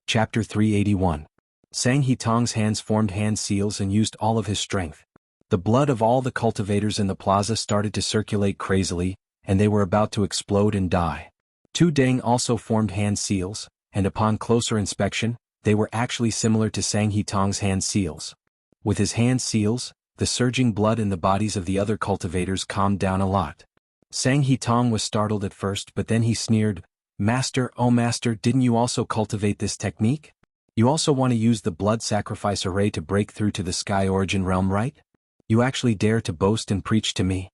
Chapter 381. Sang Hitong's hands formed hand seals and used all of his strength. The blood of all the cultivators in the plaza started to circulate crazily, and they were about to explode and die. Tu Deng also formed hand seals, and upon closer inspection, they were actually similar to Sang Hitong's hand seals. With his hand seals, the surging blood in the bodies of the other cultivators calmed down a lot. Sang Hitong was startled at first, but then he sneered, "Master, oh master, didn't you also cultivate this technique? You also want to use the blood sacrifice array to break through to the sky origin realm, right? You actually dare to boast and preach to me?"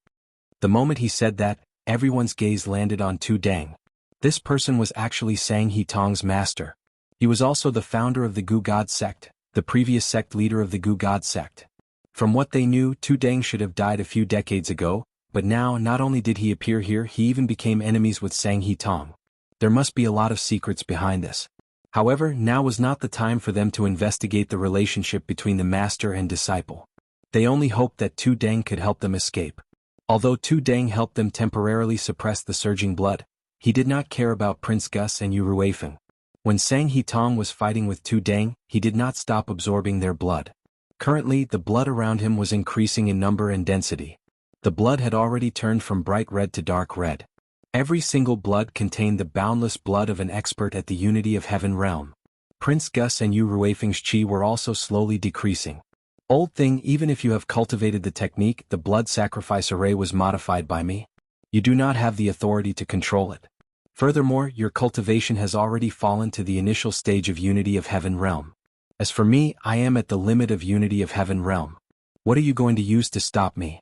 The moment he said that, everyone's gaze landed on Tu Deng. This person was actually Sang Hitong's master. He was also the founder of the Gu God sect, the previous sect leader of the Gu God sect. From what they knew, Tu Deng should have died a few decades ago, but now not only did he appear here, he even became enemies with Sang Hitong. There must be a lot of secrets behind this. However, now was not the time for them to investigate the relationship between the master and disciple. They only hoped that Tu Deng could help them escape. Although Tu Deng helped them temporarily suppress the surging blood, he did not care about Prince Gus and Yu Ruifeng. When Sang Hitong was fighting with Tu Deng, he did not stop absorbing their blood. Currently, the blood around him was increasing in number and density. The blood had already turned from bright red to dark red. Every single blood contained the boundless blood of an expert at the Unity of Heaven realm. Prince Gus and Yu Ruifeng's chi were also slowly decreasing. Old thing, even if you have cultivated the technique, the blood sacrifice array was modified by me. You do not have the authority to control it. Furthermore, your cultivation has already fallen to the initial stage of Unity of Heaven realm. As for me, I am at the limit of Unity of Heaven realm. What are you going to use to stop me?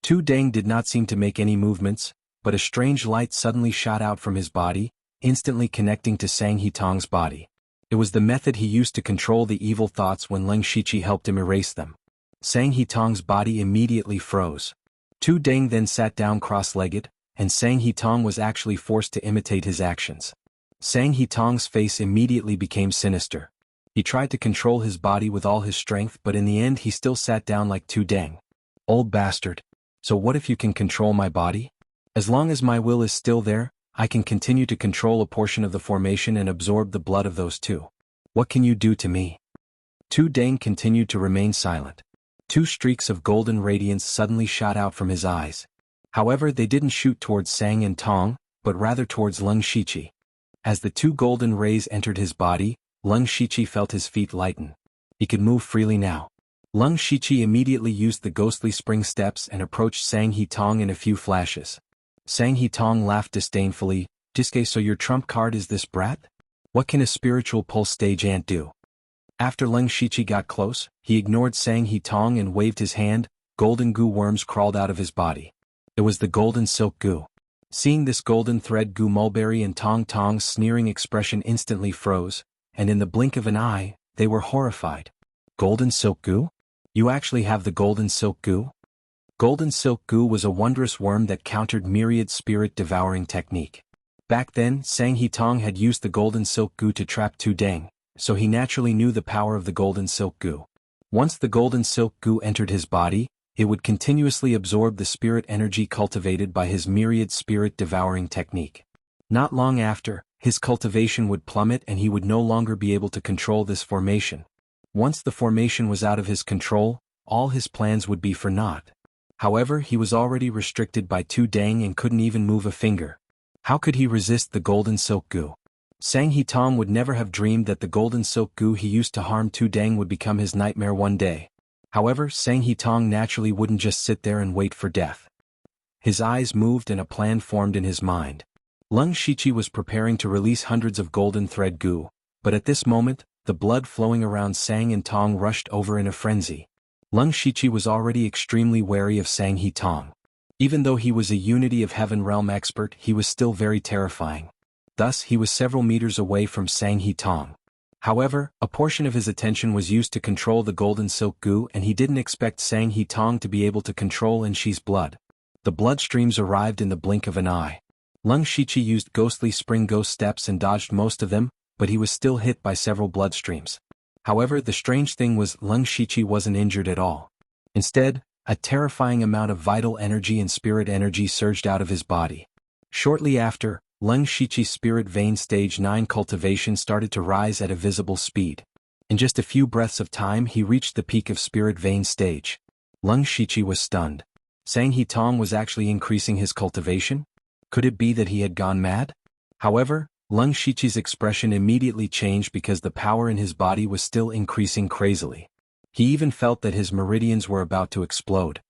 Tu Deng did not seem to make any movements, but a strange light suddenly shot out from his body, instantly connecting to Sang Hitong's body. It was the method he used to control the evil thoughts when Leng Shiqi helped him erase them. Sang Hitong's body immediately froze. Tu Deng then sat down cross-legged, and Sang Hitong was actually forced to imitate his actions. Sang Hitong's face immediately became sinister. He tried to control his body with all his strength, but in the end he still sat down like Tu Deng. "Old bastard. So what if you can control my body? As long as my will is still there, I can continue to control a portion of the formation and absorb the blood of those two. What can you do to me?" Tu Deng continued to remain silent. Two streaks of golden radiance suddenly shot out from his eyes. However, they didn't shoot towards Sang and Tong, but rather towards Leng Shiqi. As the two golden rays entered his body, Leng Shiqi felt his feet lighten. He could move freely now. Leng Shiqi immediately used the ghostly spring steps and approached Sang Hitong in a few flashes. Sang Hitong laughed disdainfully, "Diske, so your trump card is this brat? What can a spiritual pulse stage ant do?" After Leng Shiqi got close, he ignored Sang Hitong and waved his hand. Golden goo worms crawled out of his body. It was the golden silk goo. Seeing this golden thread goo, Mulberry and Tong Tong's sneering expression instantly froze, and in the blink of an eye, they were horrified. "Golden silk goo? You actually have the golden silk goo?" Golden silk goo was a wondrous worm that countered myriad spirit-devouring technique. Back then, Sang Hitong had used the golden silk goo to trap Tu Deng, so he naturally knew the power of the golden silk goo. Once the golden silk goo entered his body, it would continuously absorb the spirit energy cultivated by his myriad spirit-devouring technique. Not long after, his cultivation would plummet and he would no longer be able to control this formation. Once the formation was out of his control, all his plans would be for naught. However, he was already restricted by Tu Deng and couldn't even move a finger. How could he resist the golden silk goo? Sang Hitong would never have dreamed that the golden silk goo he used to harm Tu Deng would become his nightmare one day. However, Sang Hitong naturally wouldn't just sit there and wait for death. His eyes moved and a plan formed in his mind. Leng Shiqi was preparing to release hundreds of golden thread goo, but at this moment, the blood flowing around Sang and Tong rushed over in a frenzy. Leng Shiqi was already extremely wary of Sang Hitong. Even though he was a Unity of Heaven realm expert, he was still very terrifying. Thus, he was several meters away from Sang Hitong. However, a portion of his attention was used to control the golden silk goo, and he didn't expect Sang Hitong to be able to control Enshi's blood. The blood streams arrived in the blink of an eye. Leng Shiqi used ghostly spring ghost steps and dodged most of them, but he was still hit by several blood streams. However, the strange thing was Leng Shiqi wasn't injured at all. Instead, a terrifying amount of vital energy and spirit energy surged out of his body. Shortly after, Lung Shichi's spirit vein stage 9 cultivation started to rise at a visible speed. In just a few breaths of time he reached the peak of spirit vein stage. Lung Shichi was stunned. Sang He Tong was actually increasing his cultivation? Could it be that he had gone mad? However, Lung Shichi's expression immediately changed because the power in his body was still increasing crazily. He even felt that his meridians were about to explode.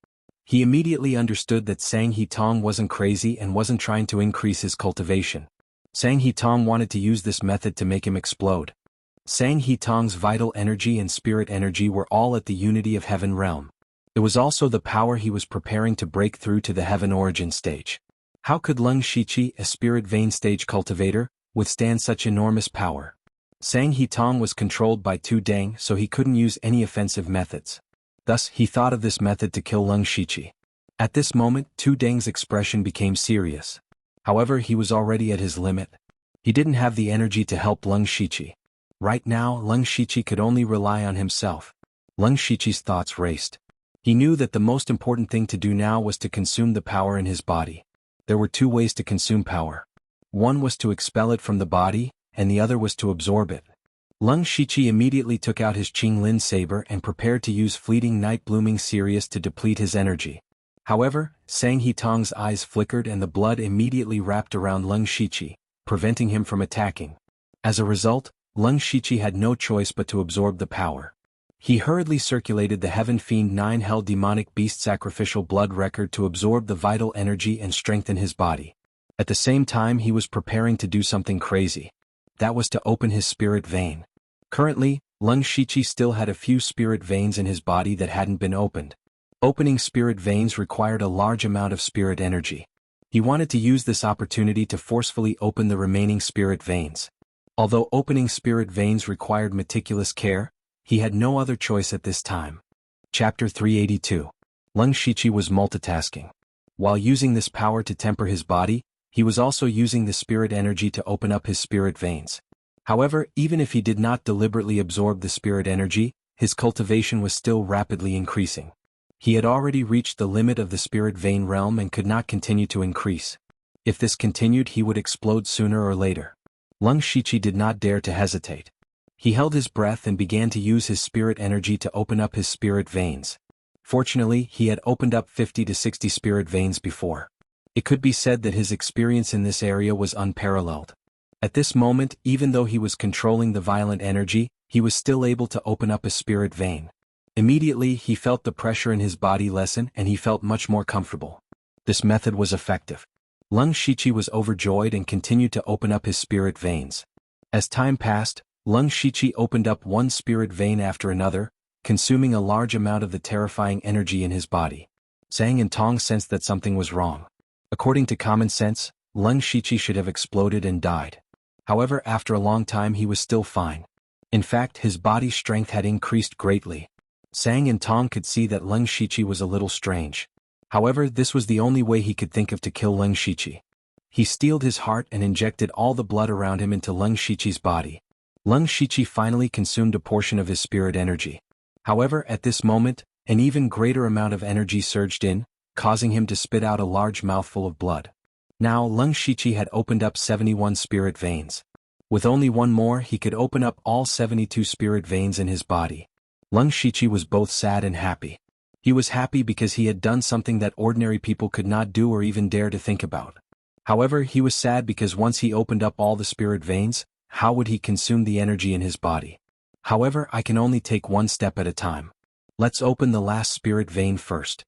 He immediately understood that Sang He Tong wasn't crazy and wasn't trying to increase his cultivation. Sang He Tong wanted to use this method to make him explode. Sang He Tong's vital energy and spirit energy were all at the unity of heaven realm. It was also the power he was preparing to break through to the heaven origin stage. How could Lung Shichi, a spirit vein stage cultivator, withstand such enormous power? Sang He Tong was controlled by Tu Dang, so he couldn't use any offensive methods. Thus, he thought of this method to kill Lung Shichi. At this moment, Tu Dang's expression became serious. However, he was already at his limit. He didn't have the energy to help Lung Shichi. Right now, Lung Shichi could only rely on himself. Lung Shichi's thoughts raced. He knew that the most important thing to do now was to consume the power in his body. There were two ways to consume power. One was to expel it from the body, and the other was to absorb it. Lung Shichi immediately took out his Qing Lin saber and prepared to use fleeting night blooming Sirius to deplete his energy. However, Sang He Tong's eyes flickered and the blood immediately wrapped around Lung Shichi, preventing him from attacking. As a result, Lung Shichi had no choice but to absorb the power. He hurriedly circulated the Heaven Fiend 9 Hell Demonic Beast Sacrificial Blood Record to absorb the vital energy and strengthen his body. At the same time he was preparing to do something crazy. That was to open his spirit vein. Currently, Lung Shichi still had a few spirit veins in his body that hadn't been opened. Opening spirit veins required a large amount of spirit energy. He wanted to use this opportunity to forcefully open the remaining spirit veins. Although opening spirit veins required meticulous care, he had no other choice at this time. Chapter 382. Lung Shichi was multitasking. While using this power to temper his body, he was also using the spirit energy to open up his spirit veins. However, even if he did not deliberately absorb the spirit energy, his cultivation was still rapidly increasing. He had already reached the limit of the spirit vein realm and could not continue to increase. If this continued, he would explode sooner or later. Lung Shichi did not dare to hesitate. He held his breath and began to use his spirit energy to open up his spirit veins. Fortunately, he had opened up 50 to 60 spirit veins before. It could be said that his experience in this area was unparalleled. At this moment, even though he was controlling the violent energy, he was still able to open up a spirit vein. Immediately, he felt the pressure in his body lessen and he felt much more comfortable. This method was effective. Lung Shichi was overjoyed and continued to open up his spirit veins. As time passed, Lung Shichi opened up one spirit vein after another, consuming a large amount of the terrifying energy in his body. Sang and Tong sensed that something was wrong. According to common sense, Lung Shichi should have exploded and died. However, after a long time he was still fine. In fact, his body strength had increased greatly. Sang and Tong could see that Lung Shichi was a little strange. However, this was the only way he could think of to kill Lung Shichi. He steeled his heart and injected all the blood around him into Lung Shichi's body. Lung Shichi finally consumed a portion of his spirit energy. However, at this moment, an even greater amount of energy surged in, causing him to spit out a large mouthful of blood. Now Lung Shichi had opened up 71 spirit veins. With only one more, he could open up all 72 spirit veins in his body. Lung Shichi was both sad and happy. He was happy because he had done something that ordinary people could not do or even dare to think about. However, he was sad because once he opened up all the spirit veins, how would he consume the energy in his body? However, I can only take one step at a time. Let's open the last spirit vein first.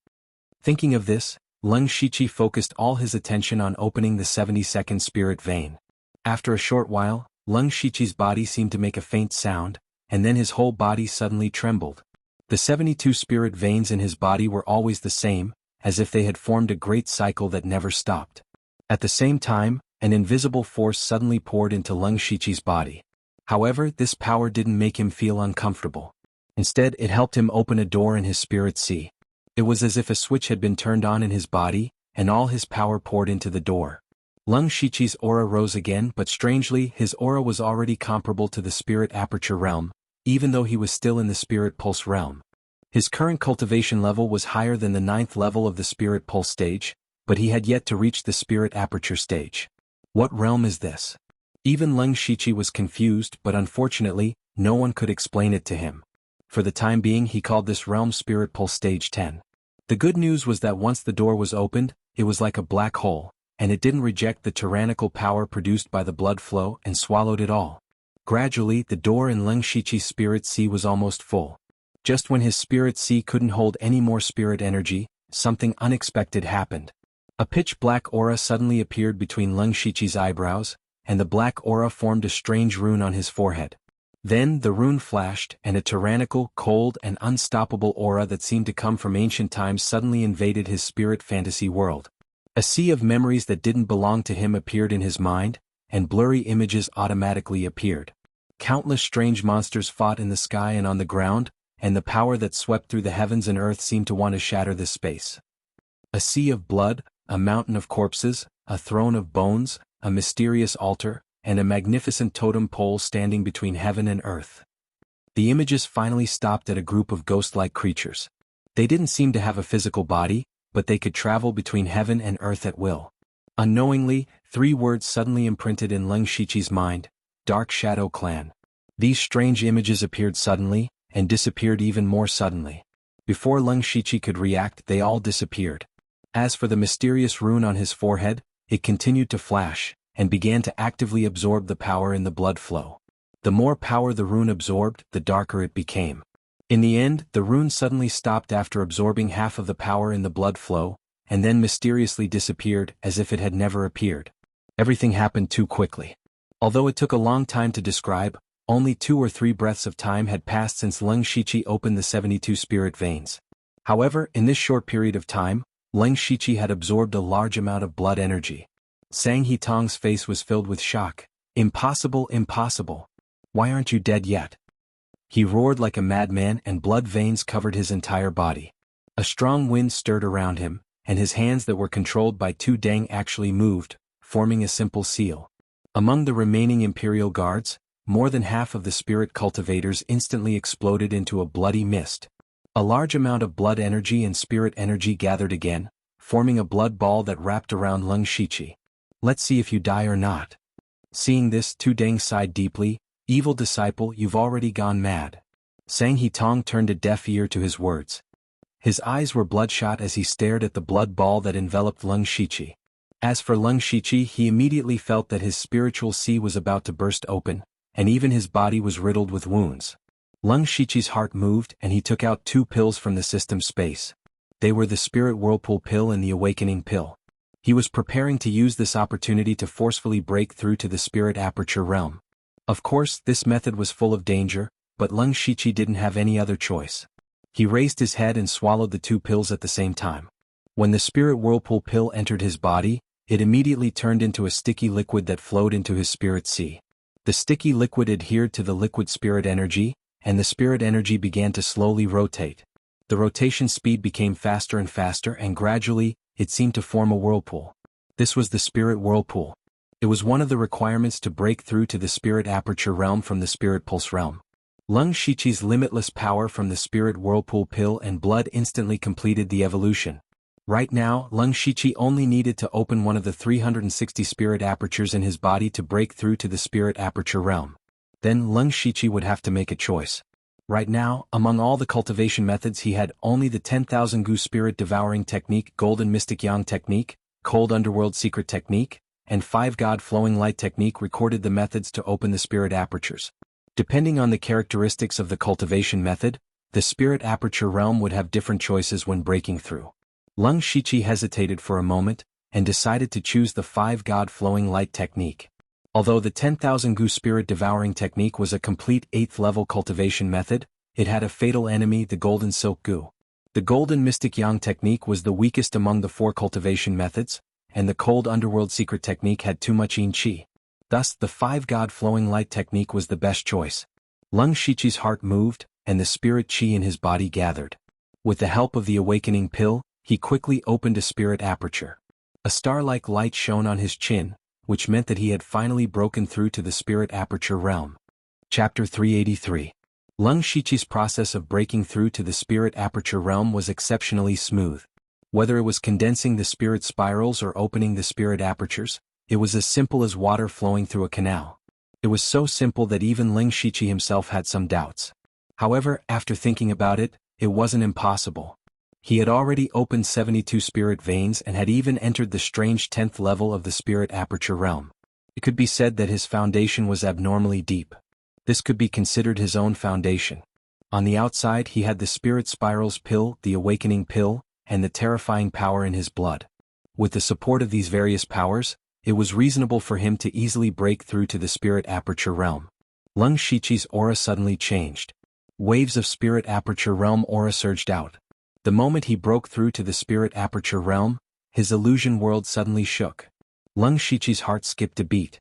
Thinking of this, Lung Shichi focused all his attention on opening the 72nd spirit vein. After a short while, Lung Shichi's body seemed to make a faint sound, and then his whole body suddenly trembled. The 72 spirit veins in his body were always the same, as if they had formed a great cycle that never stopped. At the same time, an invisible force suddenly poured into Lung Shichi's body. However, this power didn't make him feel uncomfortable. Instead, it helped him open a door in his spirit sea. It was as if a switch had been turned on in his body, and all his power poured into the door. Lung Shichi's aura rose again, but strangely, his aura was already comparable to the spirit aperture realm, even though he was still in the spirit pulse realm. His current cultivation level was higher than the 9th level of the spirit pulse stage, but he had yet to reach the spirit aperture stage. What realm is this? Even Leng Shichi was confused, but unfortunately, no one could explain it to him. For the time being, he called this realm Spirit Pulse Stage 10. The good news was that once the door was opened, it was like a black hole, and it didn't reject the tyrannical power produced by the blood flow and swallowed it all. Gradually, the door in Leng Shichi's spirit sea was almost full. Just when his spirit sea couldn't hold any more spirit energy, something unexpected happened. A pitch-black aura suddenly appeared between Leng Shichi's eyebrows, and the black aura formed a strange rune on his forehead. Then the rune flashed, and a tyrannical, cold, and unstoppable aura that seemed to come from ancient times suddenly invaded his spirit fantasy world. A sea of memories that didn't belong to him appeared in his mind, and blurry images automatically appeared. Countless strange monsters fought in the sky and on the ground, and the power that swept through the heavens and earth seemed to want to shatter this space. A sea of blood, a mountain of corpses, a throne of bones, a mysterious altar, and a magnificent totem pole standing between heaven and earth. The images finally stopped at a group of ghost-like creatures. They didn't seem to have a physical body, but they could travel between heaven and earth at will. Unknowingly, 3 words suddenly imprinted in Leng Shichi's mind: Dark Shadow Clan. These strange images appeared suddenly, and disappeared even more suddenly. Before Leng Shichi could react, they all disappeared. As for the mysterious rune on his forehead, it continued to flash, and began to actively absorb the power in the blood flow. The more power the rune absorbed, the darker it became. In the end, the rune suddenly stopped after absorbing half of the power in the blood flow, and then mysteriously disappeared as if it had never appeared. Everything happened too quickly. Although it took a long time to describe, only 2 or 3 breaths of time had passed since Leng Shichi opened the 72 spirit veins. However, in this short period of time, Leng Shichi had absorbed a large amount of blood energy. Sang Hitong's face was filled with shock. Impossible, impossible. Why aren't you dead yet? He roared like a madman, and blood veins covered his entire body. A strong wind stirred around him, and his hands that were controlled by 2 Dang actually moved, forming a simple seal. Among the remaining Imperial Guards, more than half of the spirit cultivators instantly exploded into a bloody mist. A large amount of blood energy and spirit energy gathered again, forming a blood ball that wrapped around Leng Shichi. Let's see if you die or not. Seeing this, 2 Dang sighed deeply. Evil disciple, you've already gone mad. Sang Hitong turned a deaf ear to his words. His eyes were bloodshot as he stared at the blood ball that enveloped Leng Shichi. As for Leng Shichi, he immediately felt that his spiritual sea was about to burst open, and even his body was riddled with wounds. Leng Shichi's heart moved, and he took out 2 pills from the system space. They were the Spirit Whirlpool Pill and the Awakening Pill. He was preparing to use this opportunity to forcefully break through to the Spirit Aperture realm. Of course, this method was full of danger, but Leng Shichi didn't have any other choice. He raised his head and swallowed the 2 pills at the same time. When the Spirit Whirlpool Pill entered his body, it immediately turned into a sticky liquid that flowed into his spirit sea. The sticky liquid adhered to the liquid spirit energy, and the spirit energy began to slowly rotate. The rotation speed became faster and faster, and gradually, it seemed to form a whirlpool. This was the Spirit Whirlpool. It was one of the requirements to break through to the Spirit Aperture realm from the Spirit Pulse realm. Leng Shichi's limitless power from the Spirit Whirlpool Pill and blood instantly completed the evolution. Right now, Leng Shichi only needed to open one of the 360 spirit apertures in his body to break through to the Spirit Aperture realm. Then Leng Shichi would have to make a choice. Right now, among all the cultivation methods, he had only the 10,000 Gu Spirit Devouring Technique, Golden Mystic Yang Technique, Cold Underworld Secret Technique, and 5 God Flowing Light Technique recorded the methods to open the spirit apertures. Depending on the characteristics of the cultivation method, the Spirit Aperture realm would have different choices when breaking through. Leng Shichi hesitated for a moment, and decided to choose the 5 God Flowing Light Technique. Although the 10,000 Gu Spirit Devouring Technique was a complete 8th level cultivation method, it had a fatal enemy, the Golden Silk Gu. The Golden Mystic Yang Technique was the weakest among the 4 cultivation methods, and the Cold Underworld Secret Technique had too much yin qi. Thus, the 5 God Flowing Light Technique was the best choice. Leng Shichi's heart moved, and the spirit qi in his body gathered. With the help of the Awakening Pill, he quickly opened a spirit aperture. A star-like light shone on his chin, which meant that he had finally broken through to the Spirit Aperture realm. Chapter 383. Leng Shichi's process of breaking through to the Spirit Aperture realm was exceptionally smooth. Whether it was condensing the spirit spirals or opening the spirit apertures, It was as simple as water flowing through a canal. It was so simple that even Ling Shiqi himself had some doubts. However, after thinking about it, it wasn't impossible. He had already opened 72 spirit veins and had even entered the strange 10th level of the spirit aperture realm. It could be said that his foundation was abnormally deep. This could be considered his own foundation. On the outside he had the spirit spirals pill, the awakening pill, and the terrifying power in his blood. With the support of these various powers, it was reasonable for him to easily break through to the spirit aperture realm. Ling Shiqi's aura suddenly changed. Waves of spirit aperture realm aura surged out. The moment he broke through to the spirit aperture realm, his illusion world suddenly shook. Ling Shiqi's heart skipped a beat.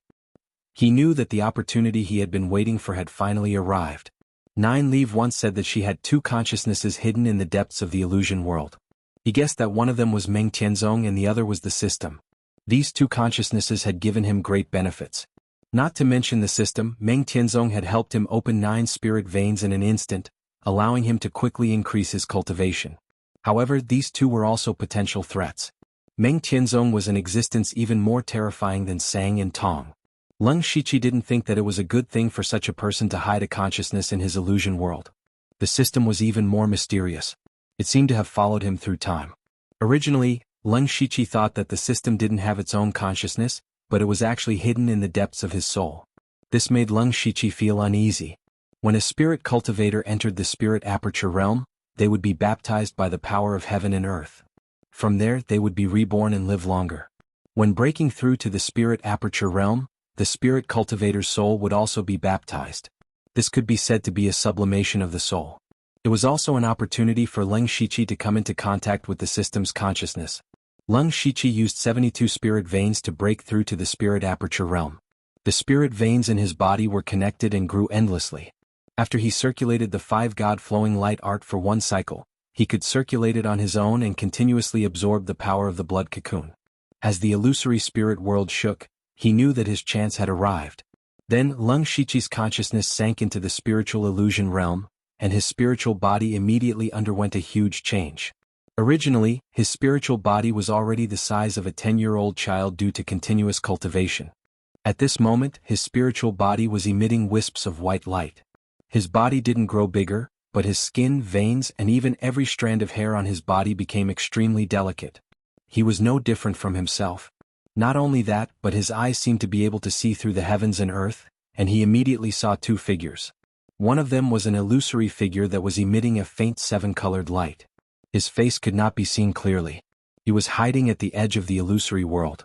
He knew that the opportunity he had been waiting for had finally arrived. Nine Leave once said that she had two consciousnesses hidden in the depths of the illusion world. He guessed that one of them was Meng Tianzong and the other was the system. These two consciousnesses had given him great benefits. Not to mention the system, Meng Tianzong had helped him open 9 spirit veins in an instant, allowing him to quickly increase his cultivation. However, these two were also potential threats. Meng Tianzong was an existence even more terrifying than Sang and Tong. Ling Shiqi didn't think that it was a good thing for such a person to hide a consciousness in his illusion world. The system was even more mysterious. It seemed to have followed him through time. Originally, Ling Shiqi thought that the system didn't have its own consciousness, but it was actually hidden in the depths of his soul. This made Ling Shiqi feel uneasy. When a spirit cultivator entered the spirit aperture realm, they would be baptized by the power of heaven and earth. From there, they would be reborn and live longer. When breaking through to the spirit aperture realm, the spirit cultivator's soul would also be baptized. This could be said to be a sublimation of the soul. It was also an opportunity for Ling Shiqi to come into contact with the system's consciousness. Ling Shiqi used 72 spirit veins to break through to the spirit aperture realm. The spirit veins in his body were connected and grew endlessly. After he circulated the 5 God-flowing light art for 1 cycle, he could circulate it on his own and continuously absorb the power of the blood cocoon. As the illusory spirit world shook, he knew that his chance had arrived. Then Ling Shiqi's consciousness sank into the spiritual illusion realm, and his spiritual body immediately underwent a huge change. Originally, his spiritual body was already the size of a 10-year-old child due to continuous cultivation. At this moment, his spiritual body was emitting wisps of white light. His body didn't grow bigger, but his skin, veins, and even every strand of hair on his body became extremely delicate. He was no different from himself. Not only that, but his eyes seemed to be able to see through the heavens and earth, and he immediately saw 2 figures. One of them was an illusory figure that was emitting a faint 7-colored light. His face could not be seen clearly. He was hiding at the edge of the illusory world.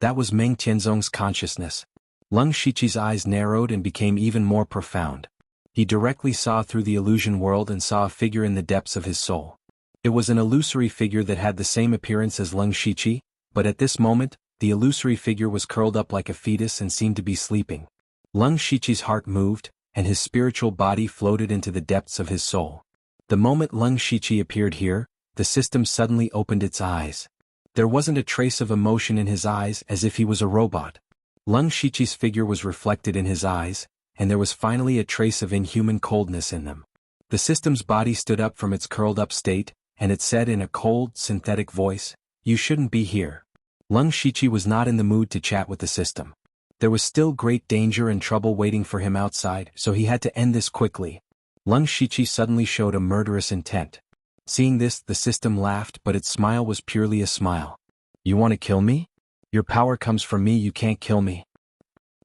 That was Meng Tianzong's consciousness. Ling Shiqi's eyes narrowed and became even more profound. He directly saw through the illusion world and saw a figure in the depths of his soul. It was an illusory figure that had the same appearance as Ling Shiqi, but at this moment, the illusory figure was curled up like a fetus and seemed to be sleeping. Ling Shiqi's heart moved, and his spiritual body floated into the depths of his soul. The moment Ling Shiqi appeared here, the system suddenly opened its eyes. There wasn't a trace of emotion in his eyes, as if he was a robot. Ling Shiqi's figure was reflected in his eyes, and there was finally a trace of inhuman coldness in them. The system's body stood up from its curled-up state, and it said in a cold, synthetic voice, "You shouldn't be here." Ling Shiqi was not in the mood to chat with the system. There was still great danger and trouble waiting for him outside, so he had to end this quickly. Ling Shiqi suddenly showed a murderous intent. Seeing this, the system laughed, but its smile was purely a smile. "You want to kill me? Your power comes from me, you can't kill me.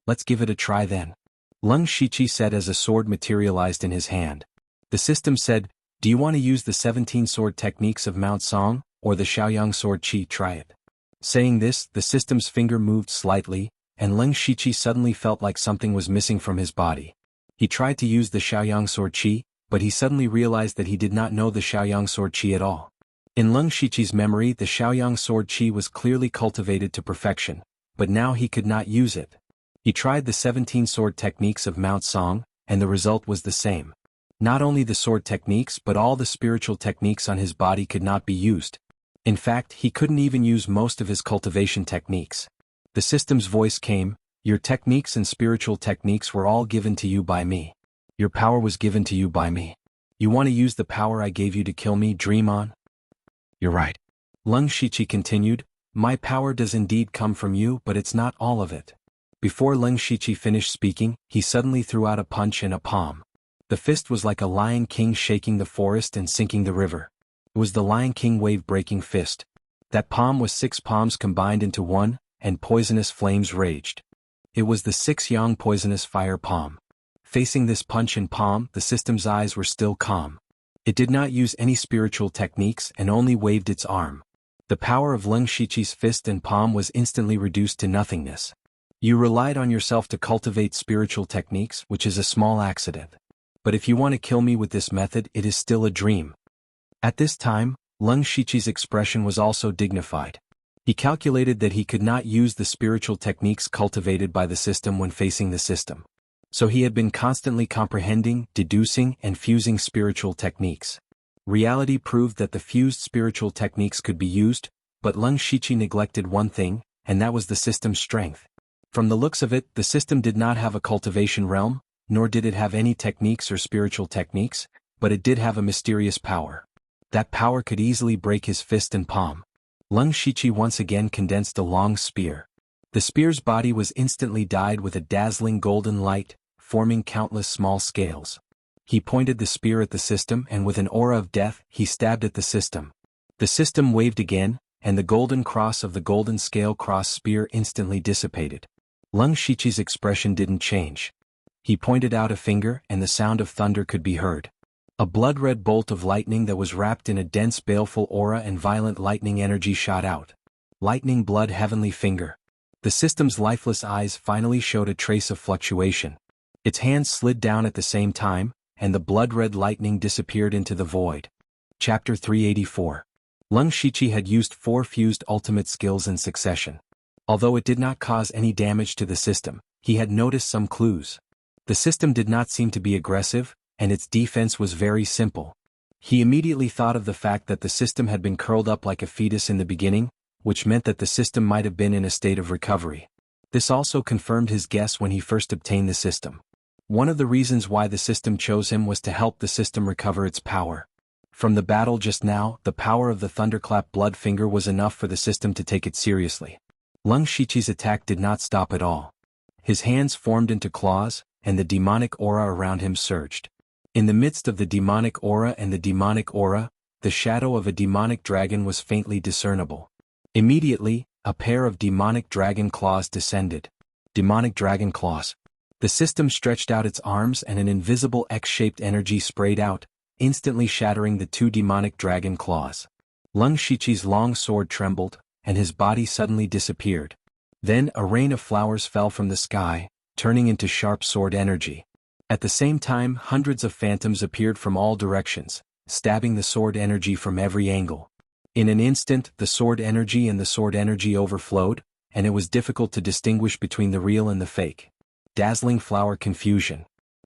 Let's give it a try then." Ling Shiqi said as a sword materialized in his hand. The system said, "Do you want to use the 17 sword techniques of Mount Song, or the Xiaoyang sword chi? Try it." Saying this, the system's finger moved slightly, and Ling Shiqi suddenly felt like something was missing from his body. He tried to use the Xiaoyang sword chi, but he suddenly realized that he did not know the Xiaoyang sword chi at all. In Ling Shiqi's memory, the Xiaoyang sword chi was clearly cultivated to perfection, but now he could not use it. He tried the 17 sword techniques of Mount Song, and the result was the same. Not only the sword techniques but all the spiritual techniques on his body could not be used. In fact, he couldn't even use most of his cultivation techniques. The system's voice came, "Your techniques and spiritual techniques were all given to you by me. Your power was given to you by me. You want to use the power I gave you to kill me, dream on?" "You're right." Ling Shiqi continued, My power does indeed come from you, but it's not all of it. Before Leng Shiqi finished speaking, he suddenly threw out a punch and a palm. The fist was like a lion king shaking the forest and sinking the river. It was the Lion King wave-breaking fist. That palm was 6 palms combined into one, and poisonous flames raged. It was the 6 yang poisonous fire palm. Facing this punch and palm, the system's eyes were still calm. It did not use any spiritual techniques and only waved its arm. The power of Leng Shiqi's fist and palm was instantly reduced to nothingness. You relied on yourself to cultivate spiritual techniques, which is a small accident. But if you want to kill me with this method, it is still a dream. At this time, Leng Shiqi's expression was also dignified. He calculated that he could not use the spiritual techniques cultivated by the system when facing the system. So he had been constantly comprehending, deducing, and fusing spiritual techniques. Reality proved that the fused spiritual techniques could be used, but Leng Shiqi neglected one thing, and that was the system's strength. From the looks of it, the system did not have a cultivation realm, nor did it have any techniques or spiritual techniques, but it did have a mysterious power. That power could easily break his fist and palm. Leng Shiqi once again condensed a long spear. The spear's body was instantly dyed with a dazzling golden light, forming countless small scales. He pointed the spear at the system and with an aura of death, he stabbed at the system. The system waved again, and the golden cross of the golden scale cross spear instantly dissipated. Leng Shiqi's expression didn't change. He pointed out a finger and the sound of thunder could be heard. A blood-red bolt of lightning that was wrapped in a dense baleful aura and violent lightning energy shot out. Lightning blood heavenly finger. The system's lifeless eyes finally showed a trace of fluctuation. Its hands slid down at the same time, and the blood-red lightning disappeared into the void. Chapter 384. Leng Shiqi had used 4 fused ultimate skills in succession. Although it did not cause any damage to the system, he had noticed some clues. The system did not seem to be aggressive, and its defense was very simple. He immediately thought of the fact that the system had been curled up like a fetus in the beginning, which meant that the system might have been in a state of recovery. This also confirmed his guess when he first obtained the system. One of the reasons why the system chose him was to help the system recover its power. From the battle just now, the power of the thunderclap blood finger was enough for the system to take it seriously. Leng Shiqi's attack did not stop at all. His hands formed into claws, and the demonic aura around him surged. In the midst of the demonic aura and the demonic aura, the shadow of a demonic dragon was faintly discernible. Immediately, a pair of demonic dragon claws descended. Demonic dragon claws. The system stretched out its arms and an invisible X-shaped energy sprayed out, instantly shattering the 2 demonic dragon claws. Leng Shiqi's long sword trembled, and his body suddenly disappeared. Then a rain of flowers fell from the sky, turning into sharp sword energy. At the same time, hundreds of phantoms appeared from all directions, stabbing the sword energy from every angle. In an instant, the sword energy and the sword energy overflowed, and it was difficult to distinguish between the real and the fake. Dazzling flower confusion.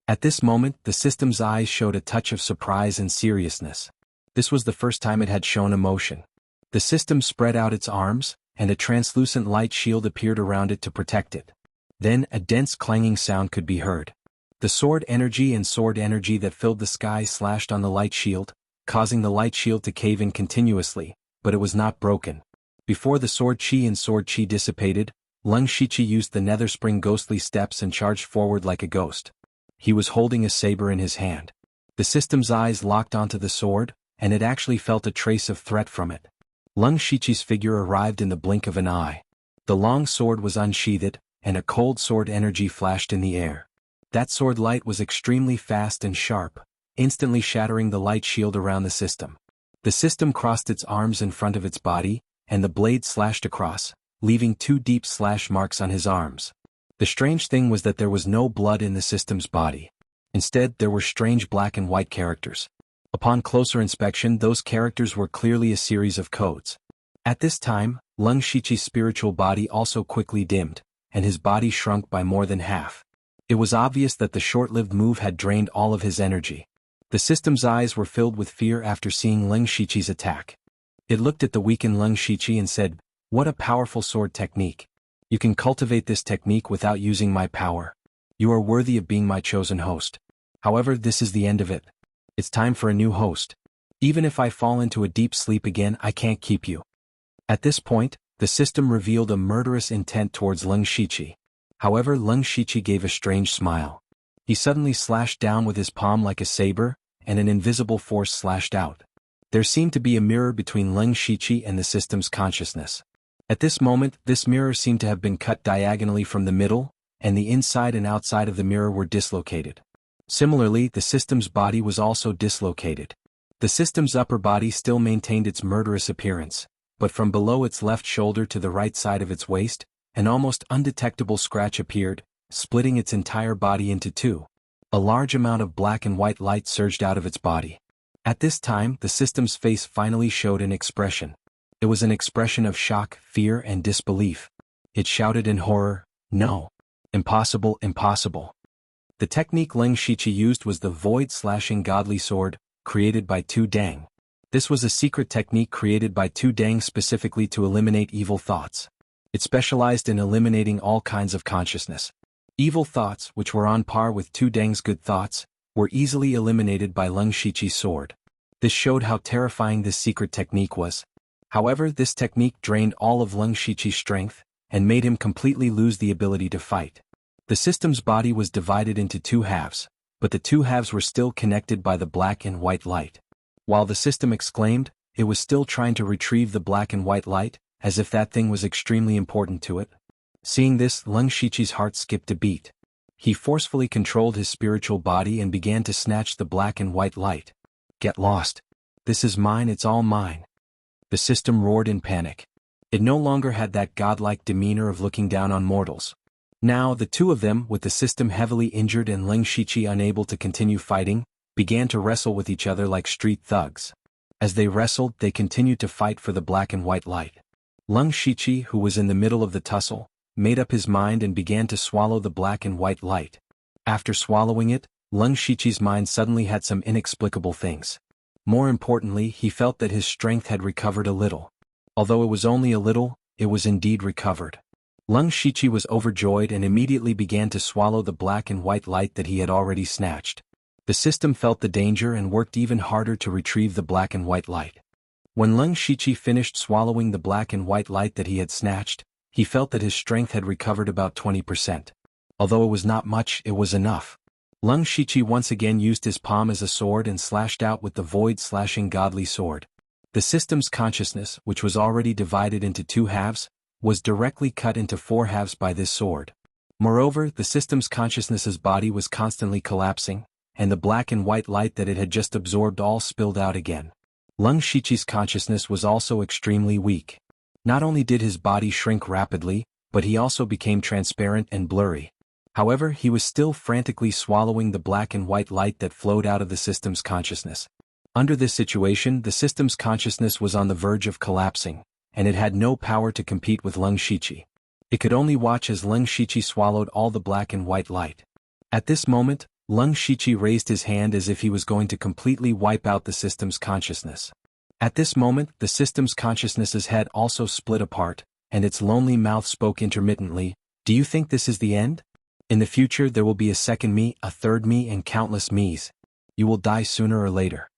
At this moment, the system's eyes showed a touch of surprise and seriousness. This was the first time it had shown emotion. The system spread out its arms, and a translucent light shield appeared around it to protect it. Then a dense clanging sound could be heard. The sword energy and sword energy that filled the sky slashed on the light shield, causing the light shield to cave in continuously, but it was not broken. Before the sword chi and sword chi dissipated, Leng Shiqi used the nether spring ghostly steps and charged forward like a ghost. He was holding a saber in his hand. The system's eyes locked onto the sword, and it actually felt a trace of threat from it. Leng Shiqi's figure arrived in the blink of an eye. The long sword was unsheathed, and a cold sword energy flashed in the air. That sword light was extremely fast and sharp, instantly shattering the light shield around the system. The system crossed its arms in front of its body, and the blade slashed across, leaving 2 deep slash marks on his arms. The strange thing was that there was no blood in the system's body. Instead, there were strange black and white characters. Upon closer inspection, those characters were clearly a series of codes. At this time, Leng Shiqi's spiritual body also quickly dimmed, and his body shrunk by more than half. It was obvious that the short-lived move had drained all of his energy. The system's eyes were filled with fear after seeing Leng Shiqi's attack. It looked at the weakened Leng Shiqi and said, "What a powerful sword technique. You can cultivate this technique without using my power. You are worthy of being my chosen host. However, this is the end of it. It's time for a new host. Even if I fall into a deep sleep again, I can't keep you." At this point, The system revealed a murderous intent towards Leng Shiqi. However, Leng Shiqi gave a strange smile. He suddenly slashed down with his palm like a saber, and an invisible force slashed out. There seemed to be a mirror between Leng Shiqi and the system's consciousness. At this moment, this mirror seemed to have been cut diagonally from the middle, and the inside and outside of the mirror were dislocated. Similarly, the system's body was also dislocated. The system's upper body still maintained its murderous appearance, but from below its left shoulder to the right side of its waist, an almost undetectable scratch appeared, splitting its entire body into two. A large amount of black and white light surged out of its body. At this time, the system's face finally showed an expression. It was an expression of shock, fear, and disbelief. It shouted in horror, "No! Impossible, impossible!" The technique Leng Shiqi used was the void-slashing godly sword, created by Tu Dang. This was a secret technique created by Tu Dang specifically to eliminate evil thoughts. It specialized in eliminating all kinds of consciousness. Evil thoughts, which were on par with Tu Dang's good thoughts, were easily eliminated by Leng Shiqi's sword. This showed how terrifying this secret technique was. However, this technique drained all of Leng Shiqi's strength, and made him completely lose the ability to fight. The system's body was divided into two halves, but the two halves were still connected by the black and white light. While the system exclaimed, it was still trying to retrieve the black and white light, as if that thing was extremely important to it. Seeing this, Leng Shiqi's heart skipped a beat. He forcefully controlled his spiritual body and began to snatch the black and white light. "Get lost. This is mine, it's all mine." The system roared in panic. It no longer had that godlike demeanor of looking down on mortals. Now, the two of them, with the system heavily injured and Leng Shiqi unable to continue fighting, began to wrestle with each other like street thugs. As they wrestled, they continued to fight for the black and white light. Leng Shiqi, who was in the middle of the tussle, made up his mind and began to swallow the black and white light. After swallowing it, Leng Shiqi's mind suddenly had some inexplicable things. More importantly, he felt that his strength had recovered a little. Although it was only a little, it was indeed recovered. Leng Shiqi was overjoyed and immediately began to swallow the black and white light that he had already snatched. The system felt the danger and worked even harder to retrieve the black and white light. When Leng Shiqi finished swallowing the black and white light that he had snatched, he felt that his strength had recovered about 20%. Although it was not much, it was enough. Leng Shiqi once again used his palm as a sword and slashed out with the void-slashing godly sword. The system's consciousness, which was already divided into two halves, was directly cut into four halves by this sword. Moreover, the system's consciousness's body was constantly collapsing, and the black and white light that it had just absorbed all spilled out again. Leng Shiqi's consciousness was also extremely weak. Not only did his body shrink rapidly, but he also became transparent and blurry. However, he was still frantically swallowing the black and white light that flowed out of the system's consciousness. Under this situation, the system's consciousness was on the verge of collapsing, and it had no power to compete with Leng Shiqi. It could only watch as Leng Shiqi swallowed all the black and white light. At this moment, Leng Shiqi raised his hand as if he was going to completely wipe out the system's consciousness. At this moment, the system's consciousness's head also split apart, and its lonely mouth spoke intermittently, "Do you think this is the end? In the future there will be a second me, a third me, and countless me's. You will die sooner or later."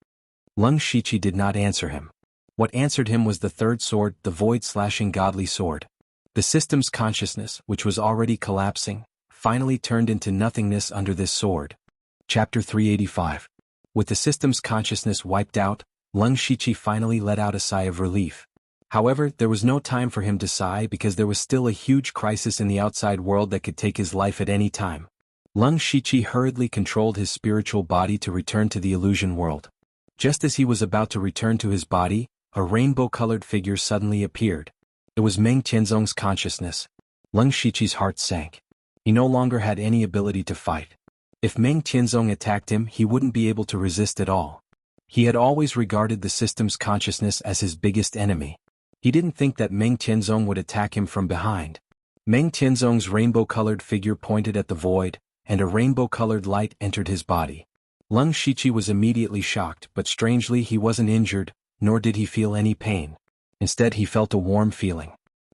Leng Shiqi did not answer him. What answered him was the third sword, the void-slashing godly sword. The system's consciousness, which was already collapsing, finally turned into nothingness under this sword. Chapter 385. With the system's consciousness wiped out, Leng Shiqi finally let out a sigh of relief. However, there was no time for him to sigh because there was still a huge crisis in the outside world that could take his life at any time. Leng Shiqi hurriedly controlled his spiritual body to return to the illusion world. Just as he was about to return to his body, a rainbow-colored figure suddenly appeared. It was Meng Qianzong's consciousness. Leng Shiqi's heart sank. He no longer had any ability to fight. If Meng Qianzong attacked him, he wouldn't be able to resist at all. He had always regarded the system's consciousness as his biggest enemy. He didn't think that Meng Qianzong would attack him from behind. Meng Qianzong's rainbow-colored figure pointed at the void, and a rainbow-colored light entered his body. Leng Shiqi was immediately shocked, but strangely he wasn't injured, nor did he feel any pain. Instead he felt a warm feeling.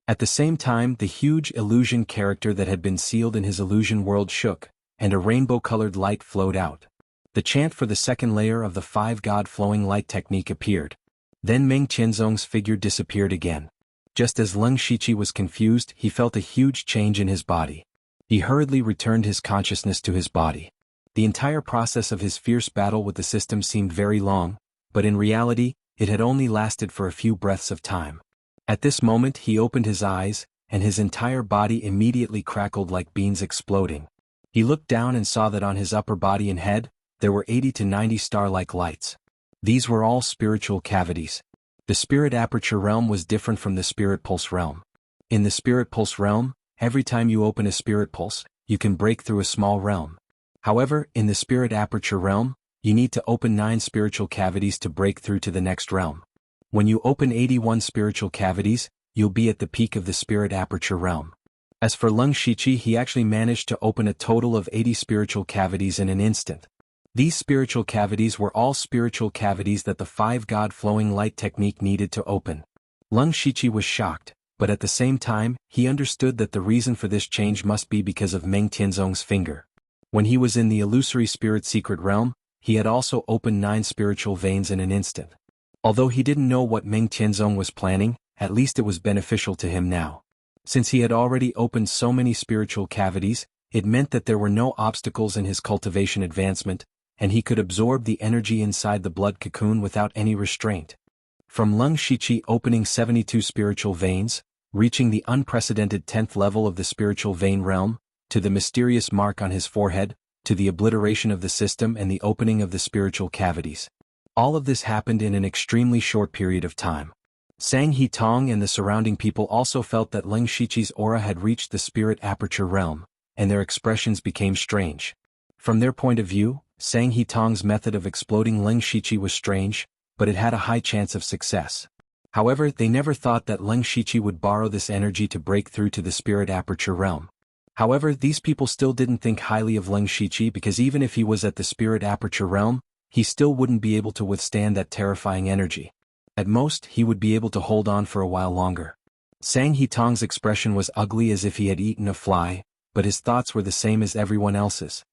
At the same time, the huge illusion character that had been sealed in his illusion world shook, and a rainbow-colored light flowed out. The chant for the second layer of the five-god flowing light technique appeared. Then Meng Qianzong's figure disappeared again. Just as Leng Shiqi was confused, he felt a huge change in his body. He hurriedly returned his consciousness to his body. The entire process of his fierce battle with the system seemed very long, but in reality, it had only lasted for a few breaths of time. At this moment he opened his eyes, and his entire body immediately crackled like beans exploding. He looked down and saw that on his upper body and head, there were 80 to 90 star-like lights. These were all spiritual cavities. The spirit aperture realm was different from the spirit pulse realm. In the spirit pulse realm, every time you open a spirit pulse, you can break through a small realm. However, in the spirit aperture realm, you need to open 9 spiritual cavities to break through to the next realm. When you open 81 spiritual cavities, you'll be at the peak of the spirit aperture realm. As for Leng Shiqi, he actually managed to open a total of 80 spiritual cavities in an instant. These spiritual cavities were all spiritual cavities that the 5-god flowing light technique needed to open. Leng Shiqi was shocked, but at the same time, he understood that the reason for this change must be because of Meng Tianzong's finger. When he was in the illusory spirit secret realm, he had also opened 9 spiritual veins in an instant. Although he didn't know what Meng Tianzong was planning, at least it was beneficial to him now. Since he had already opened so many spiritual cavities, it meant that there were no obstacles in his cultivation advancement, and he could absorb the energy inside the blood cocoon without any restraint. From Leng Shiqi opening 72 spiritual veins, reaching the unprecedented 10th level of the spiritual vein realm, to the mysterious mark on his forehead, to the obliteration of the system and the opening of the spiritual cavities. All of this happened in an extremely short period of time. Sang He Tong and the surrounding people also felt that Leng Shiqi's aura had reached the spirit aperture realm, and their expressions became strange. From their point of view, Sang He Tong's method of exploding Leng Shiqi was strange, but it had a high chance of success. However, they never thought that Leng Shiqi would borrow this energy to break through to the spirit aperture realm. However, these people still didn't think highly of Leng Shiqi because even if he was at the spirit aperture realm, he still wouldn't be able to withstand that terrifying energy. At most, he would be able to hold on for a while longer. Sang He Tong's expression was ugly as if he had eaten a fly, but his thoughts were the same as everyone else's.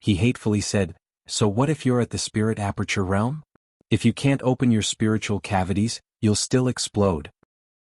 He hatefully said, "So what if you're at the spirit aperture realm? If you can't open your spiritual cavities, you'll still explode."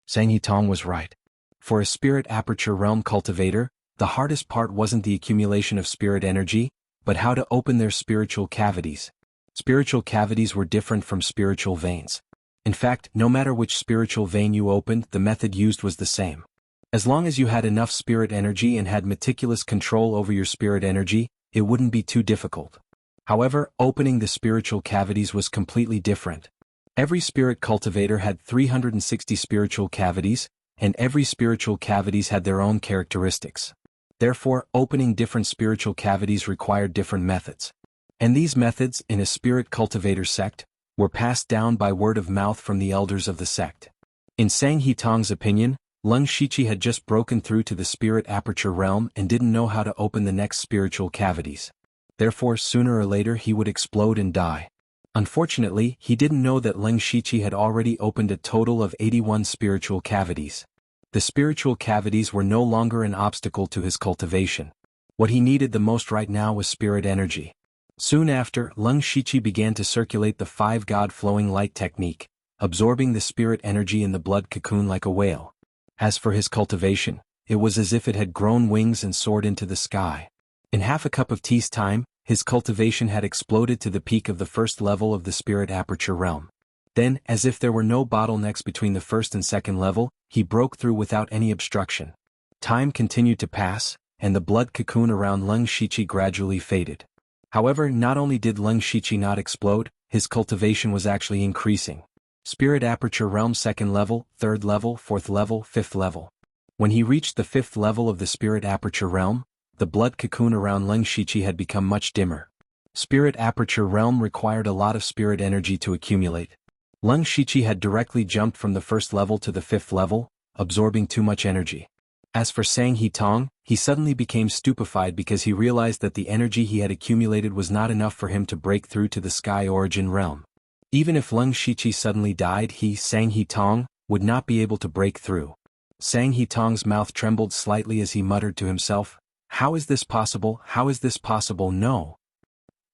Sang He Tong was right. For a spirit aperture realm cultivator, the hardest part wasn't the accumulation of spirit energy, but how to open their spiritual cavities. Spiritual cavities were different from spiritual veins. In fact, no matter which spiritual vein you opened, the method used was the same. As long as you had enough spirit energy and had meticulous control over your spirit energy, it wouldn't be too difficult. However, opening the spiritual cavities was completely different. Every spirit cultivator had 360 spiritual cavities, and every spiritual cavities had their own characteristics. Therefore, opening different spiritual cavities required different methods. And these methods, in a spirit cultivator sect, were passed down by word of mouth from the elders of the sect. In Sang He Tong's opinion, Leng Shiqi had just broken through to the spirit aperture realm and didn't know how to open the next spiritual cavities. Therefore, sooner or later he would explode and die. Unfortunately, he didn't know that Leng Shiqi had already opened a total of 81 spiritual cavities. The spiritual cavities were no longer an obstacle to his cultivation. What he needed the most right now was spirit energy. Soon after, Leng Shiqi began to circulate the 5-god flowing light technique, absorbing the spirit energy in the blood cocoon like a whale. As for his cultivation, it was as if it had grown wings and soared into the sky. In half a cup of tea's time, his cultivation had exploded to the peak of the first level of the spirit aperture realm. Then, as if there were no bottlenecks between the first and second level, he broke through without any obstruction. Time continued to pass, and the blood cocoon around Leng Shiqi gradually faded. However, not only did Leng Shiqi not explode, his cultivation was actually increasing. Spirit aperture realm 2nd level, 3rd level, 4th level, 5th level. When he reached the 5th level of the spirit aperture realm, the blood cocoon around Leng Shiqi had become much dimmer. Spirit aperture realm required a lot of spirit energy to accumulate. Leng Shiqi had directly jumped from the 1st level to the 5th level, absorbing too much energy. As for Sang He Tong, he suddenly became stupefied because he realized that the energy he had accumulated was not enough for him to break through to the sky origin realm. Even if Leng Shiqi suddenly died, Sang He Tong, would not be able to break through. Sang He Tong's mouth trembled slightly as he muttered to himself, "How is this possible? How is this possible? No!"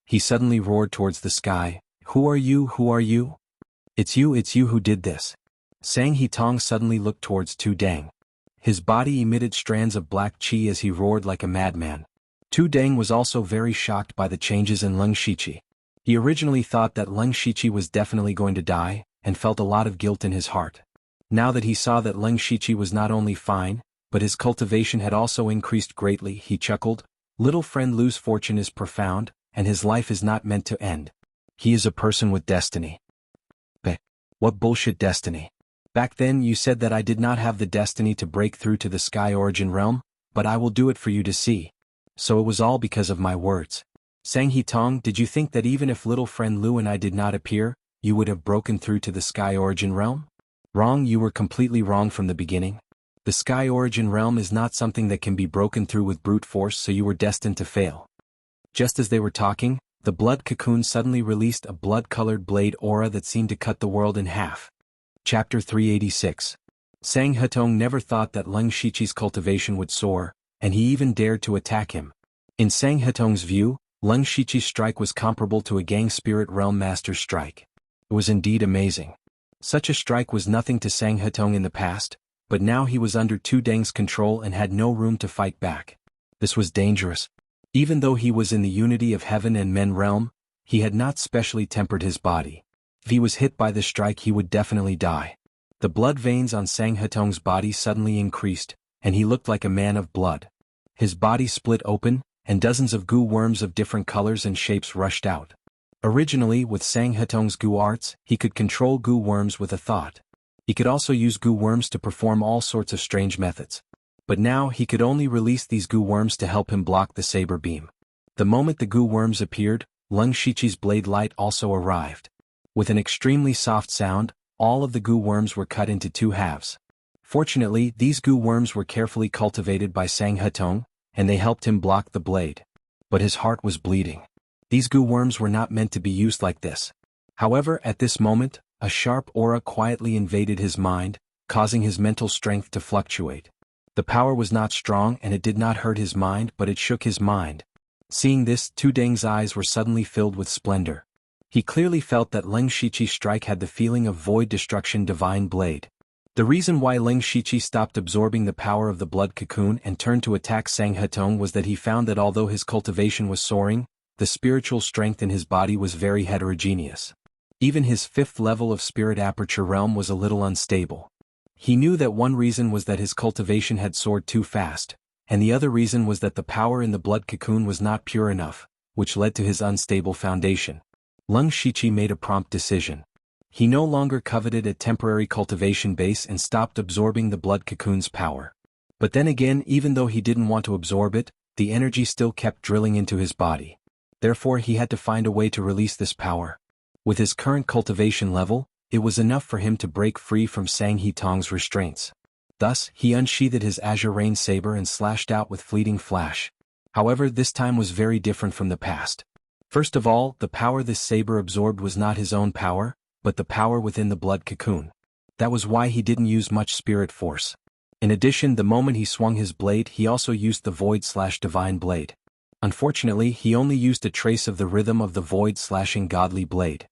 He suddenly roared towards the sky, "Who are you? Who are you? It's you who did this. Sang He-tong suddenly looked towards Tu Deng. His body emitted strands of black qi as he roared like a madman. Tu Deng was also very shocked by the changes in Leng Shiqi. He originally thought that Leng Shiqi was definitely going to die, and felt a lot of guilt in his heart. Now that he saw that Leng Shiqi was not only fine, but his cultivation had also increased greatly, he chuckled, "Little friend Lu's fortune is profound, and his life is not meant to end. He is a person with destiny." But what bullshit destiny? Back then you said that I did not have the destiny to break through to the sky origin realm, but I will do it for you to see. So it was all because of my words. Sang He-tong, did you think that even if little friend Lu and I did not appear, you would have broken through to the sky origin realm? Wrong, you were completely wrong from the beginning. The sky origin realm is not something that can be broken through with brute force, so you were destined to fail. Just as they were talking, the blood cocoon suddenly released a blood-colored blade aura that seemed to cut the world in half. Chapter 386. Sang He-tong never thought that Leng Shiqi's cultivation would soar, and he even dared to attack him. In Sang He-tong's view, Leng Shiqi's strike was comparable to a gang spirit realm master's strike. It was indeed amazing. Such a strike was nothing to Sang He-tong in the past, but now he was under Tu Deng's control and had no room to fight back. This was dangerous. Even though he was in the unity of heaven and men realm, he had not specially tempered his body. If he was hit by this strike, he would definitely die. The blood veins on Sang He-tong's body suddenly increased, and he looked like a man of blood. His body split open, and dozens of goo worms of different colors and shapes rushed out. Originally, with Sang He-tong's goo arts, he could control goo worms with a thought. He could also use goo worms to perform all sorts of strange methods. But now he could only release these goo worms to help him block the saber beam. The moment the goo worms appeared, Leng Shiqi's blade light also arrived. With an extremely soft sound, all of the goo worms were cut into two halves. Fortunately, these goo worms were carefully cultivated by Sang He-tong, and they helped him block the blade. But his heart was bleeding. These goo worms were not meant to be used like this. However, at this moment, a sharp aura quietly invaded his mind, causing his mental strength to fluctuate. The power was not strong and it did not hurt his mind, but it shook his mind. Seeing this, Tu Deng's eyes were suddenly filled with splendor. He clearly felt that Leng Shiqi's strike had the feeling of void destruction divine blade. The reason why Leng Shiqi stopped absorbing the power of the blood cocoon and turned to attack Sang He-tong was that he found that although his cultivation was soaring, the spiritual strength in his body was very heterogeneous. Even his fifth level of spirit aperture realm was a little unstable. He knew that one reason was that his cultivation had soared too fast, and the other reason was that the power in the blood cocoon was not pure enough, which led to his unstable foundation. Leng Shiqi made a prompt decision. He no longer coveted a temporary cultivation base and stopped absorbing the blood cocoon's power. But then again, even though he didn't want to absorb it, the energy still kept drilling into his body. Therefore he had to find a way to release this power. With his current cultivation level, it was enough for him to break free from Sang He-tong's restraints. Thus, he unsheathed his azure rain saber and slashed out with fleeting flash. However, this time was very different from the past. First of all, the power this saber absorbed was not his own power, but the power within the blood cocoon. That was why he didn't use much spirit force. In addition, the moment he swung his blade, he also used the void/divine blade. Unfortunately, he only used a trace of the rhythm of the void/godly blade.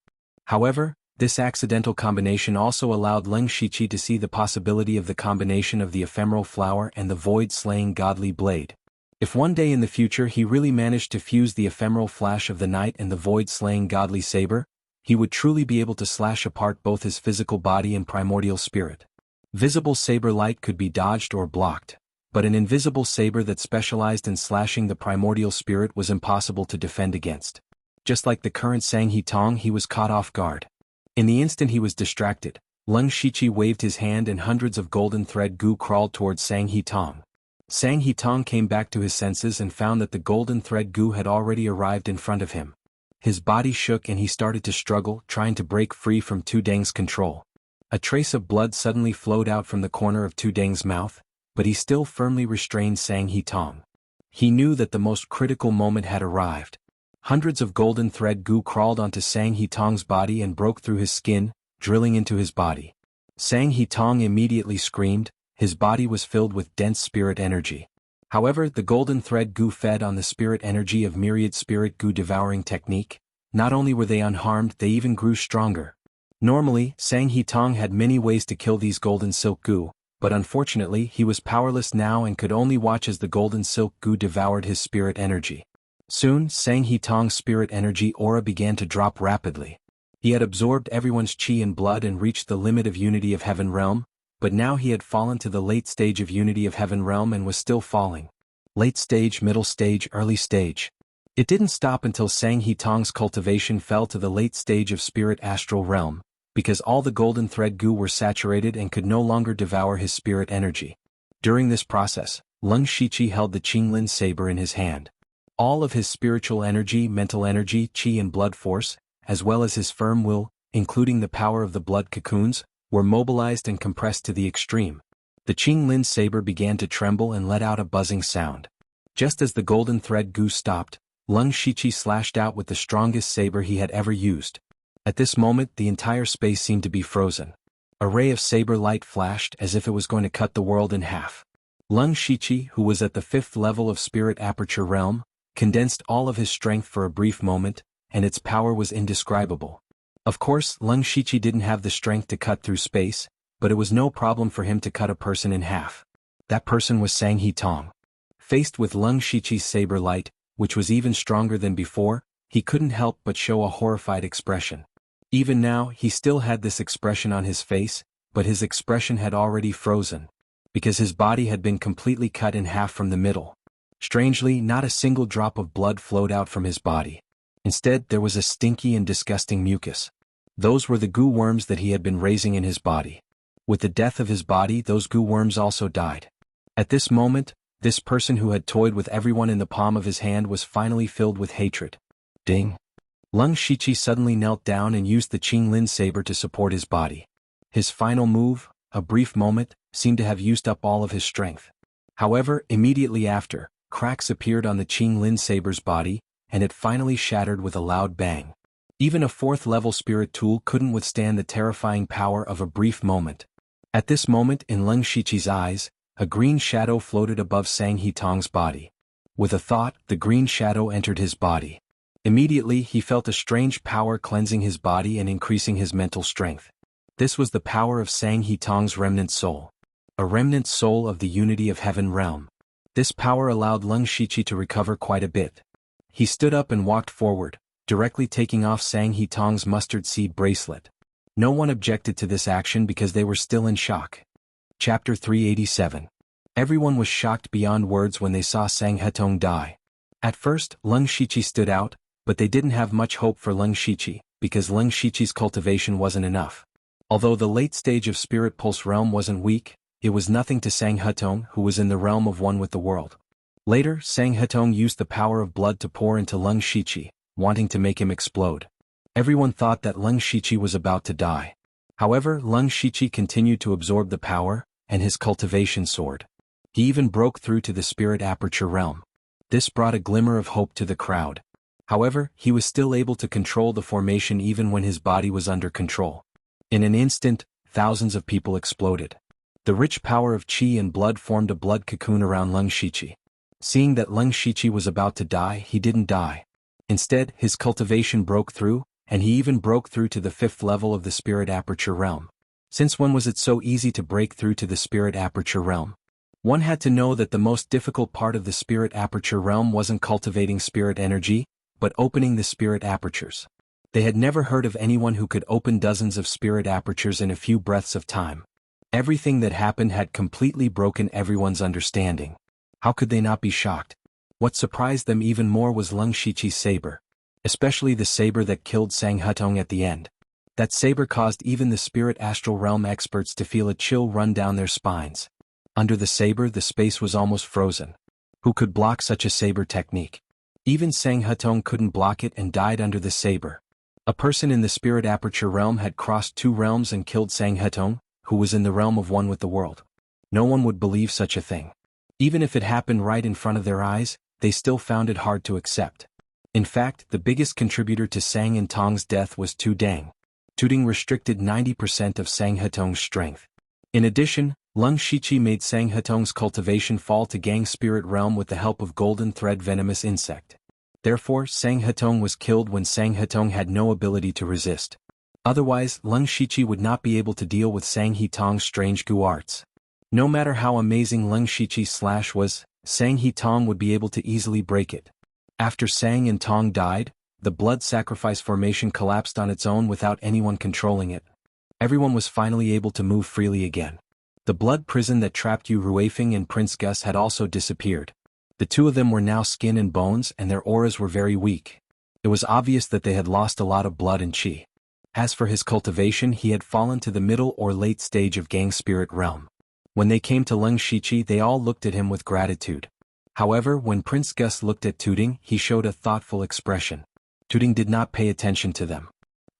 However, this accidental combination also allowed Leng Shiqi to see the possibility of the combination of the ephemeral flower and the void-slaying godly blade. If one day in the future he really managed to fuse the ephemeral flash of the night and the void-slaying godly saber, he would truly be able to slash apart both his physical body and primordial spirit. Visible saber light could be dodged or blocked, but an invisible saber that specialized in slashing the primordial spirit was impossible to defend against. Just like the current Sang He-tong, he was caught off guard. In the instant he was distracted, Leng Shiqi waved his hand and hundreds of golden thread goo crawled towards Sang He-tong. Sang He-tong came back to his senses and found that the golden thread goo had already arrived in front of him. His body shook and he started to struggle, trying to break free from Tu Deng's control. A trace of blood suddenly flowed out from the corner of Tu Deng's mouth, but he still firmly restrained Sang He-tong. He knew that the most critical moment had arrived. Hundreds of golden thread goo crawled onto Sang He-tong's body and broke through his skin, drilling into his body. Sang He-tong immediately screamed. His body was filled with dense spirit energy. However, the golden thread goo fed on the spirit energy of myriad spirit goo devouring technique. Not only were they unharmed, they even grew stronger. Normally, Sang He-tong had many ways to kill these golden silk goo, but unfortunately he was powerless now and could only watch as the golden silk goo devoured his spirit energy. Soon, Sang He-tong's spirit energy aura began to drop rapidly. He had absorbed everyone's chi and blood and reached the limit of unity of heaven realm, but now he had fallen to the late stage of unity of heaven realm and was still falling. Late stage, middle stage, early stage. It didn't stop until Sang He-tong's cultivation fell to the late stage of spirit astral realm, because all the golden thread goo were saturated and could no longer devour his spirit energy. During this process, Lung Shiqi held the Qinglin saber in his hand. All of his spiritual energy, mental energy, chi and blood force, as well as his firm will, including the power of the blood cocoons, were mobilized and compressed to the extreme. The Qinglin saber began to tremble and let out a buzzing sound. Just as the golden thread goo stopped, Lung Shiqi slashed out with the strongest saber he had ever used. At this moment the entire space seemed to be frozen. A ray of saber light flashed as if it was going to cut the world in half. Lung Shiqi, who was at the 5th level of spirit aperture realm, condensed all of his strength for a brief moment, and its power was indescribable. Of course, Lung Shiqi didn't have the strength to cut through space, but it was no problem for him to cut a person in half. That person was Sang He-tong. Faced with Lung Shiqi's saber light, which was even stronger than before, he couldn't help but show a horrified expression. Even now, he still had this expression on his face, but his expression had already frozen, because his body had been completely cut in half from the middle. Strangely, not a single drop of blood flowed out from his body. Instead, there was a stinky and disgusting mucus. Those were the goo worms that he had been raising in his body. With the death of his body, those goo worms also died. At this moment, this person who had toyed with everyone in the palm of his hand was finally filled with hatred. Ding! Lung Shiqi suddenly knelt down and used the Qinglin saber to support his body. His final move, a brief moment, seemed to have used up all of his strength. However, immediately after, cracks appeared on the Qinglin saber's body, and it finally shattered with a loud bang. Even a 4th-level spirit tool couldn't withstand the terrifying power of a brief moment. At this moment in Lung Shiqi's eyes, a green shadow floated above Sang He-tong's body. With a thought, the green shadow entered his body. Immediately he felt a strange power cleansing his body and increasing his mental strength. This was the power of Sang He-tong's remnant soul. A remnant soul of the unity of heaven realm. This power allowed Lung Shiqi to recover quite a bit. He stood up and walked forward, directly taking off Sang He-tong's mustard seed bracelet. No one objected to this action because they were still in shock. Chapter 387. Everyone was shocked beyond words when they saw Sang He-tong die. At first, Lung Shiqi stood out, but they didn't have much hope for Lung Shiqi, because Lung Shiqi's cultivation wasn't enough. Although the late stage of Spirit Pulse realm wasn't weak, it was nothing to Sang He-tong, who was in the realm of one with the world. Later, Sang He-tong used the power of blood to pour into Lung Shiqi, wanting to make him explode. Everyone thought that Lung Shiqi was about to die. However, Lung Shiqi continued to absorb the power, and his cultivation soared. He even broke through to the spirit aperture realm. This brought a glimmer of hope to the crowd. However, he was still able to control the formation even when his body was under control. In an instant, thousands of people exploded. The rich power of chi and blood formed a blood cocoon around Lung Shiqi. Seeing that Lung Shiqi was about to die, he didn't die. Instead, his cultivation broke through, and he even broke through to the 5th level of the spirit aperture realm. Since when was it so easy to break through to the spirit aperture realm? One had to know that the most difficult part of the spirit aperture realm wasn't cultivating spirit energy, but opening the spirit apertures. They had never heard of anyone who could open dozens of spirit apertures in a few breaths of time. Everything that happened had completely broken everyone's understanding. How could they not be shocked? What surprised them even more was Lung Shiqi's saber. Especially the saber that killed Sang He-tong at the end. That saber caused even the spirit astral realm experts to feel a chill run down their spines. Under the saber, the space was almost frozen. Who could block such a saber technique? Even Sang He-tong couldn't block it and died under the saber. A person in the spirit aperture realm had crossed 2 realms and killed Sang He-tong, who was in the realm of one with the world. No one would believe such a thing. Even if it happened right in front of their eyes, they still found it hard to accept. In fact, the biggest contributor to Sang He-tong's death was Tudang. Tudang restricted 90% of Sang He-tong's strength. In addition, Lung Shiqi made Sang He-tong's cultivation fall to Gang spirit realm with the help of golden thread venomous insect. Therefore, Sang He-tong was killed when Sang He-tong had no ability to resist. Otherwise, Leng Shiqi would not be able to deal with Sang He Tong's strange gu arts. No matter how amazing Leng Shiqi's slash was, Sang He Tong would be able to easily break it. After Sang and Tong died, the blood sacrifice formation collapsed on its own without anyone controlling it. Everyone was finally able to move freely again. The blood prison that trapped Yu Ruifeng and Prince Gus had also disappeared. The two of them were now skin and bones and their auras were very weak. It was obvious that they had lost a lot of blood and qi. As for his cultivation, he had fallen to the middle or late stage of Gang Spirit Realm. When they came to Leng Shiqi, they all looked at him with gratitude. However, when Prince Gus looked at Tuding, he showed a thoughtful expression. Tuding did not pay attention to them.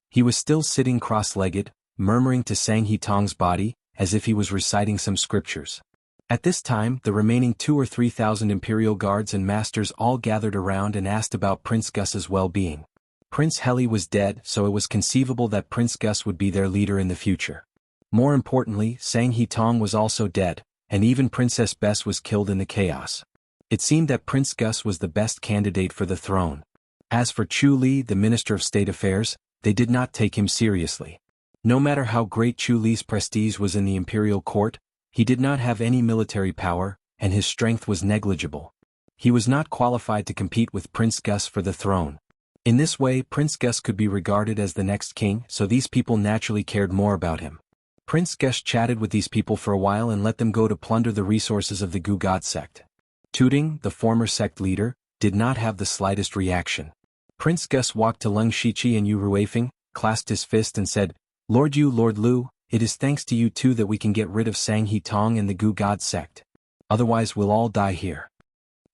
He was still sitting cross-legged, murmuring to Sang He Tong's body, as if he was reciting some scriptures. At this time, the remaining 2,000 or 3,000 Imperial Guards and Masters all gathered around and asked about Prince Gus's well-being. Prince Heli was dead, so it was conceivable that Prince Gus would be their leader in the future. More importantly, Sang He Tong was also dead, and even Princess Bess was killed in the chaos. It seemed that Prince Gus was the best candidate for the throne. As for Chu Li, the Minister of State Affairs, they did not take him seriously. No matter how great Chu Li's prestige was in the imperial court, he did not have any military power, and his strength was negligible. He was not qualified to compete with Prince Gus for the throne. In this way, Prince Gus could be regarded as the next king, so these people naturally cared more about him. Prince Gus chatted with these people for a while and let them go to plunder the resources of the Gu God sect. Tuding, the former sect leader, did not have the slightest reaction. Prince Gus walked to Leng Shiqi and Yu Ruifeng, clasped his fist and said, "Lord Yu, Lord Lu, it is thanks to you two that we can get rid of Sang He Tong and the Gu God sect. Otherwise we'll all die here."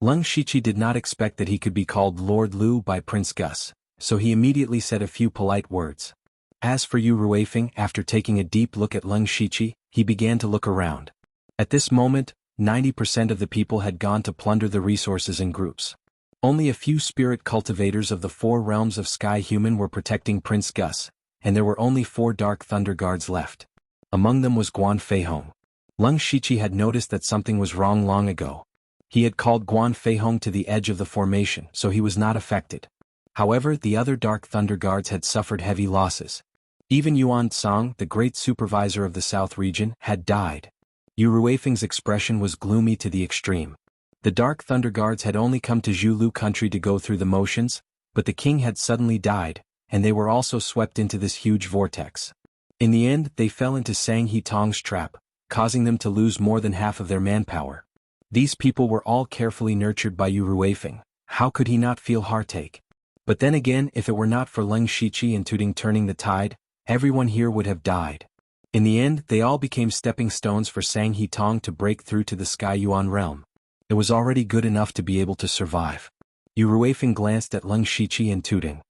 Leng Shiqi did not expect that he could be called Lord Lu by Prince Gus, so he immediately said a few polite words. As for Yu Ruifeng, after taking a deep look at Leng Shiqi, he began to look around. At this moment, 90% of the people had gone to plunder the resources in groups. Only a few spirit cultivators of the 4 realms of Sky Human were protecting Prince Gus, and there were only 4 Dark Thunder Guards left. Among them was Guan Feihong. Leng Shiqi had noticed that something was wrong long ago. He had called Guan Feihong to the edge of the formation, so he was not affected. However, the other Dark Thunder Guards had suffered heavy losses. Even Yuan Tsang, the great supervisor of the South region, had died. Yu Ruifeng's expression was gloomy to the extreme. The Dark Thunder Guards had only come to Zhulu country to go through the motions, but the king had suddenly died, and they were also swept into this huge vortex. In the end, they fell into Sang He Tong's trap, causing them to lose more than half of their manpower. These people were all carefully nurtured by Yu Ruifeng. How could he not feel heartache? But then again, if it were not for Leng Shiqi and Tuding turning the tide, everyone here would have died. In the end, they all became stepping stones for Sang He Tong to break through to the Sky Yuan realm. It was already good enough to be able to survive. Yu Ruifeng glanced at Leng Shiqi and Tuding.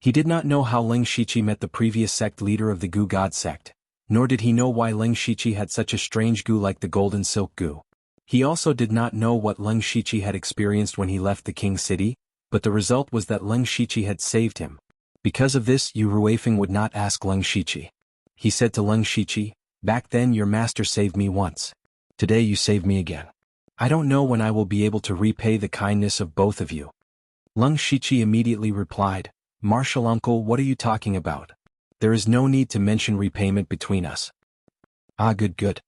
He did not know how Leng Shiqi met the previous sect leader of the Gu God sect, nor did he know why Leng Shiqi had such a strange gu like the Golden Silk Gu. He also did not know what Leng Shiqi had experienced when he left the King's City, but the result was that Leng Shiqi had saved him. Because of this, Yu Ruifeng would not ask Leng Shiqi. He said to Leng Shiqi, "Back then your master saved me once. Today you saved me again. I don't know when I will be able to repay the kindness of both of you." Leng Shiqi immediately replied, "Martial uncle, what are you talking about? There is no need to mention repayment between us." "Ah, good.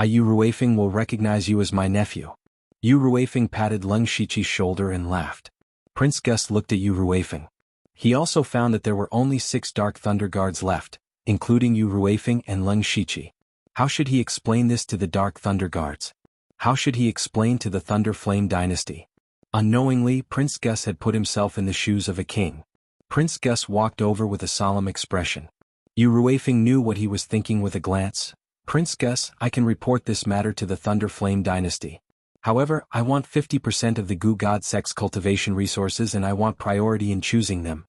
Yu Ruifeng will recognize you as my nephew." Yu Ruifeng patted Leng Shiqi's shoulder and laughed. Prince Gus looked at Yu Ruifeng. He also found that there were only 6 Dark Thunder Guards left, including Yu Ruifeng and Leng Shiqi. How should he explain this to the Dark Thunder Guards? How should he explain to the Thunder Flame dynasty? Unknowingly, Prince Gus had put himself in the shoes of a king. Prince Gus walked over with a solemn expression. Yu Ruifeng knew what he was thinking with a glance. "Prince Gus, I can report this matter to the Thunder Flame dynasty. However, I want 50% of the Gu God sect's cultivation resources and I want priority in choosing them."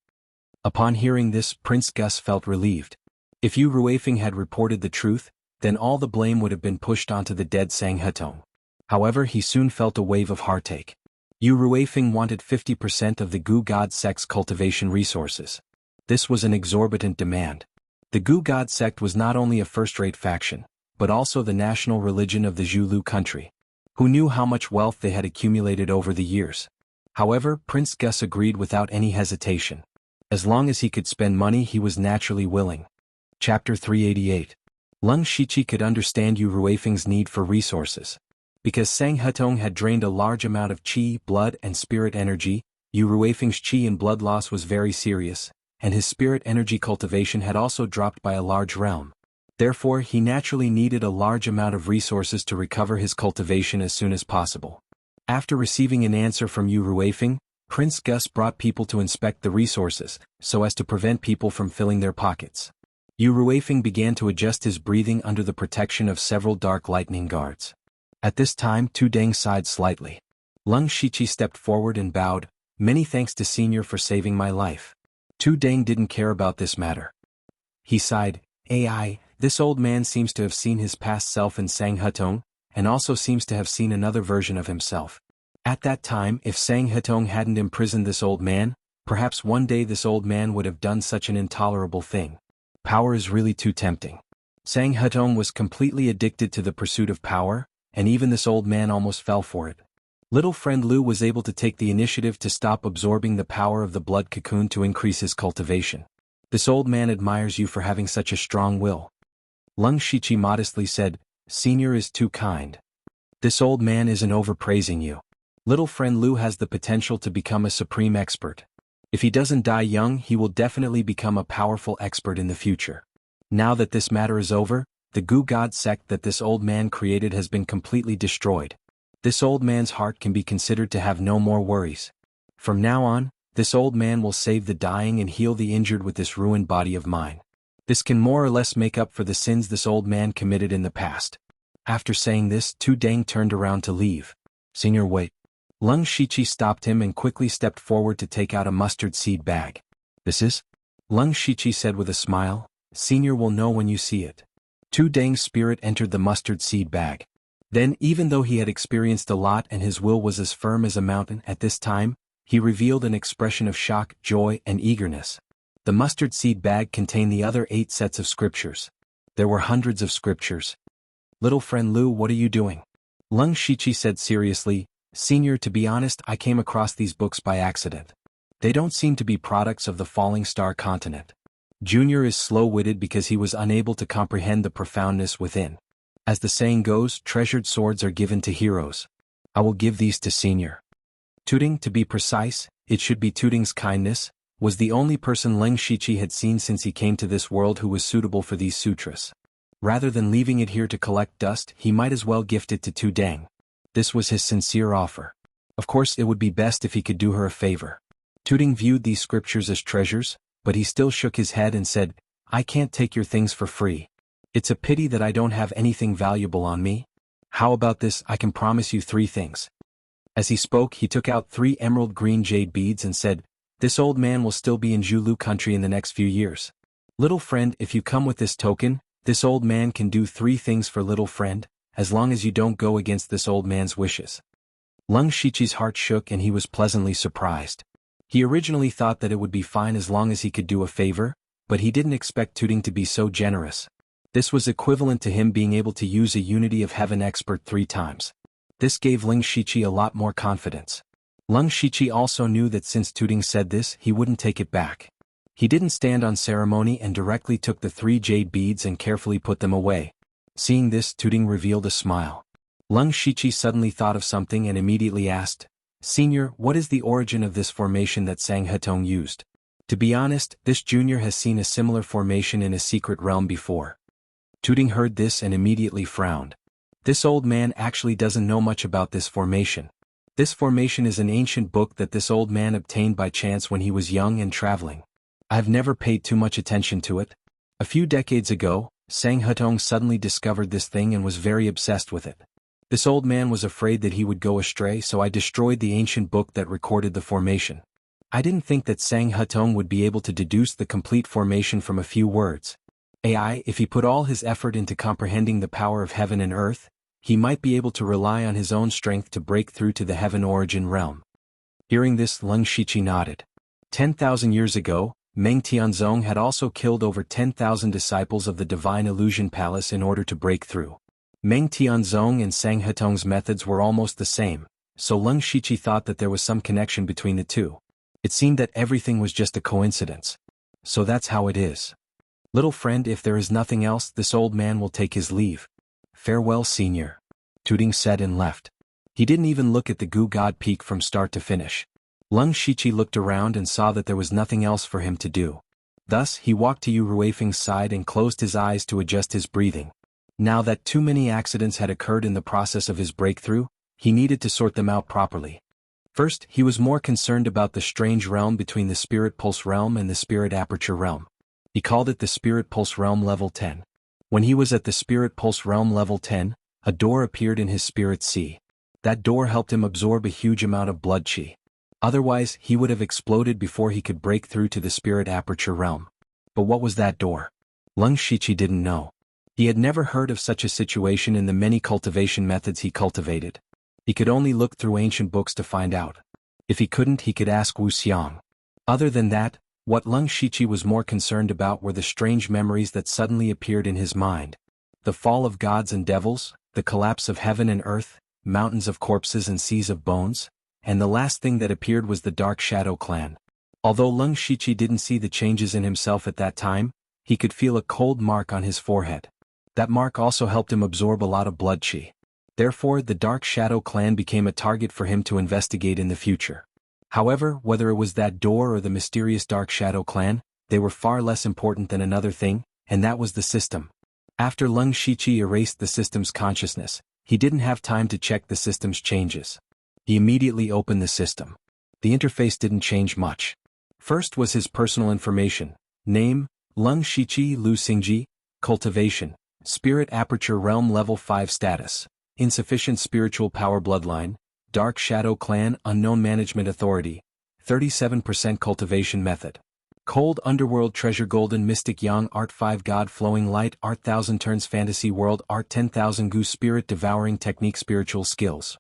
Upon hearing this, Prince Gus felt relieved. If Yu Ruifeng had reported the truth, then all the blame would have been pushed onto the dead Sang He Tong. However, he soon felt a wave of heartache. Yu Ruifeng wanted 50% of the Gu God sect's cultivation resources. This was an exorbitant demand. The Gu God sect was not only a first-rate faction, but also the national religion of the Zhulu country. Who knew how much wealth they had accumulated over the years? However, Prince Gus agreed without any hesitation. As long as he could spend money, he was naturally willing. Chapter 388. Leng Shiqi could understand Yu Ruifeng's need for resources. Because Sang Hetong had drained a large amount of qi, blood and spirit energy, Yu Ruifeng's qi and blood loss was very serious, and his spirit energy cultivation had also dropped by a large realm. Therefore, he naturally needed a large amount of resources to recover his cultivation as soon as possible. After receiving an answer from Yu Ruifeng, Prince Gus brought people to inspect the resources, so as to prevent people from filling their pockets. Yu Ruifeng began to adjust his breathing under the protection of several dark lightning guards. At this time Tu Deng sighed slightly. Leng Shiqi stepped forward and bowed, "Many thanks to Senior for saving my life." Tu Deng didn't care about this matter. He sighed, "Ai, this old man seems to have seen his past self in Sang Hetong, and also seems to have seen another version of himself. At that time, if Sang Hetong hadn't imprisoned this old man, perhaps one day this old man would have done such an intolerable thing. Power is really too tempting." Sang Hetong was completely addicted to the pursuit of power, and even this old man almost fell for it. Little friend Lu was able to take the initiative to stop absorbing the power of the blood cocoon to increase his cultivation. "This old man admires you for having such a strong will." Leng Shiqi modestly said, "Senior is too kind. This old man isn't overpraising you. Little friend Lu has the potential to become a supreme expert. If he doesn't die young, he will definitely become a powerful expert in the future. Now that this matter is over, the Gu God sect that this old man created has been completely destroyed. This old man's heart can be considered to have no more worries. From now on, this old man will save the dying and heal the injured with this ruined body of mine. This can more or less make up for the sins this old man committed in the past." After saying this, Tu Deng turned around to leave. "Senior, wait." Leng Shiqi stopped him and quickly stepped forward to take out a mustard seed bag. "This is?" Leng Shiqi said with a smile, "Senior will know when you see it." Tu Deng's spirit entered the mustard seed bag. Then, even though he had experienced a lot and his will was as firm as a mountain at this time, he revealed an expression of shock, joy, and eagerness. The mustard seed bag contained the other 8 sets of scriptures. There were hundreds of scriptures. "Little friend Lu, what are you doing?" Leng Shiqi said seriously, "Senior, to be honest, I came across these books by accident. They don't seem to be products of the Falling Star continent." Junior is slow-witted because he was unable to comprehend the profoundness within. As the saying goes, treasured swords are given to heroes. I will give these to Senior. Tuding, to be precise, it should be Tuding's kindness, was the only person Leng Shiqi had seen since he came to this world who was suitable for these sutras. Rather than leaving it here to collect dust, he might as well gift it to Tu Deng. This was his sincere offer. Of course, it would be best if he could do her a favor. Tuding viewed these scriptures as treasures, but he still shook his head and said, "I can't take your things for free. It's a pity that I don't have anything valuable on me. How about this? I can promise you 3 things. As he spoke, he took out 3 emerald green jade beads and said, "This old man will still be in Zhulu country in the next few years. Little friend, if you come with this token, this old man can do 3 things for little friend, as long as you don't go against this old man's wishes." Leng Shiqi's heart shook and he was pleasantly surprised. He originally thought that it would be fine as long as he could do a favor, but he didn't expect Tuding to be so generous. This was equivalent to him being able to use a Unity of Heaven expert 3 times. This gave Leng Shiqi a lot more confidence. Leng Shiqi also knew that since Tuding said this, he wouldn't take it back. He didn't stand on ceremony and directly took the 3 jade beads and carefully put them away. Seeing this, Tuding revealed a smile. Leng Shiqi suddenly thought of something and immediately asked, "Senior, what is the origin of this formation that Sang Hetong used?" To be honest, this junior has seen a similar formation in a secret realm before. Tuding heard this and immediately frowned. This old man actually doesn't know much about this formation. This formation is an ancient book that this old man obtained by chance when he was young and traveling. I've never paid too much attention to it. A few decades ago, Sang Hetong suddenly discovered this thing and was very obsessed with it. This old man was afraid that he would go astray, so I destroyed the ancient book that recorded the formation. I didn't think that Sang Hetong would be able to deduce the complete formation from a few words. AI, if he put all his effort into comprehending the power of heaven and earth, he might be able to rely on his own strength to break through to the heaven origin realm. Hearing this, Leng Shiqi nodded. 10,000 years ago, Meng Tianzong had also killed over 10,000 disciples of the Divine Illusion Palace in order to break through. Meng Tianzong and Sang Hetong's methods were almost the same, so Leng Shiqi thought that there was some connection between the two. It seemed that everything was just a coincidence. So that's how it is. Little friend, if there is nothing else, this old man will take his leave. Farewell, senior. Tooting said and left. He didn't even look at the Gu God Peak from start to finish. Lung Shiqi looked around and saw that there was nothing else for him to do. Thus, he walked to Yu Ruifeng's side and closed his eyes to adjust his breathing. Now that too many accidents had occurred in the process of his breakthrough, he needed to sort them out properly. First, he was more concerned about the strange realm between the Spirit Pulse realm and the Spirit Aperture realm. He called it the Spirit Pulse realm level 10. When he was at the Spirit Pulse realm level 10, a door appeared in his spirit sea. That door helped him absorb a huge amount of blood chi. Otherwise, he would have exploded before he could break through to the Spirit Aperture realm. But what was that door? Lung Shiqi didn't know. He had never heard of such a situation in the many cultivation methods he cultivated. He could only look through ancient books to find out. If he couldn't, he could ask Wu Xiang. Other than that, what Lung Shiqi was more concerned about were the strange memories that suddenly appeared in his mind. The fall of gods and devils, the collapse of heaven and earth, mountains of corpses and seas of bones, and the last thing that appeared was the Dark Shadow clan. Although Lung Shiqi didn't see the changes in himself at that time, he could feel a cold mark on his forehead. That mark also helped him absorb a lot of blood chi. Therefore, the Dark Shadow clan became a target for him to investigate in the future. However, whether it was that door or the mysterious Dark Shadow clan, they were far less important than another thing, and that was the system. After Lung Shiqi erased the system's consciousness, he didn't have time to check the system's changes. He immediately opened the system. The interface didn't change much. First was his personal information: name, Lung Shiqi Lu Xingji, cultivation, Spirit Aperture Realm Level 5 status, insufficient spiritual power bloodline, Dark Shadow Clan Unknown Management Authority, 37% cultivation method. Cold Underworld Treasure Golden Mystic Yang Art 5 God Flowing Light Art 1000 Turns Fantasy World Art 10,000 Goose Spirit Devouring Technique Spiritual Skills.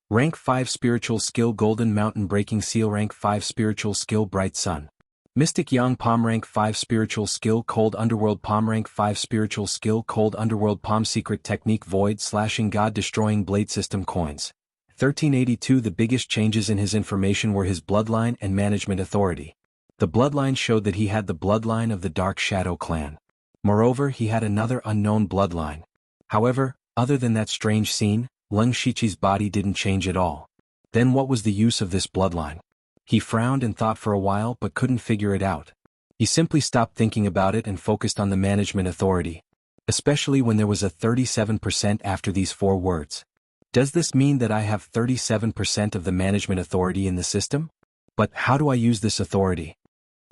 Rank 5 Spiritual Skill Golden Mountain Breaking Seal Rank 5 Spiritual Skill Bright Sun. Mystic Yang Palm Rank 5 Spiritual Skill Cold Underworld Palm Rank 5 Spiritual Skill Cold Underworld Palm Secret Technique Void Slashing God Destroying Blade System Coins. 1382 The biggest changes in his information were his bloodline and management authority. The bloodline showed that he had the bloodline of the Dark Shadow clan. Moreover, he had another unknown bloodline. However, other than that strange scene, Lung Shiqi's body didn't change at all. Then what was the use of this bloodline? He frowned and thought for a while but couldn't figure it out. He simply stopped thinking about it and focused on the management authority. Especially when there was a 37% after these 4 words. Does this mean that I have 37% of the management authority in the system? But how do I use this authority?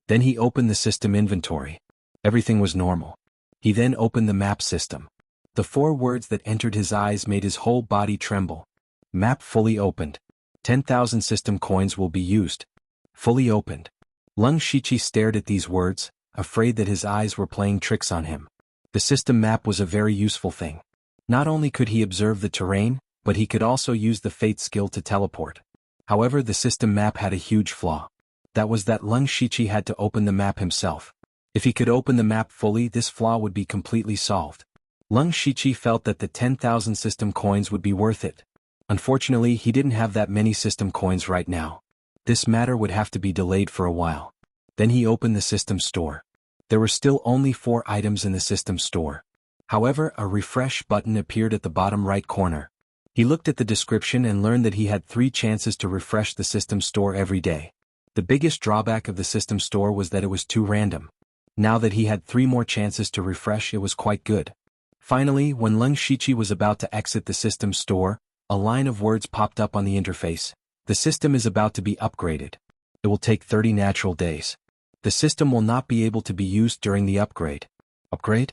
Then he opened the system inventory. Everything was normal. He then opened the map system. The 4 words that entered his eyes made his whole body tremble. Map fully opened. 10,000 system coins will be used. Fully opened. Lung Shiqi stared at these words, afraid that his eyes were playing tricks on him. The system map was a very useful thing. Not only could he observe the terrain, but he could also use the fate skill to teleport. However, the system map had a huge flaw. That was that Lung Shiqi had to open the map himself. If he could open the map fully, this flaw would be completely solved. Lung Shiqi felt that the 10,000 system coins would be worth it. Unfortunately, he didn't have that many system coins right now. This matter would have to be delayed for a while. Then he opened the system store. There were still only 4 items in the system store. However, a refresh button appeared at the bottom right corner. He looked at the description and learned that he had 3 chances to refresh the system store every day. The biggest drawback of the system store was that it was too random. Now that he had 3 more chances to refresh, it was quite good. Finally, when Lung Shiqi was about to exit the system store, a line of words popped up on the interface. The system is about to be upgraded. It will take 30 natural days. The system will not be able to be used during the upgrade. Upgrade?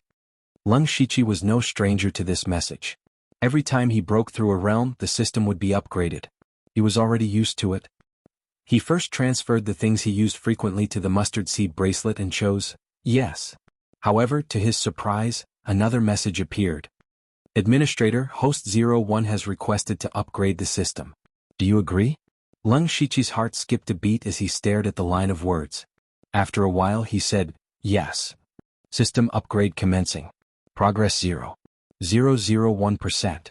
Lung Shiqi was no stranger to this message. Every time he broke through a realm, the system would be upgraded. He was already used to it. He first transferred the things he used frequently to the mustard seed bracelet and chose yes. However, to his surprise, another message appeared. Administrator, Host 01 has requested to upgrade the system. Do you agree? Lung Shiqi's heart skipped a beat as he stared at the line of words. After a while he said, yes. System upgrade commencing. Progress 0.001%.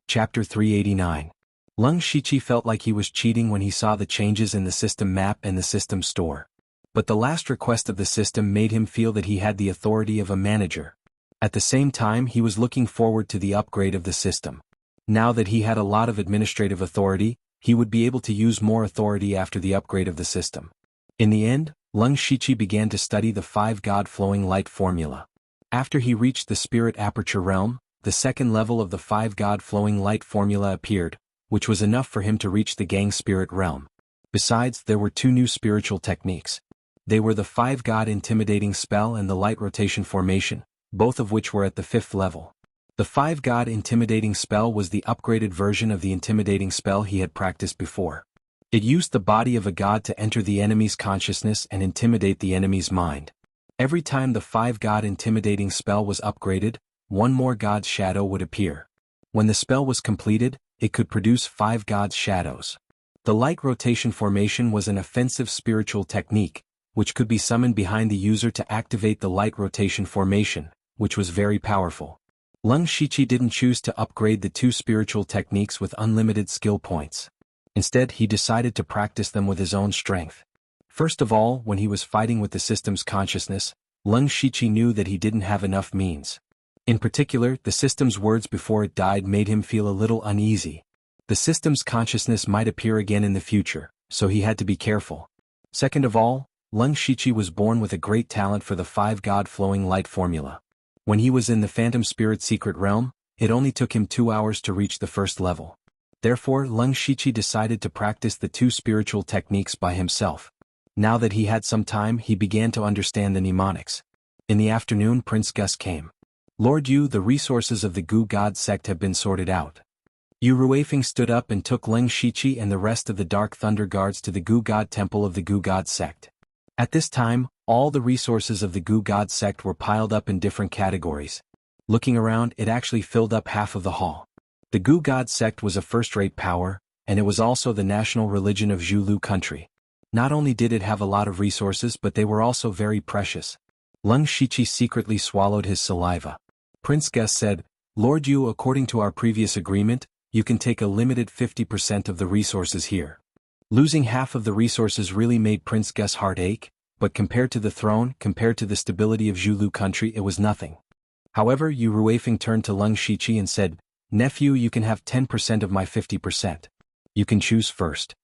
Chapter 389. Lung Shiqi felt like he was cheating when he saw the changes in the system map and the system store. But the last request of the system made him feel that he had the authority of a manager. At the same time, he was looking forward to the upgrade of the system. Now that he had a lot of administrative authority, he would be able to use more authority after the upgrade of the system. In the end, Leng Shiqi began to study the 5-god flowing light formula. After he reached the spirit aperture realm, the second level of the 5-god flowing light formula appeared, which was enough for him to reach the gang spirit realm. Besides, there were 2 new spiritual techniques. They were the 5-god intimidating spell and the light rotation formation, both of which were at the 5th level. The 5-god intimidating spell was the upgraded version of the intimidating spell he had practiced before. It used the body of a god to enter the enemy's consciousness and intimidate the enemy's mind. Every time the 5-god intimidating spell was upgraded, 1 more god's shadow would appear. When the spell was completed, it could produce 5 gods' shadows. The light rotation formation was an offensive spiritual technique, which could be summoned behind the user to activate the light rotation formation, which was very powerful. Leng Shiqi didn't choose to upgrade the 2 spiritual techniques with unlimited skill points. Instead, he decided to practice them with his own strength. First of all, when he was fighting with the system's consciousness, Leng Shiqi knew that he didn't have enough means. In particular, the system's words before it died made him feel a little uneasy. The system's consciousness might appear again in the future, so he had to be careful. Second of all, Leng Shiqi was born with a great talent for the 5-god flowing light formula. When he was in the Phantom Spirit Secret Realm, it only took him 2 hours to reach the 1st level. Therefore, Leng Shiqi decided to practice the 2 spiritual techniques by himself. Now that he had some time, he began to understand the mnemonics. In the afternoon, Prince Gus came. Lord Yu, the resources of the Gu God sect have been sorted out. Yu Ruifeng stood up and took Leng Shiqi and the rest of the Dark Thunder Guards to the Gu God Temple of the Gu God sect. At this time, all the resources of the Gu God sect were piled up in different categories. Looking around, it actually filled up half of the hall. The Gu God sect was a first-rate power, and it was also the national religion of Zhulu country. Not only did it have a lot of resources, but they were also very precious. Leng Shiqi secretly swallowed his saliva. Prince Gus said, Lord Yu, according to our previous agreement, you can take a limited 50% of the resources here. Losing half of the resources really made Prince Gus' heart ache, but compared to the throne, compared to the stability of Zhulu country, it was nothing. However, Yu Ruifeng turned to Leng Shiqi and said, Nephew, you can have 10% of my 50%. You can choose first.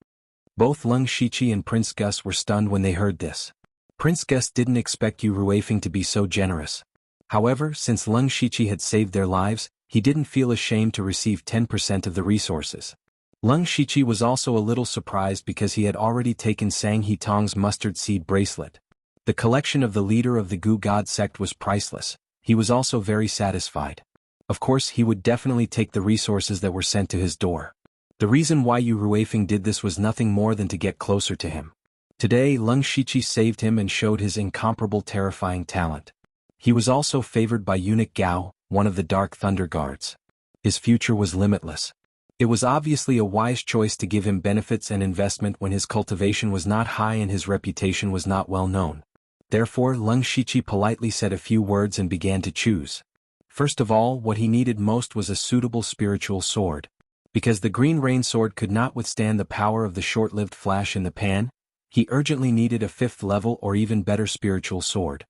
Both Leng Shiqi and Prince Gus were stunned when they heard this. Prince Gus didn't expect Yu Ruifeng to be so generous. However, since Leng Shiqi had saved their lives, he didn't feel ashamed to receive 10% of the resources. Leng Shiqi was also a little surprised because he had already taken Sang He Tong's mustard seed bracelet. The collection of the leader of the Gu God sect was priceless. He was also very satisfied. Of course, he would definitely take the resources that were sent to his door. The reason why Yu Ruifeng did this was nothing more than to get closer to him. Today, Leng Shiqi saved him and showed his incomparable terrifying talent. He was also favored by Eunuch Gao, one of the Dark Thunder Guards. His future was limitless. It was obviously a wise choice to give him benefits and investment when his cultivation was not high and his reputation was not well known. Therefore, Leng Shiqi politely said a few words and began to choose. First of all, what he needed most was a suitable spiritual sword. Because the Green Rain sword could not withstand the power of the short-lived flash in the pan, he urgently needed a 5th level or even better spiritual sword.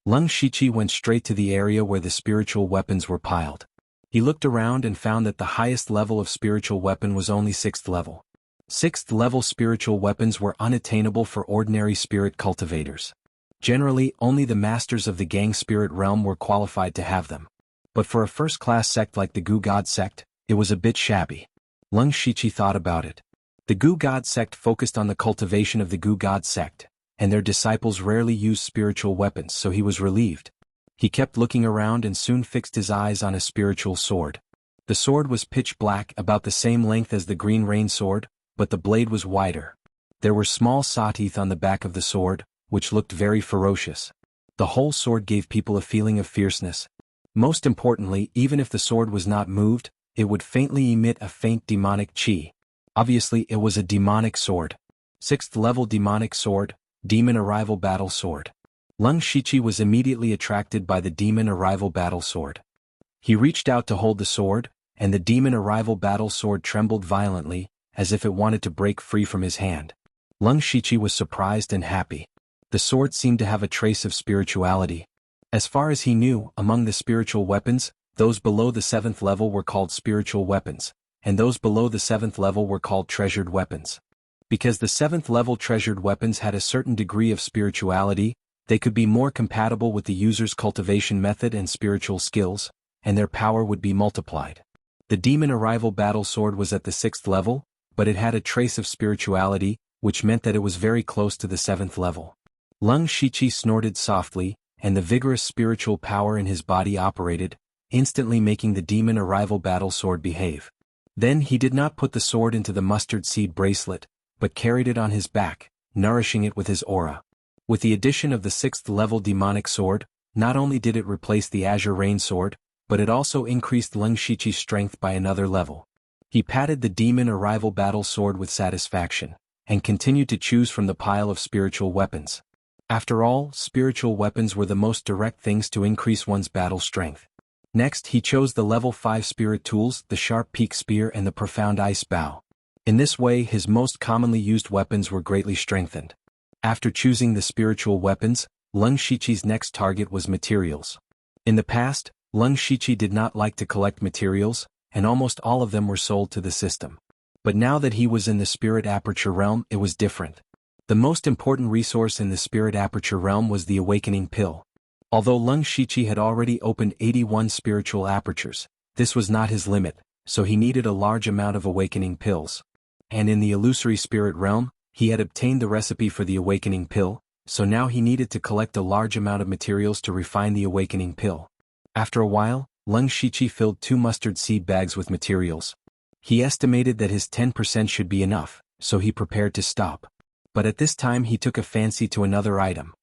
Leng Shiqi went straight to the area where the spiritual weapons were piled. He looked around and found that the highest level of spiritual weapon was only 6th level. 6th level spiritual weapons were unattainable for ordinary spirit cultivators. Generally, only the masters of the gang spirit realm were qualified to have them. But for a first-class sect like the Gu God sect, it was a bit shabby. Leng Shiqi thought about it. The Gu God sect focused on the cultivation of the Gu God sect, and their disciples rarely used spiritual weapons, so he was relieved. He kept looking around and soon fixed his eyes on a spiritual sword. The sword was pitch black, about the same length as the Green Rain sword, but the blade was wider. There were small saw teeth on the back of the sword, which looked very ferocious. The whole sword gave people a feeling of fierceness. Most importantly, even if the sword was not moved, it would faintly emit a faint demonic chi. Obviously, it was a demonic sword. 6th level demonic sword, Demon Arrival Battle Sword. Leng Shiqi was immediately attracted by the Demon Arrival Battle Sword. He reached out to hold the sword, and the Demon Arrival Battle Sword trembled violently, as if it wanted to break free from his hand. Leng Shiqi was surprised and happy. The sword seemed to have a trace of spirituality. As far as he knew, among the spiritual weapons, those below the 7th level were called spiritual weapons, and those below the 7th level were called treasured weapons. Because the 7th level treasured weapons had a certain degree of spirituality, they could be more compatible with the user's cultivation method and spiritual skills, and their power would be multiplied. The demon arrival battle sword was at the 6th level, but it had a trace of spirituality, which meant that it was very close to the 7th level. Lung Shiqi snorted softly, and the vigorous spiritual power in his body operated, instantly making the demon arrival battle sword behave. Then he did not put the sword into the mustard seed bracelet, but carried it on his back, nourishing it with his aura. With the addition of the 6th level demonic sword, not only did it replace the Azure Rain sword, but it also increased Lung Shiqi's strength by another level. He patted the demon arrival battle sword with satisfaction, and continued to choose from the pile of spiritual weapons. After all, spiritual weapons were the most direct things to increase one's battle strength. Next, he chose the level 5 spirit tools, the sharp peak spear and the profound ice bow. In this way, his most commonly used weapons were greatly strengthened. After choosing the spiritual weapons, Lung Shiqi's next target was materials. In the past, Lung Shiqi did not like to collect materials, and almost all of them were sold to the system. But now that he was in the spirit aperture realm, it was different. The most important resource in the spirit aperture realm was the awakening pill. Although Lung Shiqi had already opened 81 spiritual apertures, this was not his limit, so he needed a large amount of awakening pills. And in the illusory spirit realm, he had obtained the recipe for the awakening pill, so now he needed to collect a large amount of materials to refine the awakening pill. After a while, Lung Shiqi filled 2 mustard seed bags with materials. He estimated that his 10% should be enough, so he prepared to stop. But at this time he took a fancy to another item.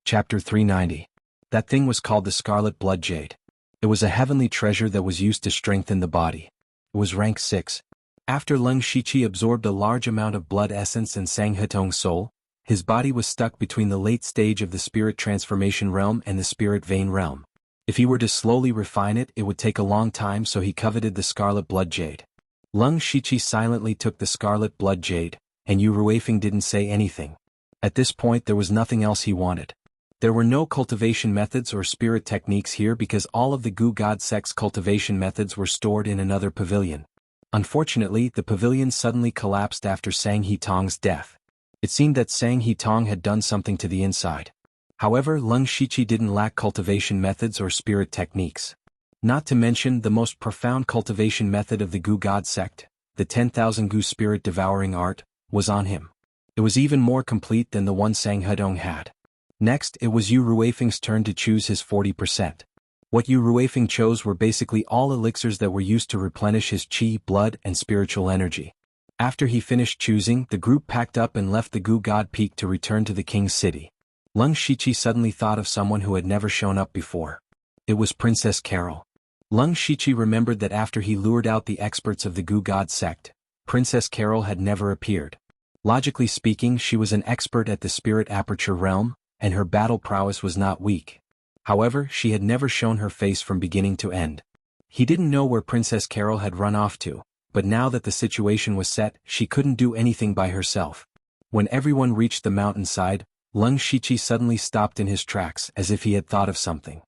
Chapter 390. That thing was called the Scarlet Blood Jade. It was a heavenly treasure that was used to strengthen the body. It was rank 6. After Lung Shiqi absorbed a large amount of blood essence and Sang Hetong's soul, his body was stuck between the late stage of the spirit transformation realm and the spirit vein realm. If he were to slowly refine it, it would take a long time, so he coveted the Scarlet Blood Jade. Lung Shiqi silently took the Scarlet Blood Jade, and Yu Ruifeng didn't say anything. At this point there was nothing else he wanted. There were no cultivation methods or spirit techniques here because all of the Gu God sect's cultivation methods were stored in another pavilion. Unfortunately, the pavilion suddenly collapsed after Sang Hetong's death. It seemed that Sang Hetong had done something to the inside. However, Lung Shiqi didn't lack cultivation methods or spirit techniques. Not to mention the most profound cultivation method of the Gu God sect, the 10,000 Gu spirit devouring art, was on him. It was even more complete than the one Sang Hetong had. Next, it was Yu Ruifeng's turn to choose his 40%. What Yu Ruifeng chose were basically all elixirs that were used to replenish his qi, blood, and spiritual energy. After he finished choosing, the group packed up and left the Gu God Peak to return to the king's city. Lung Shiqi suddenly thought of someone who had never shown up before. It was Princess Carol. Lung Shiqi remembered that after he lured out the experts of the Gu God sect, Princess Carol had never appeared. Logically speaking, she was an expert at the spirit aperture realm, and her battle prowess was not weak. However, she had never shown her face from beginning to end. He didn't know where Princess Carol had run off to, but now that the situation was set, she couldn't do anything by herself. When everyone reached the mountainside, Lung Shiqi suddenly stopped in his tracks as if he had thought of something.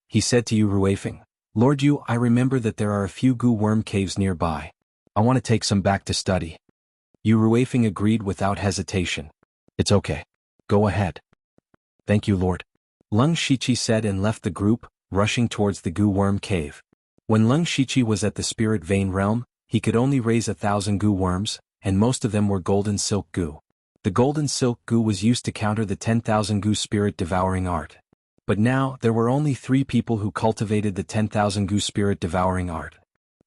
He said to Yu Ruifeng, "Lord Yu, I remember that there are a few Gu worm caves nearby. I want to take some back to study." Yu Ruifeng agreed without hesitation. "It's okay. Go ahead." "Thank you, Lord," Lung Shiqi said and left the group, rushing towards the Gu worm cave. When Lung Shiqi was at the spirit vein realm, he could only raise 1,000 Gu worms, and most of them were golden silk Gu. The golden silk Gu was used to counter the 10,000 Gu spirit devouring art. But now, there were only 3 people who cultivated the 10,000 Gu spirit devouring art.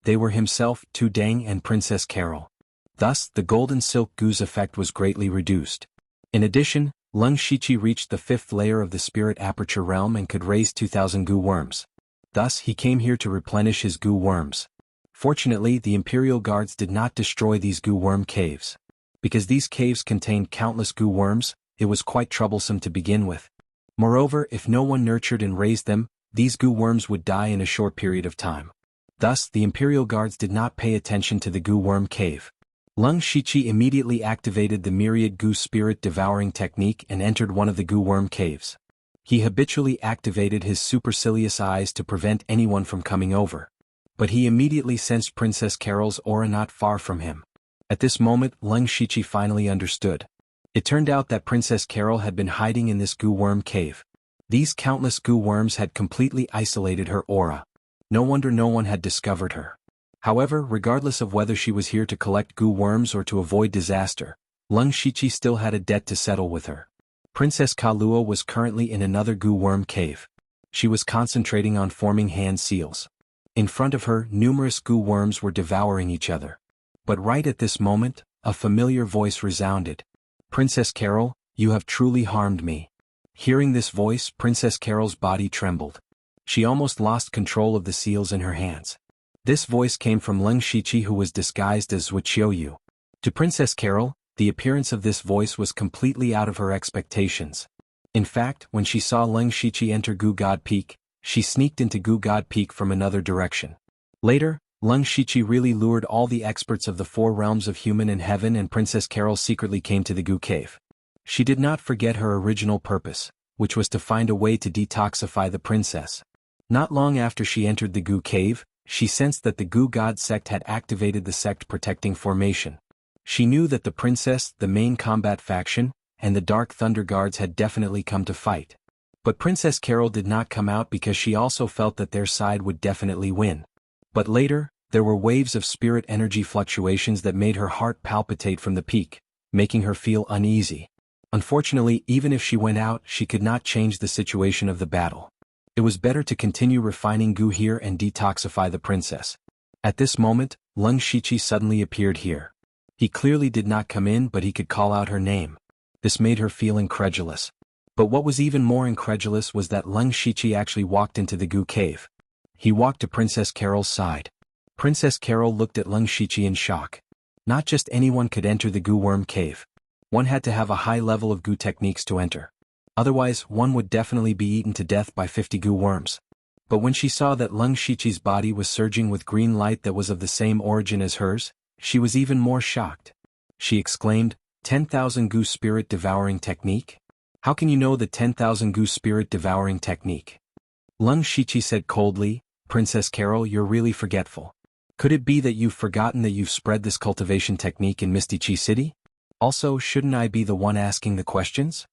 They were himself, Tu Dang and Princess Carol. Thus, the golden silk Gu's effect was greatly reduced. In addition, Lung Shiqi reached the 5th layer of the spirit aperture realm and could raise 2,000 Gu worms. Thus, he came here to replenish his Gu worms. Fortunately, the Imperial Guards did not destroy these Gu worm caves. Because these caves contained countless Gu worms, it was quite troublesome to begin with. Moreover, if no one nurtured and raised them, these Gu worms would die in a short period of time. Thus, the Imperial Guards did not pay attention to the Gu worm cave. Lung Shichi immediately activated the myriad goo spirit devouring technique and entered one of the goo worm caves. He habitually activated his supercilious eyes to prevent anyone from coming over. But he immediately sensed Princess Carol's aura not far from him. At this moment, Lung Shichi finally understood. It turned out that Princess Carol had been hiding in this goo worm cave. These countless goo worms had completely isolated her aura. No wonder no one had discovered her. However, regardless of whether she was here to collect goo worms or to avoid disaster, Lung Shichi still had a debt to settle with her. Princess Kahlua was currently in another goo worm cave. She was concentrating on forming hand seals. In front of her, numerous goo worms were devouring each other. But right at this moment, a familiar voice resounded. "Princess Carol, you have truly harmed me." Hearing this voice, Princess Carol's body trembled. She almost lost control of the seals in her hands. This voice came from Lung Shichi, who was disguised as wuxialover. To Princess Carol, the appearance of this voice was completely out of her expectations. In fact, when she saw Lung Shichi enter Goo God Peak, she sneaked into Goo God Peak from another direction. Later, Lung Shichi really lured all the experts of the 4 realms of human and heaven, and Princess Carol secretly came to the Goo Cave. She did not forget her original purpose, which was to find a way to detoxify the princess. Not long after she entered the Goo Cave, she sensed that the Goo God sect had activated the sect protecting formation. She knew that the princess, the main combat faction, and the Dark Thunder Guards had definitely come to fight. But Princess Carol did not come out because she also felt that their side would definitely win. But later, there were waves of spirit energy fluctuations that made her heart palpitate from the peak, making her feel uneasy. Unfortunately, even if she went out, she could not change the situation of the battle. It was better to continue refining goo here and detoxify the princess. At this moment, Lung Shichi suddenly appeared here. He clearly did not come in, but he could call out her name. This made her feel incredulous. But what was even more incredulous was that Lung Shichi actually walked into the Goo Cave. He walked to Princess Carol's side. Princess Carol looked at Lung Shichi in shock. Not just anyone could enter the Goo Worm Cave. One had to have a high level of goo techniques to enter. Otherwise, one would definitely be eaten to death by 50 goo worms. But when she saw that Lung Shichi's body was surging with green light that was of the same origin as hers, she was even more shocked. She exclaimed, 10,000 goo spirit devouring technique? How can you know the 10,000 goo spirit devouring technique? Lung Shichi said coldly, Princess Carol, you're really forgetful. Could it be that you've forgotten that you've spread this cultivation technique in Misty Chi City? Also, shouldn't I be the one asking the questions?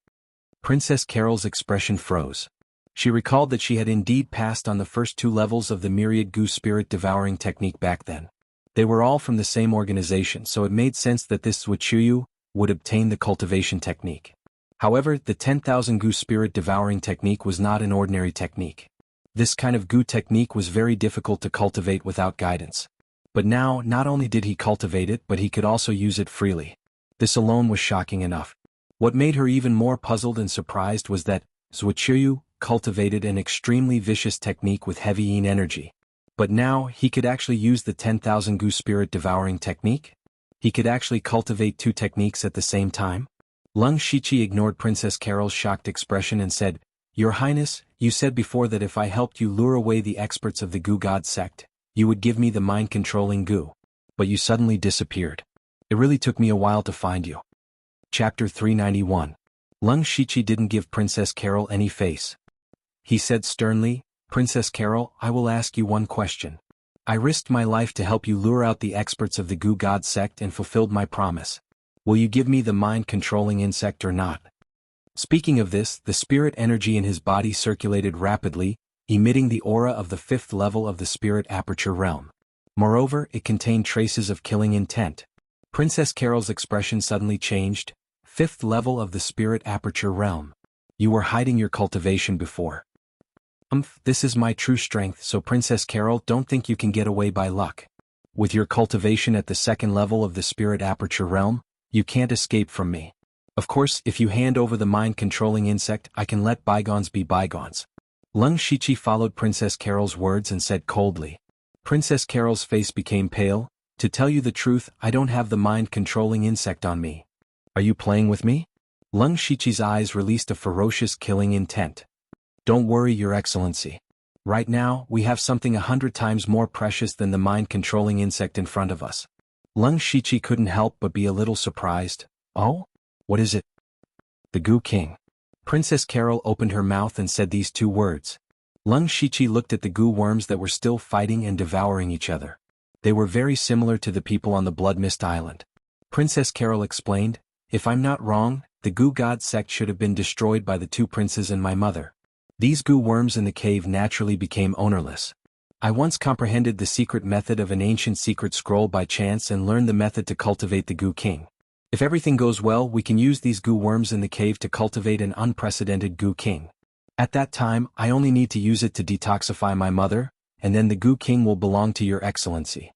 Princess Carol's expression froze. She recalled that she had indeed passed on the first 2 levels of the myriad goo spirit devouring technique back then. They were all from the same organization, so it made sense that this wuxialover would obtain the cultivation technique. However, the 10,000 goo spirit devouring technique was not an ordinary technique. This kind of goo technique was very difficult to cultivate without guidance. But now, not only did he cultivate it, but he could also use it freely. This alone was shocking enough. What made her even more puzzled and surprised was that wuxialover cultivated an extremely vicious technique with heavy yin energy. But now, he could actually use the 10,000 goo spirit devouring technique? He could actually cultivate 2 techniques at the same time? Lung Shichi ignored Princess Carol's shocked expression and said, Your Highness, you said before that if I helped you lure away the experts of the Goo God sect, you would give me the mind-controlling goo. But you suddenly disappeared. It really took me a while to find you. Chapter 391. Lung Shichi didn't give Princess Carol any face. He said sternly, Princess Carol, I will ask you one question. I risked my life to help you lure out the experts of the Goo God sect and fulfilled my promise. Will you give me the mind-controlling insect or not? Speaking of this, the spirit energy in his body circulated rapidly, emitting the aura of the 5th level of the spirit aperture realm. Moreover, it contained traces of killing intent. Princess Carol's expression suddenly changed. 5th level of the spirit aperture realm. You were hiding your cultivation before. This is my true strength, so Princess Carol, don't think you can get away by luck. With your cultivation at the 2nd level of the spirit aperture realm, you can't escape from me. Of course, if you hand over the mind-controlling insect, I can let bygones be bygones. Lung Shichi followed Princess Carol's words and said coldly. Princess Carol's face became pale. To tell you the truth, I don't have the mind-controlling insect on me. Are you playing with me? Lung Shichi's eyes released a ferocious killing intent. Don't worry, Your Excellency. Right now, we have something 100 times more precious than the mind-controlling insect in front of us. Lung Shichi couldn't help but be a little surprised. Oh? What is it? The Goo King. Princess Carol opened her mouth and said these two words. Lung Shichi looked at the goo worms that were still fighting and devouring each other. They were very similar to the people on the Blood Mist Island. Princess Carol explained, if I'm not wrong, the goo god sect should have been destroyed by the two princes and my mother. These goo worms in the cave naturally became ownerless. I once comprehended the secret method of an ancient secret scroll by chance and learned the method to cultivate the Goo King. If everything goes well, we can use these goo worms in the cave to cultivate an unprecedented Goo King. At that time, I only need to use it to detoxify my mother, and then the Goo King will belong to your excellency.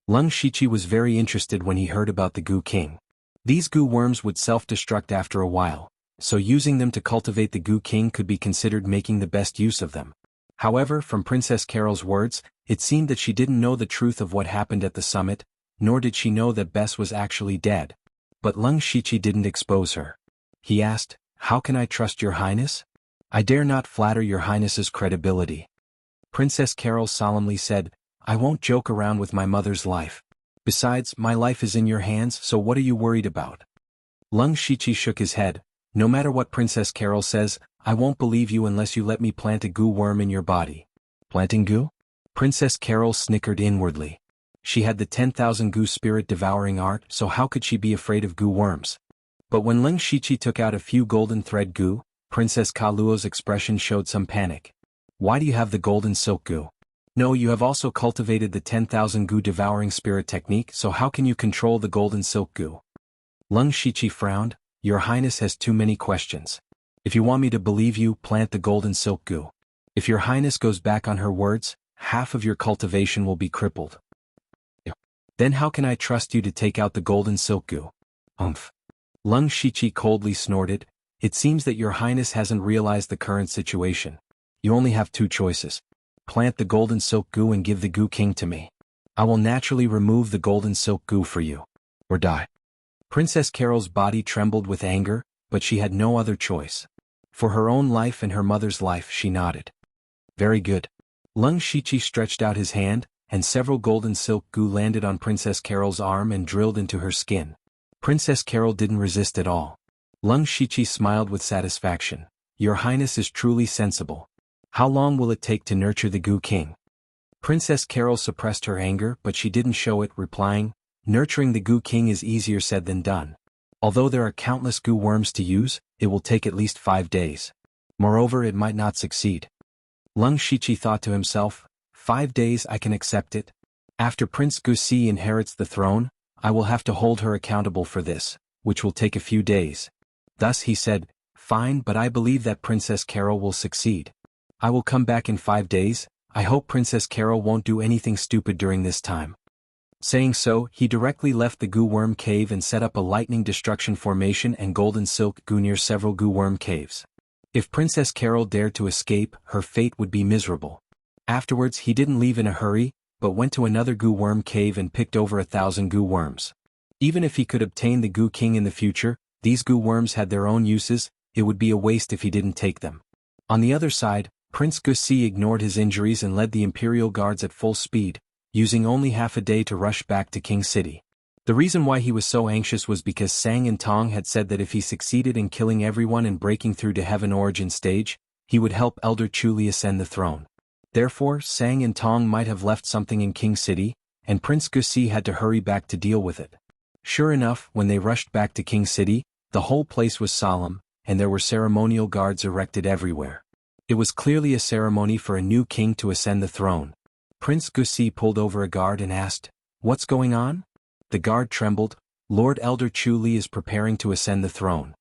Lung Shichi was very interested when he heard about the Goo King. These goo worms would self-destruct after a while, so using them to cultivate the Goo King could be considered making the best use of them. However, from Princess Carol's words, it seemed that she didn't know the truth of what happened at the summit, nor did she know that Bess was actually dead. But Lung Shichi didn't expose her. He asked, how can I trust your highness? I dare not flatter your highness's credibility. Princess Carol solemnly said, I won't joke around with my mother's life. Besides, my life is in your hands, so what are you worried about? Lung Shichi shook his head. No matter what Princess Carol says, I won't believe you unless you let me plant a goo worm in your body. Planting goo? Princess Carol snickered inwardly. She had the 10,000 goo spirit devouring art, so how could she be afraid of goo worms? But when Lung Shichi took out a few golden thread goo, Princess Kaluo's expression showed some panic. Why do you have the golden silk goo? No, you have also cultivated the 10,000 goo devouring spirit technique, so how can you control the golden silk goo? Lung Shichi frowned. Your highness has too many questions. If you want me to believe you, plant the golden silk goo. If your highness goes back on her words, half of your cultivation will be crippled. Then how can I trust you to take out the golden silk goo? Umph. Lung Shichi coldly snorted. It seems that your highness hasn't realized the current situation. You only have two choices. Plant the golden silk goo and give the Goo King to me. I will naturally remove the golden silk goo for you. Or die. Princess Carol's body trembled with anger, but she had no other choice. For her own life and her mother's life, she nodded. Very good. Lung Shichi stretched out his hand, and several golden silk goo landed on Princess Carol's arm and drilled into her skin. Princess Carol didn't resist at all. Lung Shichi smiled with satisfaction. Your highness is truly sensible. How long will it take to nurture the Goo King? Princess Carol suppressed her anger, but she didn't show it, replying, nurturing the Goo King is easier said than done. Although there are countless goo worms to use, it will take at least 5 days. Moreover, it might not succeed. Lung Shichi thought to himself, 5 days I can accept it. After Prince Gusi inherits the throne, I will have to hold her accountable for this, which will take a few days. Thus he said, fine, but I believe that Princess Carol will succeed. I will come back in 5 days. I hope Princess Carol won't do anything stupid during this time. Saying so, he directly left the goo worm cave and set up a lightning destruction formation and golden silk goo near several goo worm caves. If Princess Carol dared to escape, her fate would be miserable. Afterwards, he didn't leave in a hurry, but went to another goo worm cave and picked over 1,000 goo worms. Even if he could obtain the Goo King in the future, these goo worms had their own uses. It would be a waste if he didn't take them. On the other side, Prince Gusi ignored his injuries and led the Imperial Guards at full speed, using only half a day to rush back to King City. The reason why he was so anxious was because Sang and Tong had said that if he succeeded in killing everyone and breaking through to Heaven Origin stage, he would help Elder Chuli ascend the throne. Therefore, Sang and Tong might have left something in King City, and Prince Gusi had to hurry back to deal with it. Sure enough, when they rushed back to King City, the whole place was solemn, and there were ceremonial guards erected everywhere. It was clearly a ceremony for a new king to ascend the throne. Prince Gusi pulled over a guard and asked, "What's going on?" The guard trembled. "Lord Elder Chuli is preparing to ascend the throne."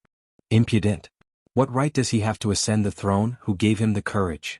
Impudent. What right does he have to ascend the throne? Who gave him the courage?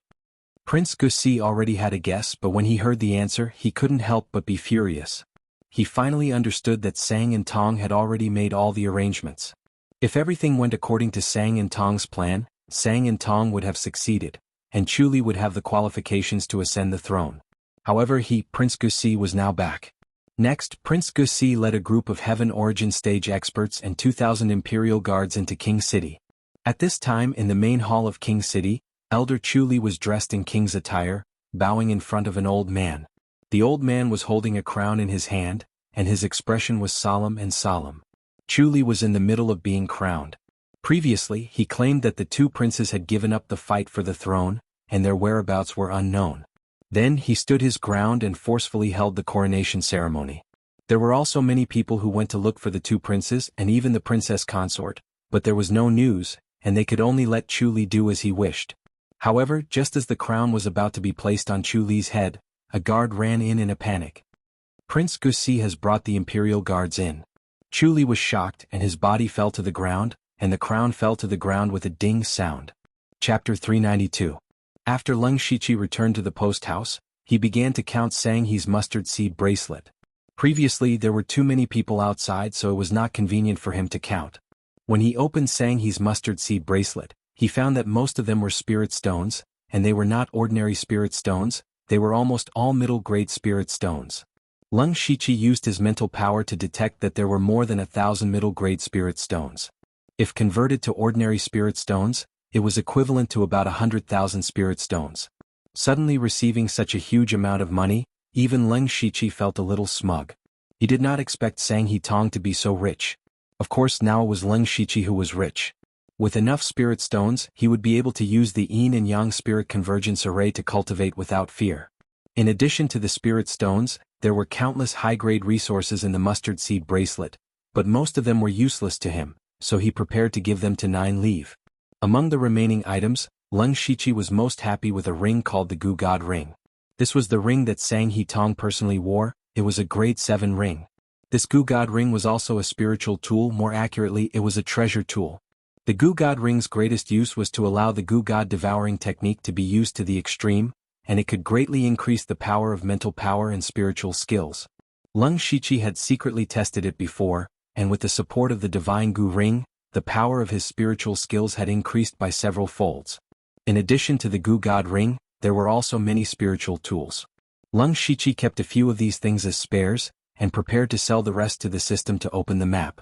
Prince Gusi already had a guess, but when he heard the answer, he couldn't help but be furious. He finally understood that Sang and Tong had already made all the arrangements. If everything went according to Sang and Tong's plan, Sang and Tong would have succeeded, and Chuli would have the qualifications to ascend the throne. However, Prince Gusi, was now back. Next, Prince Gusi led a group of Heaven Origin stage experts and 2,000 Imperial Guards into King City. At this time, in the main hall of King City, Elder Chuli was dressed in king's attire, bowing in front of an old man. The old man was holding a crown in his hand, and his expression was solemn and solemn. Chu Li was in the middle of being crowned. Previously, he claimed that the two princes had given up the fight for the throne, and their whereabouts were unknown. Then he stood his ground and forcefully held the coronation ceremony. There were also many people who went to look for the two princes and even the princess consort, but there was no news, and they could only let Chu Li do as he wished. However, just as the crown was about to be placed on Chu Li's head, a guard ran in a panic. "Prince Gusi has brought the imperial guards in." Chu Li was shocked and his body fell to the ground, and the crown fell to the ground with a ding sound. Chapter 392. After Leng Shiqi returned to the post house, he began to count Xiangxi's mustard seed bracelet. Previously there were too many people outside, so it was not convenient for him to count. When he opened Xiangxi's mustard seed bracelet, he found that most of them were spirit stones, and they were not ordinary spirit stones, they were almost all middle-grade spirit stones. Leng Shiqi used his mental power to detect that there were more than 1,000 middle-grade spirit stones. If converted to ordinary spirit stones, it was equivalent to about 100,000 spirit stones. Suddenly receiving such a huge amount of money, even Leng Shiqi felt a little smug. He did not expect Xiangxi Tong to be so rich. Of course now it was Leng Shiqi who was rich. With enough spirit stones, he would be able to use the yin and yang spirit convergence array to cultivate without fear. In addition to the spirit stones, there were countless high-grade resources in the mustard seed bracelet, but most of them were useless to him, so he prepared to give them to Nine Leave. Among the remaining items, Leng Shiqi was most happy with a ring called the Gu God ring. This was the ring that Xiangxi Tong personally wore. It was a grade 7 ring. This Gu God ring was also a spiritual tool, more accurately it was a treasure tool. The Gu God ring's greatest use was to allow the Gu God devouring technique to be used to the extreme, and it could greatly increase the power of mental power and spiritual skills. Leng Shiqi had secretly tested it before, and with the support of the divine Gu ring, the power of his spiritual skills had increased by several folds. In addition to the Gu God ring, there were also many spiritual tools. Leng Shiqi kept a few of these things as spares, and prepared to sell the rest to the system to open the map.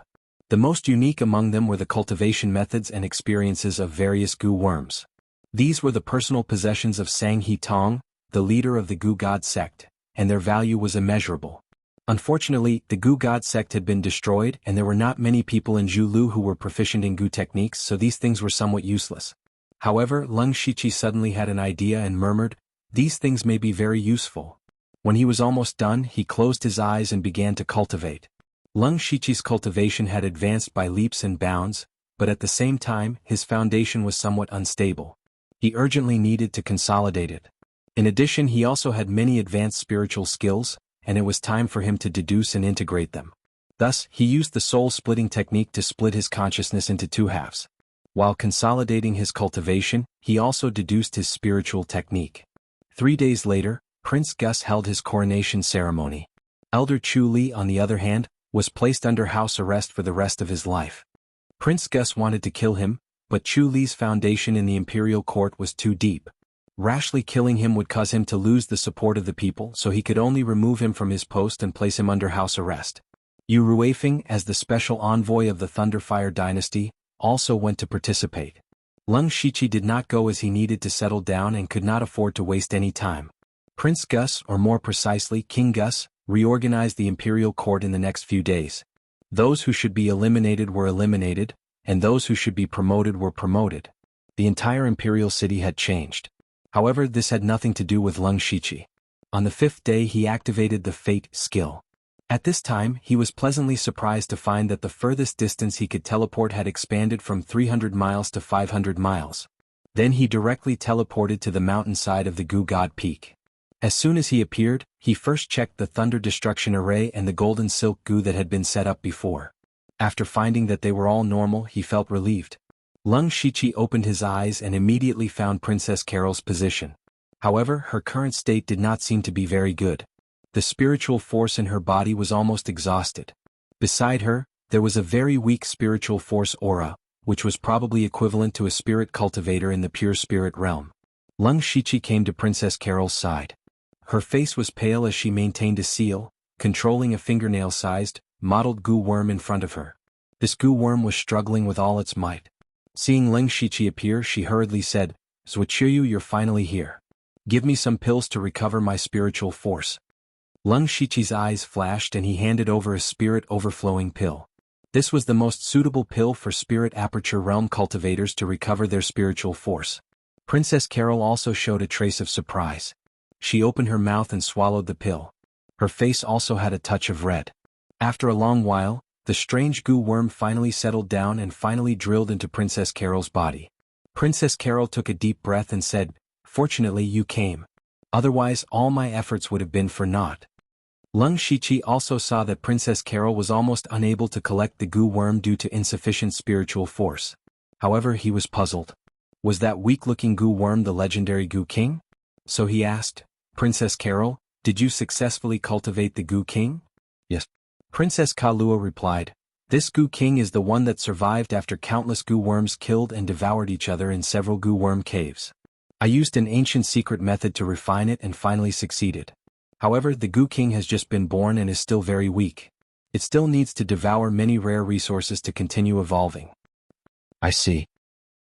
The most unique among them were the cultivation methods and experiences of various Gu worms. These were the personal possessions of Xiangxi Tong, the leader of the Gu God sect, and their value was immeasurable. Unfortunately, the Gu God sect had been destroyed and there were not many people in Zhulu who were proficient in Gu techniques, so these things were somewhat useless. However, Leng Shiqi suddenly had an idea and murmured, "These things may be very useful." When he was almost done, he closed his eyes and began to cultivate. Leng Shiqi's cultivation had advanced by leaps and bounds, but at the same time, his foundation was somewhat unstable. He urgently needed to consolidate it. In addition, he also had many advanced spiritual skills, and it was time for him to deduce and integrate them. Thus, he used the soul-splitting technique to split his consciousness into two halves. While consolidating his cultivation, he also deduced his spiritual technique. 3 days later, Prince Gus held his coronation ceremony. Elder Chu Li, on the other hand, was placed under house arrest for the rest of his life. Prince Gus wanted to kill him, but Chu Li's foundation in the imperial court was too deep. Rashly killing him would cause him to lose the support of the people, so he could only remove him from his post and place him under house arrest. Yu Ruifeng, as the special envoy of the Thunderfire dynasty, also went to participate. Leng Shiqi did not go as he needed to settle down and could not afford to waste any time. Prince Gus, or more precisely King Gus, reorganized the imperial court in the next few days. Those who should be eliminated were eliminated, and those who should be promoted were promoted. The entire imperial city had changed. However, this had nothing to do with Leng Shiqi. On the 5th day he activated the Fate skill. At this time, he was pleasantly surprised to find that the furthest distance he could teleport had expanded from 300 miles to 500 miles. Then he directly teleported to the mountainside of the Gu God Peak. As soon as he appeared, he first checked the Thunder Destruction Array and the Golden Silk Gu that had been set up before. After finding that they were all normal, he felt relieved. Leng Shiqi opened his eyes and immediately found Princess Carol's position. However, her current state did not seem to be very good. The spiritual force in her body was almost exhausted. Beside her, there was a very weak spiritual force aura, which was probably equivalent to a spirit cultivator in the pure spirit realm. Leng Shiqi came to Princess Carol's side. Her face was pale as she maintained a seal, controlling a fingernail-sized, mottled Gu worm in front of her. This Gu worm was struggling with all its might. Seeing Leng Shiqi appear, she hurriedly said, "Wuxiu, you're finally here. Give me some pills to recover my spiritual force." Leng Shiqi's eyes flashed and he handed over a spirit overflowing pill. This was the most suitable pill for spirit aperture realm cultivators to recover their spiritual force. Princess Carol also showed a trace of surprise. She opened her mouth and swallowed the pill. Her face also had a touch of red. After a long while, the strange goo worm finally settled down and finally drilled into Princess Carol's body. Princess Carol took a deep breath and said, "Fortunately you came. Otherwise all my efforts would have been for naught." Leng Shiqi also saw that Princess Carol was almost unable to collect the goo worm due to insufficient spiritual force. However, he was puzzled. Was that weak-looking goo worm the legendary Goo King? So he asked, "Princess Carol, did you successfully cultivate the Goo King?" "Yes." Princess Kahlua replied, "This Goo King is the one that survived after countless goo worms killed and devoured each other in several goo worm caves. I used an ancient secret method to refine it and finally succeeded. However, the Goo King has just been born and is still very weak. It still needs to devour many rare resources to continue evolving." "I see."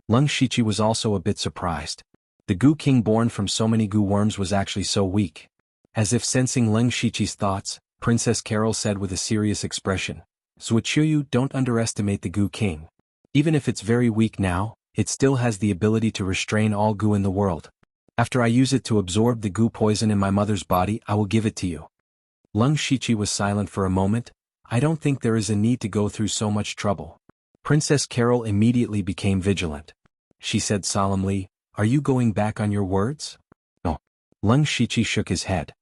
Leng Shiqi was also a bit surprised. The Goo King born from so many goo worms was actually so weak. As if sensing Leng Shiqi's thoughts, Princess Carol said with a serious expression, "Zuochuyu, don't underestimate the Goo King. Even if it's very weak now, it still has the ability to restrain all goo in the world. After I use it to absorb the goo poison in my mother's body, I will give it to you." Leng Shiqi was silent for a moment. "I don't think there is a need to go through so much trouble." Princess Carol immediately became vigilant. She said solemnly, "Are you going back on your words?" "No." Leng Shiqi shook his head.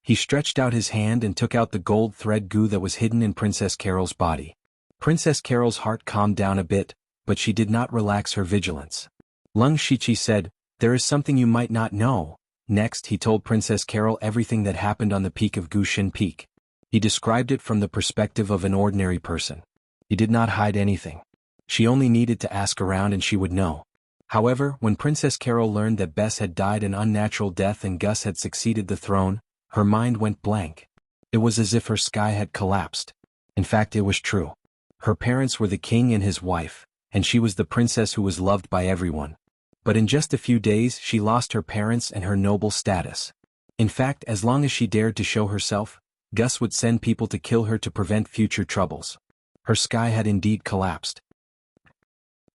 He stretched out his hand and took out the gold thread goo that was hidden in Princess Carol's body. Princess Carol's heart calmed down a bit, but she did not relax her vigilance. Leng Shiqi said, "There is something you might not know." Next, he told Princess Carol everything that happened on the peak of Gushin Peak. He described it from the perspective of an ordinary person. He did not hide anything. She only needed to ask around and she would know. However, when Princess Carol learned that Bess had died an unnatural death and Gus had succeeded the throne, her mind went blank. It was as if her sky had collapsed. In fact, it was true. Her parents were the king and his wife, and she was the princess who was loved by everyone. But in just a few days she lost her parents and her noble status. In fact, as long as she dared to show herself, Gus would send people to kill her to prevent future troubles. Her sky had indeed collapsed.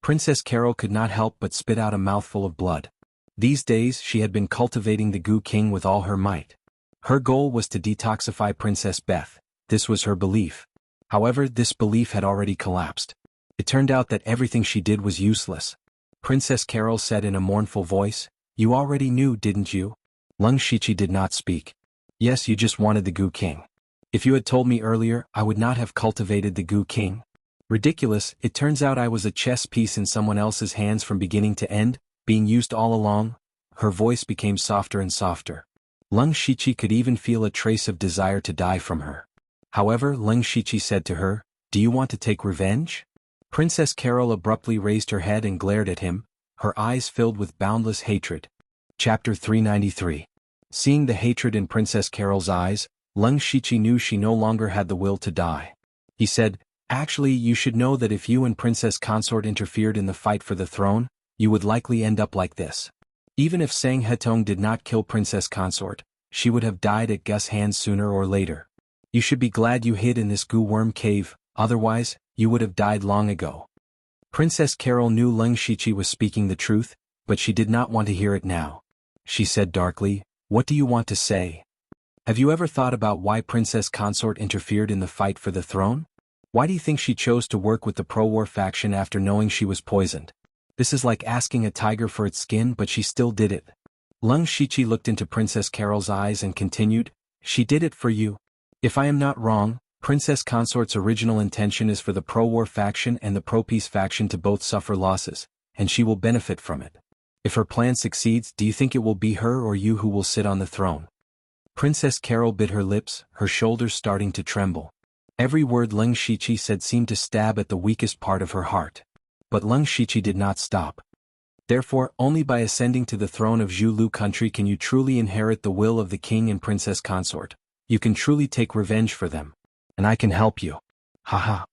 Princess Carol could not help but spit out a mouthful of blood. These days she had been cultivating the Goo King with all her might. Her goal was to detoxify Princess Beth. This was her belief. However, this belief had already collapsed. It turned out that everything she did was useless. Princess Carol said in a mournful voice, "You already knew, didn't you?" Leng Shiqi did not speak. "Yes, you just wanted the Goo King. If you had told me earlier, I would not have cultivated the Goo King. Ridiculous, it turns out I was a chess piece in someone else's hands from beginning to end, being used all along." Her voice became softer and softer. Leng Shiqi could even feel a trace of desire to die from her. However, Leng Shiqi said to her, "Do you want to take revenge?" Princess Carol abruptly raised her head and glared at him, her eyes filled with boundless hatred. Chapter 393. Seeing the hatred in Princess Carol's eyes, Leng Shiqi knew she no longer had the will to die. He said, "Actually, you should know that if you and Princess Consort interfered in the fight for the throne, you would likely end up like this. Even if Sang Hetong did not kill Princess Consort, she would have died at Gus' hands sooner or later. You should be glad you hid in this goo worm cave, otherwise, you would have died long ago." Princess Carol knew Leng Shiqi was speaking the truth, but she did not want to hear it now. She said darkly, "What do you want to say? Have you ever thought about why Princess Consort interfered in the fight for the throne? Why do you think she chose to work with the pro-war faction after knowing she was poisoned? This is like asking a tiger for its skin, but she still did it." Leng Shiqi looked into Princess Carol's eyes and continued, "She did it for you. If I am not wrong, Princess Consort's original intention is for the pro-war faction and the pro-peace faction to both suffer losses, and she will benefit from it. If her plan succeeds, do you think it will be her or you who will sit on the throne?" Princess Carol bit her lips, her shoulders starting to tremble. Every word Leng Shiqi said seemed to stab at the weakest part of her heart. But Leng Shiqi did not stop. "Therefore, only by ascending to the throne of Zhulu country can you truly inherit the will of the king and Princess Consort. You can truly take revenge for them. And I can help you." "Haha."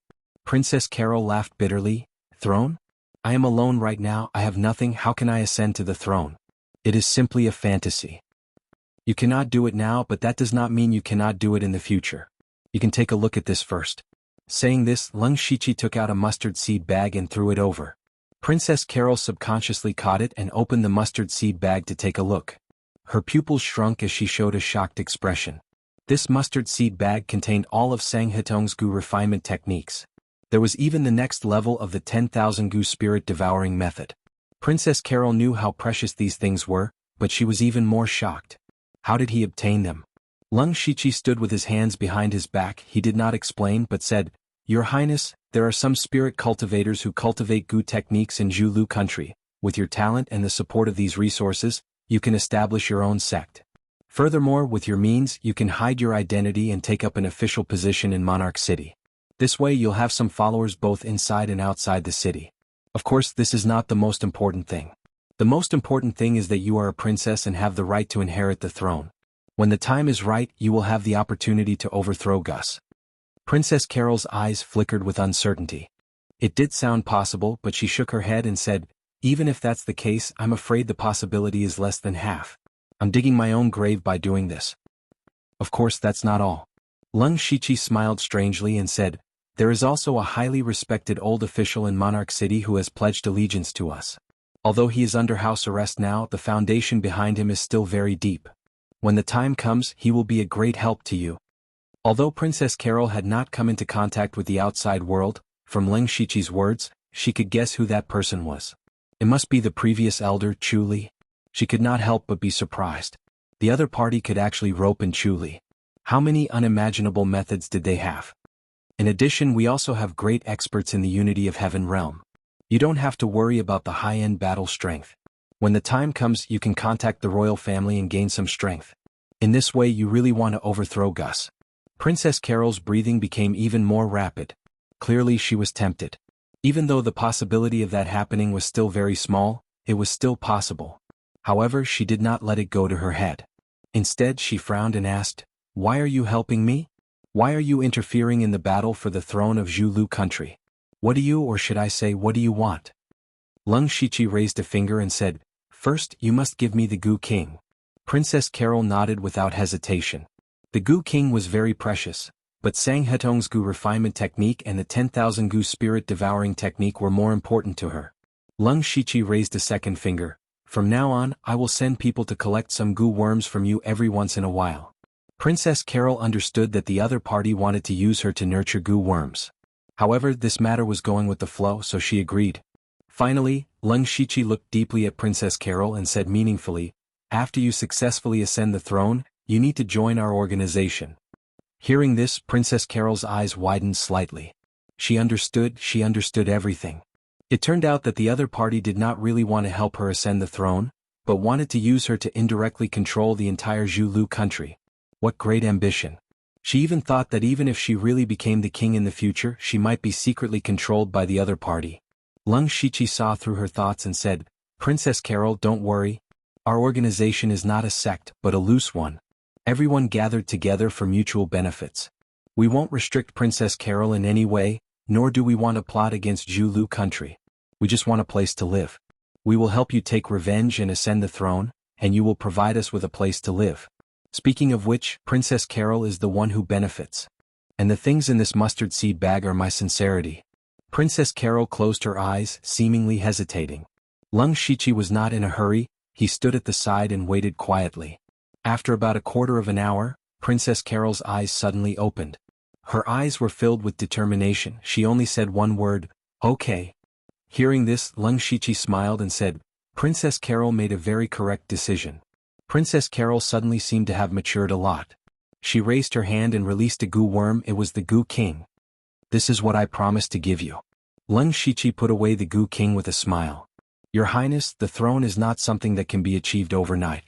Princess Carol laughed bitterly. "Throne? I am alone right now, I have nothing, how can I ascend to the throne? It is simply a fantasy." You cannot do it now, but that does not mean you cannot do it in the future. You can take a look at this first. Saying this, Leng Shichi took out a mustard seed bag and threw it over. Princess Carol subconsciously caught it and opened the mustard seed bag to take a look. Her pupils shrunk as she showed a shocked expression. This mustard seed bag contained all of Sang Hetong's Gu refinement techniques. There was even the next level of the 10,000 Gu spirit devouring method. Princess Carol knew how precious these things were, but she was even more shocked. How did he obtain them? Leng Shichi stood with his hands behind his back. He did not explain but said, "Your Highness, there are some spirit cultivators who cultivate Gu techniques in Zhulu country. With your talent and the support of these resources, you can establish your own sect. Furthermore, with your means, you can hide your identity and take up an official position in Monarch City. This way you'll have some followers both inside and outside the city. Of course, this is not the most important thing. The most important thing is that you are a princess and have the right to inherit the throne. When the time is right, you will have the opportunity to overthrow Gus." Princess Carol's eyes flickered with uncertainty. It did sound possible, but she shook her head and said, "Even if that's the case, I'm afraid the possibility is less than half. I'm digging my own grave by doing this." "Of course, that's not all." Leng Shichi smiled strangely and said, "There is also a highly respected old official in Monarch City who has pledged allegiance to us. Although he is under house arrest now, the foundation behind him is still very deep. When the time comes, he will be a great help to you." Although Princess Carol had not come into contact with the outside world, from Leng Shichi's words, she could guess who that person was. It must be the previous elder, Chu Li. She could not help but be surprised. The other party could actually rope in Chu Li. How many unimaginable methods did they have? In addition, we also have great experts in the Unity of Heaven realm. You don't have to worry about the high-end battle strength. When the time comes, you can contact the royal family and gain some strength. In this way, you really want to overthrow Gus. Princess Carol's breathing became even more rapid. Clearly she was tempted. Even though the possibility of that happening was still very small, it was still possible. However, she did not let it go to her head. Instead, she frowned and asked, "Why are you helping me? Why are you interfering in the battle for the throne of Zhulu country? What do you, or should I say, what do you want?" Leng Shichi raised a finger and said, "First, you must give me the Gu King." Princess Carol nodded without hesitation. The Gu King was very precious, but Sang Hetong's Gu refinement technique and the 10,000 Gu spirit devouring technique were more important to her. Leng Shichi raised a second finger. "From now on, I will send people to collect some Gu worms from you every once in a while." Princess Carol understood that the other party wanted to use her to nurture Gu worms. However, this matter was going with the flow, so she agreed. Finally, Leng Shichi looked deeply at Princess Carol and said meaningfully, "After you successfully ascend the throne, you need to join our organization." Hearing this, Princess Carol's eyes widened slightly. She understood everything. It turned out that the other party did not really want to help her ascend the throne, but wanted to use her to indirectly control the entire Zhulu country. What great ambition. She even thought that even if she really became the king in the future, she might be secretly controlled by the other party. Leng Shichi saw through her thoughts and said, "Princess Carol, don't worry. Our organization is not a sect, but a loose one. Everyone gathered together for mutual benefits. We won't restrict Princess Carol in any way, nor do we want to plot against Zhulu country. We just want a place to live. We will help you take revenge and ascend the throne, and you will provide us with a place to live. Speaking of which, Princess Carol is the one who benefits. And the things in this mustard seed bag are my sincerity." Princess Carol closed her eyes, seemingly hesitating. Leng Shichi was not in a hurry. He stood at the side and waited quietly. After about a quarter of an hour, Princess Carol's eyes suddenly opened. Her eyes were filled with determination. She only said one word, "Okay." Hearing this, Leng Shichi smiled and said, "Princess Carol made a very correct decision." Princess Carol suddenly seemed to have matured a lot. She raised her hand and released a Gu worm. It was the Gu King. "This is what I promised to give you." Leng Shichi put away the Gu King with a smile. "Your Highness, the throne is not something that can be achieved overnight.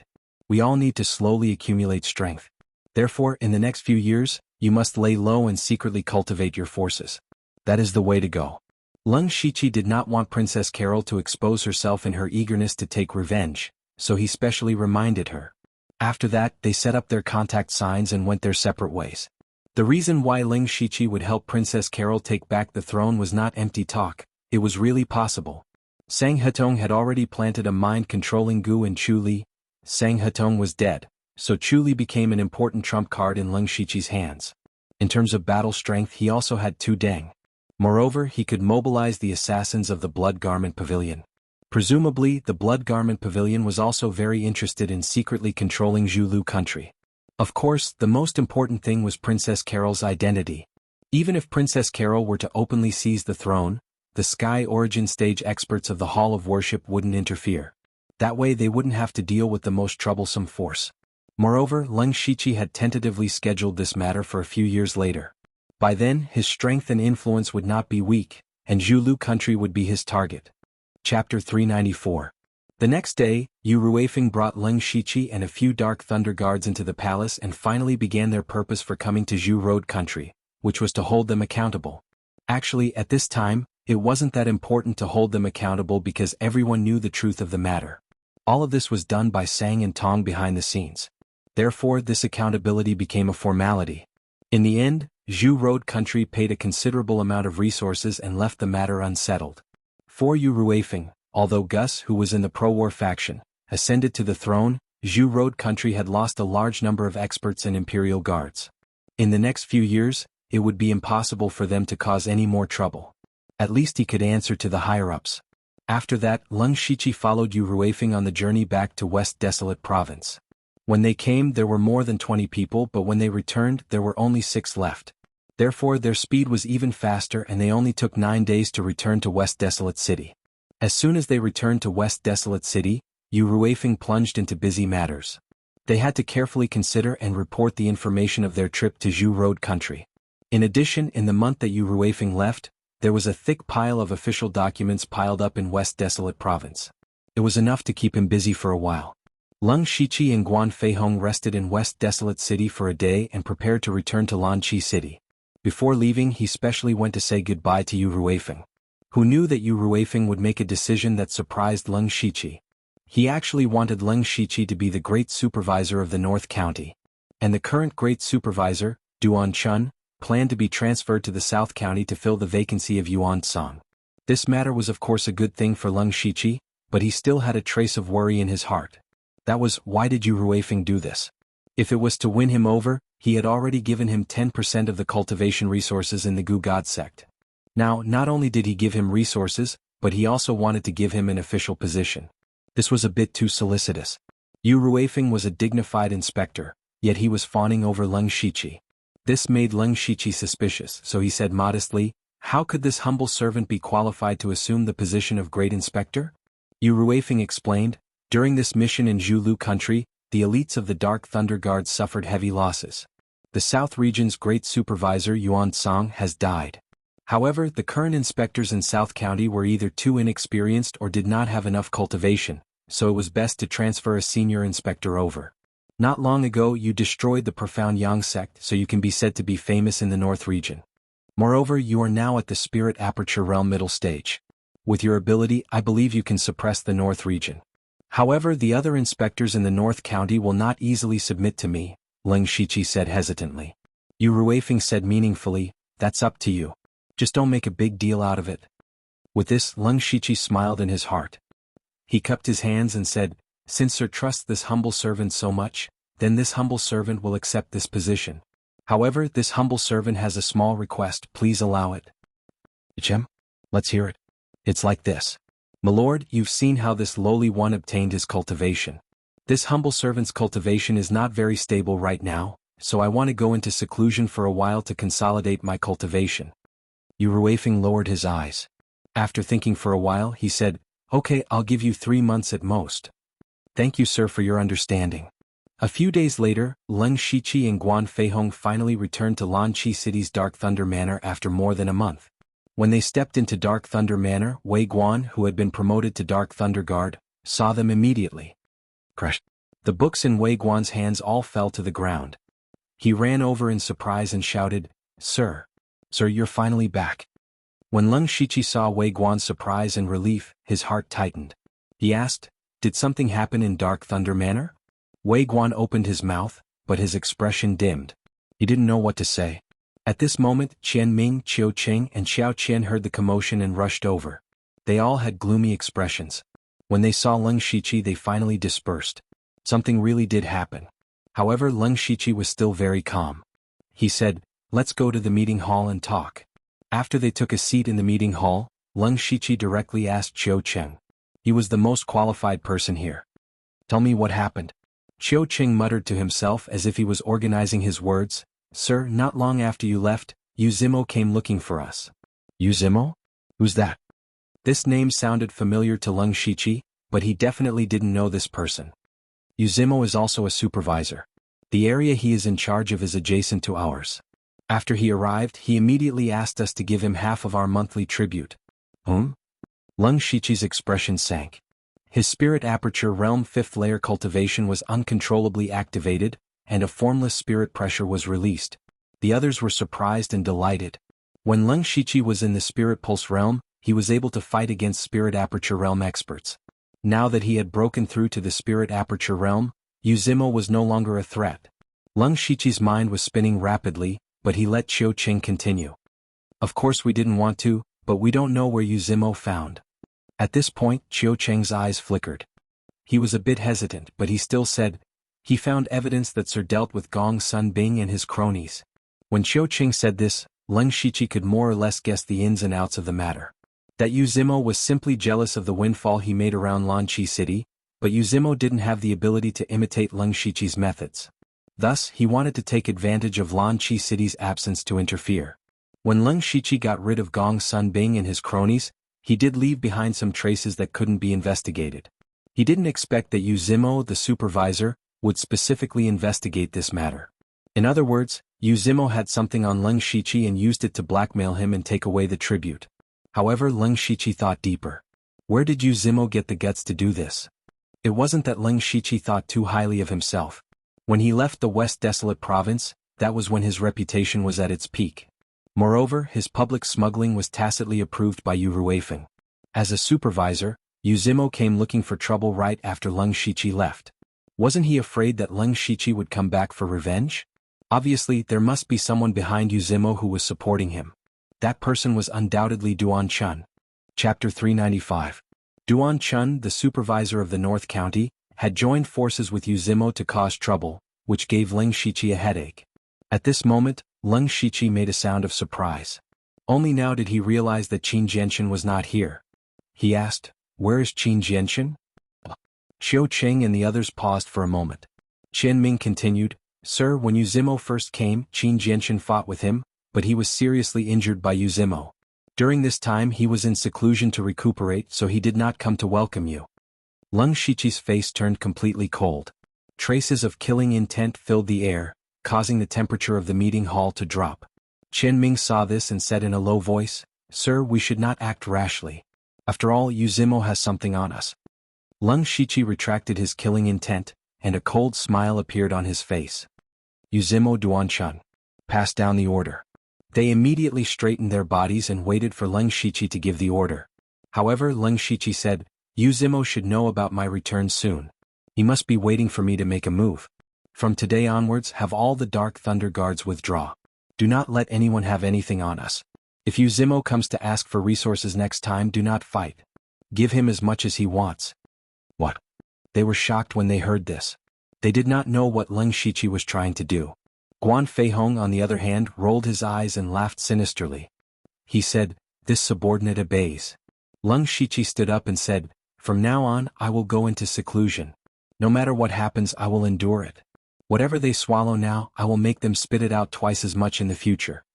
We all need to slowly accumulate strength. Therefore, in the next few years, you must lay low and secretly cultivate your forces. That is the way to go." Leng Shichi did not want Princess Carol to expose herself in her eagerness to take revenge, so he specially reminded her. After that, they set up their contact signs and went their separate ways. The reason why Leng Shichi would help Princess Carol take back the throne was not empty talk, it was really possible. Sang Hetong had already planted a mind-controlling Gu in Chu Li. Sang Hetong was dead, so Chu became an important trump card in Leng Shiqi's hands. In terms of battle strength, he also had 2 deng. Moreover, he could mobilize the assassins of the Blood Garment Pavilion. Presumably, the Blood Garment Pavilion was also very interested in secretly controlling Zhulu country. Of course, the most important thing was Princess Carol's identity. Even if Princess Carol were to openly seize the throne, the Sky Origin Stage experts of the Hall of Worship wouldn't interfere. That way they wouldn't have to deal with the most troublesome force. Moreover, Leng Shiqi had tentatively scheduled this matter for a few years later. By then, his strength and influence would not be weak, and Zhulu country would be his target. Chapter 394. The next day, Yu Ruifeng brought Leng Shiqi and a few Dark Thunder Guards into the palace and finally began their purpose for coming to Zhu Road country, which was to hold them accountable. Actually, at this time, it wasn't that important to hold them accountable because everyone knew the truth of the matter. All of this was done by Sang and Tong behind the scenes. Therefore, this accountability became a formality. In the end, Zhu Road country paid a considerable amount of resources and left the matter unsettled. For Yu Ruifeng, although Gus, who was in the pro-war faction, ascended to the throne, Zhu Road country had lost a large number of experts and imperial guards. In the next few years, it would be impossible for them to cause any more trouble. At least he could answer to the higher-ups. After that, Leng Shiqi followed Yu Ruifeng on the journey back to West Desolate Province. When they came, there were more than 20 people, but when they returned, there were only 6 left. Therefore, their speed was even faster and they only took 9 days to return to West Desolate City. As soon as they returned to West Desolate City, Yu Ruifeng plunged into busy matters. They had to carefully consider and report the information of their trip to Zhu Road country. In addition, in the month that Yu Ruifeng left, there was a thick pile of official documents piled up in West Desolate Province. It was enough to keep him busy for a while. Leng Shiqi and Guan Feihong rested in West Desolate City for a day and prepared to return to Lanqi City. Before leaving, he specially went to say goodbye to Yu Ruifeng, who knew that Yu Ruifeng would make a decision that surprised Leng Shiqi. He actually wanted Leng Shiqi to be the Great Supervisor of the North County. And the current Great Supervisor, Duan Chun, planned to be transferred to the South County to fill the vacancy of Yuan Song. This matter was of course a good thing for Leng Shiqi, but he still had a trace of worry in his heart. That was, why did Yu Ruifeng do this? If it was to win him over, he had already given him 10% of the cultivation resources in the Gu God sect. Now, not only did he give him resources, but he also wanted to give him an official position. This was a bit too solicitous. Yu Ruifeng was a dignified inspector, yet he was fawning over Leng Shiqi. This made Leng Shiqi suspicious, so he said modestly, "How could this humble servant be qualified to assume the position of Great Inspector?" Yu Ruifeng explained, "During this mission in Zhulu country, the elites of the Dark Thunder Guards suffered heavy losses. The South Region's Great Supervisor Yuan Song has died. However, the current inspectors in South County were either too inexperienced or did not have enough cultivation, so it was best to transfer a senior inspector over. Not long ago you destroyed the profound Yang sect, so you can be said to be famous in the North region. Moreover, you are now at the Spirit Aperture Realm middle stage. With your ability, I believe you can suppress the North region. However, the other inspectors in the North County will not easily submit to me," Leng Shiqi said hesitantly. Yu Ruifeng said meaningfully, "That's up to you. Just don't make a big deal out of it." With this, Leng Shiqi smiled in his heart. He cupped his hands and said, "Since Sir trusts this humble servant so much, then this humble servant will accept this position. However, this humble servant has a small request, please allow it." "Chem? Let's hear it." "It's like this. My lord, you've seen how this lowly one obtained his cultivation. This humble servant's cultivation is not very stable right now, so I want to go into seclusion for a while to consolidate my cultivation." Yu Ruifeng lowered his eyes. After thinking for a while, he said, "Okay, I'll give you 3 months at most." "Thank you, sir, for your understanding." A few days later, Leng Shiqi and Guan Feihong finally returned to Lanqi City's Dark Thunder Manor after more than a month. When they stepped into Dark Thunder Manor, Wei Guan, who had been promoted to Dark Thunder Guard, saw them immediately. Crushed. The books in Wei Guan's hands all fell to the ground. He ran over in surprise and shouted, Sir, you're finally back." When Leng Shiqi saw Wei Guan's surprise and relief, his heart tightened. He asked, "Did something happen in Dark Thunder Manor?" Wei Guan opened his mouth, but his expression dimmed. He didn't know what to say. At this moment, Qian Ming, Qiu Qing and Xiao Qian heard the commotion and rushed over. They all had gloomy expressions. When they saw Leng Shiqi, they finally dispersed. Something really did happen. However, Leng Shiqi was still very calm. He said, "Let's go to the meeting hall and talk." After they took a seat in the meeting hall, Leng Shiqi directly asked Qiu Cheng. He was the most qualified person here. "Tell me what happened." Qiu Cheng muttered to himself as if he was organizing his words. "Sir, not long after you left, Yu Zimo came looking for us." "Yu Zimo? Who's that?" This name sounded familiar to Leng Shiqi, but he definitely didn't know this person. Yu Zimo is also a supervisor. The area he is in charge of is adjacent to ours. After he arrived, he immediately asked us to give him half of our monthly tribute. Leng Shiqi's expression sank. His spirit aperture realm 5th layer cultivation was uncontrollably activated, and a formless spirit pressure was released. The others were surprised and delighted. When Leng Shiqi was in the spirit pulse realm, he was able to fight against spirit aperture realm experts. Now that he had broken through to the spirit aperture realm, Yu Zimo was no longer a threat. Leng Shiqi's mind was spinning rapidly, but he let Qiu Cheng continue. "Of course we didn't want to, but we don't know where Yu Zimo found." At this point, Qiu Cheng's eyes flickered. He was a bit hesitant, but he still said, "He found evidence that Sir dealt with Gong Sun Bing and his cronies." When Qiu Cheng said this, Leng Shiqi could more or less guess the ins and outs of the matter. That Yu Zimo was simply jealous of the windfall he made around Lanqi City, but Yu Zimo didn't have the ability to imitate Leng Shiqi's methods. Thus, he wanted to take advantage of Lanqi City's absence to interfere. When Leng Shiqi got rid of Gong Sun Bing and his cronies, he did leave behind some traces that couldn't be investigated. He didn't expect that Yu Zimo, the supervisor, would specifically investigate this matter. In other words, Yu Zimo had something on Leng Shiqi and used it to blackmail him and take away the tribute. However, Leng Shiqi thought deeper. Where did Yu Zimo get the guts to do this? It wasn't that Leng Shiqi thought too highly of himself. When he left the West Desolate Province, that was when his reputation was at its peak. Moreover, his public smuggling was tacitly approved by Yu Ruifeng. As a supervisor, Yu Zimo came looking for trouble right after Leng Shiqi left. Wasn't he afraid that Leng Shiqi would come back for revenge? Obviously, there must be someone behind Yu Zimo who was supporting him. That person was undoubtedly Duan Chun. Chapter 395. Duan Chun, the supervisor of the North County, had joined forces with Yu Zimo to cause trouble, which gave Leng Shiqi a headache. At this moment, Leng Shiqi made a sound of surprise. Only now did he realize that Qin Jianchen was not here. He asked, "Where is Qin Jianchen?" Qiu Cheng and the others paused for a moment. Qian Ming continued, "Sir, when Yu Zimo first came, Qin Jianchen fought with him, but he was seriously injured by Yu Zimo. During this time he was in seclusion to recuperate, so he did not come to welcome you." Leng Shiqi's face turned completely cold. Traces of killing intent filled the air, causing the temperature of the meeting hall to drop. Qian Ming saw this and said in a low voice, "Sir, we should not act rashly. After all, Yu Zimo has something on us." Leng Shiqi retracted his killing intent, and a cold smile appeared on his face. Yu Zimo Duanchun. Passed down the order. They immediately straightened their bodies and waited for Leng Shiqi to give the order. However, Leng Shiqi said, "Yu Zimo should know about my return soon. He must be waiting for me to make a move. From today onwards, have all the Dark Thunder Guards withdraw. Do not let anyone have anything on us. If Yu Zimo comes to ask for resources next time, do not fight. Give him as much as he wants." What? They were shocked when they heard this. They did not know what Leng Shiqi was trying to do. Guan Feihong, on the other hand, rolled his eyes and laughed sinisterly. He said, "This subordinate obeys." Leng Shiqi stood up and said, "From now on, I will go into seclusion. No matter what happens, I will endure it. Whatever they swallow now, I will make them spit it out twice as much in the future."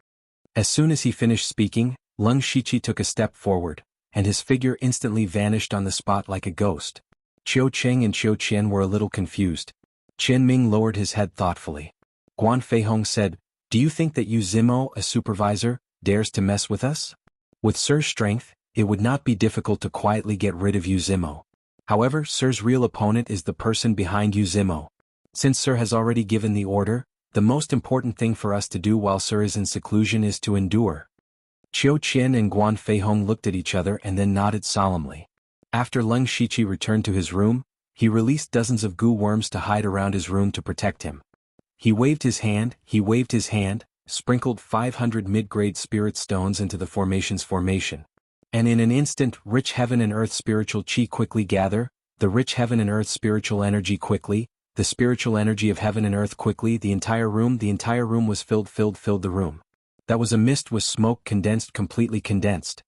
As soon as he finished speaking, Leng Shiqi took a step forward, and his figure instantly vanished on the spot like a ghost. Qiu Cheng and Qiu Qian were a little confused. Qian Ming lowered his head thoughtfully. Guan Feihong said, "Do you think that Yu Zimo, a supervisor, dares to mess with us? With Sir's strength, it would not be difficult to quietly get rid of Yu Zimo. However, Sir's real opponent is the person behind Yu Zimo. Since Sir has already given the order, the most important thing for us to do while Sir is in seclusion is to endure." Qiu Qian and Guan Feihong looked at each other and then nodded solemnly. After Leng Shiqi returned to his room, he released dozens of goo worms to hide around his room to protect him. He waved his hand, sprinkled 500 mid-grade spirit stones into the formation's formation. And in an instant, rich heaven and earth spiritual chi quickly gather, the rich heaven and earth spiritual energy quickly, the spiritual energy of heaven and earth quickly, the entire room was filled the room. That was a mist was smoke completely condensed.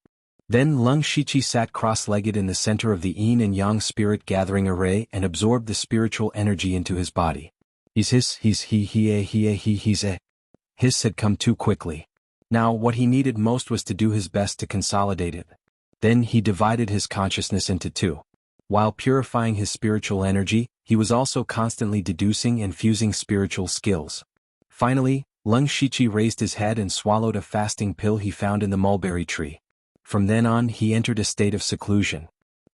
Then Lung Shiqi sat cross-legged in the center of the yin and yang spirit gathering array and absorbed the spiritual energy into his body. His had come too quickly. Now what he needed most was to do his best to consolidate it. Then he divided his consciousness into two. While purifying his spiritual energy, he was also constantly deducing and fusing spiritual skills. Finally, Lung Shiqi raised his head and swallowed a fasting pill he found in the mulberry tree. From then on he entered a state of seclusion.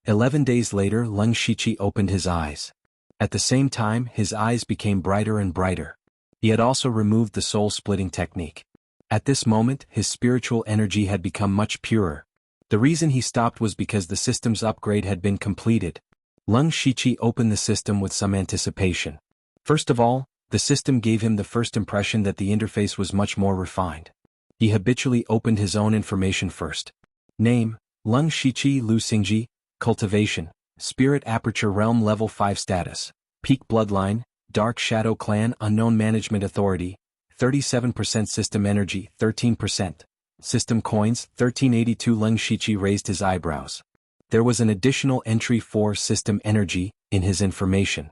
11 days later Lung Shiqi opened his eyes. At the same time his eyes became brighter and brighter. He had also removed the soul-splitting technique. At this moment his spiritual energy had become much purer. The reason he stopped was because the system's upgrade had been completed. Lung Shiqi opened the system with some anticipation. First of all, the system gave him the first impression that the interface was much more refined. He habitually opened his own information first. Name, Lung Shiqi Lu Xingji, Cultivation, Spirit Aperture Realm Level 5 Status, Peak Bloodline, Dark Shadow Clan Unknown Management Authority, 37% System Energy, 13%. System Coins, 1382 Lung Shiqi raised his eyebrows. There was an additional entry for System Energy in his information.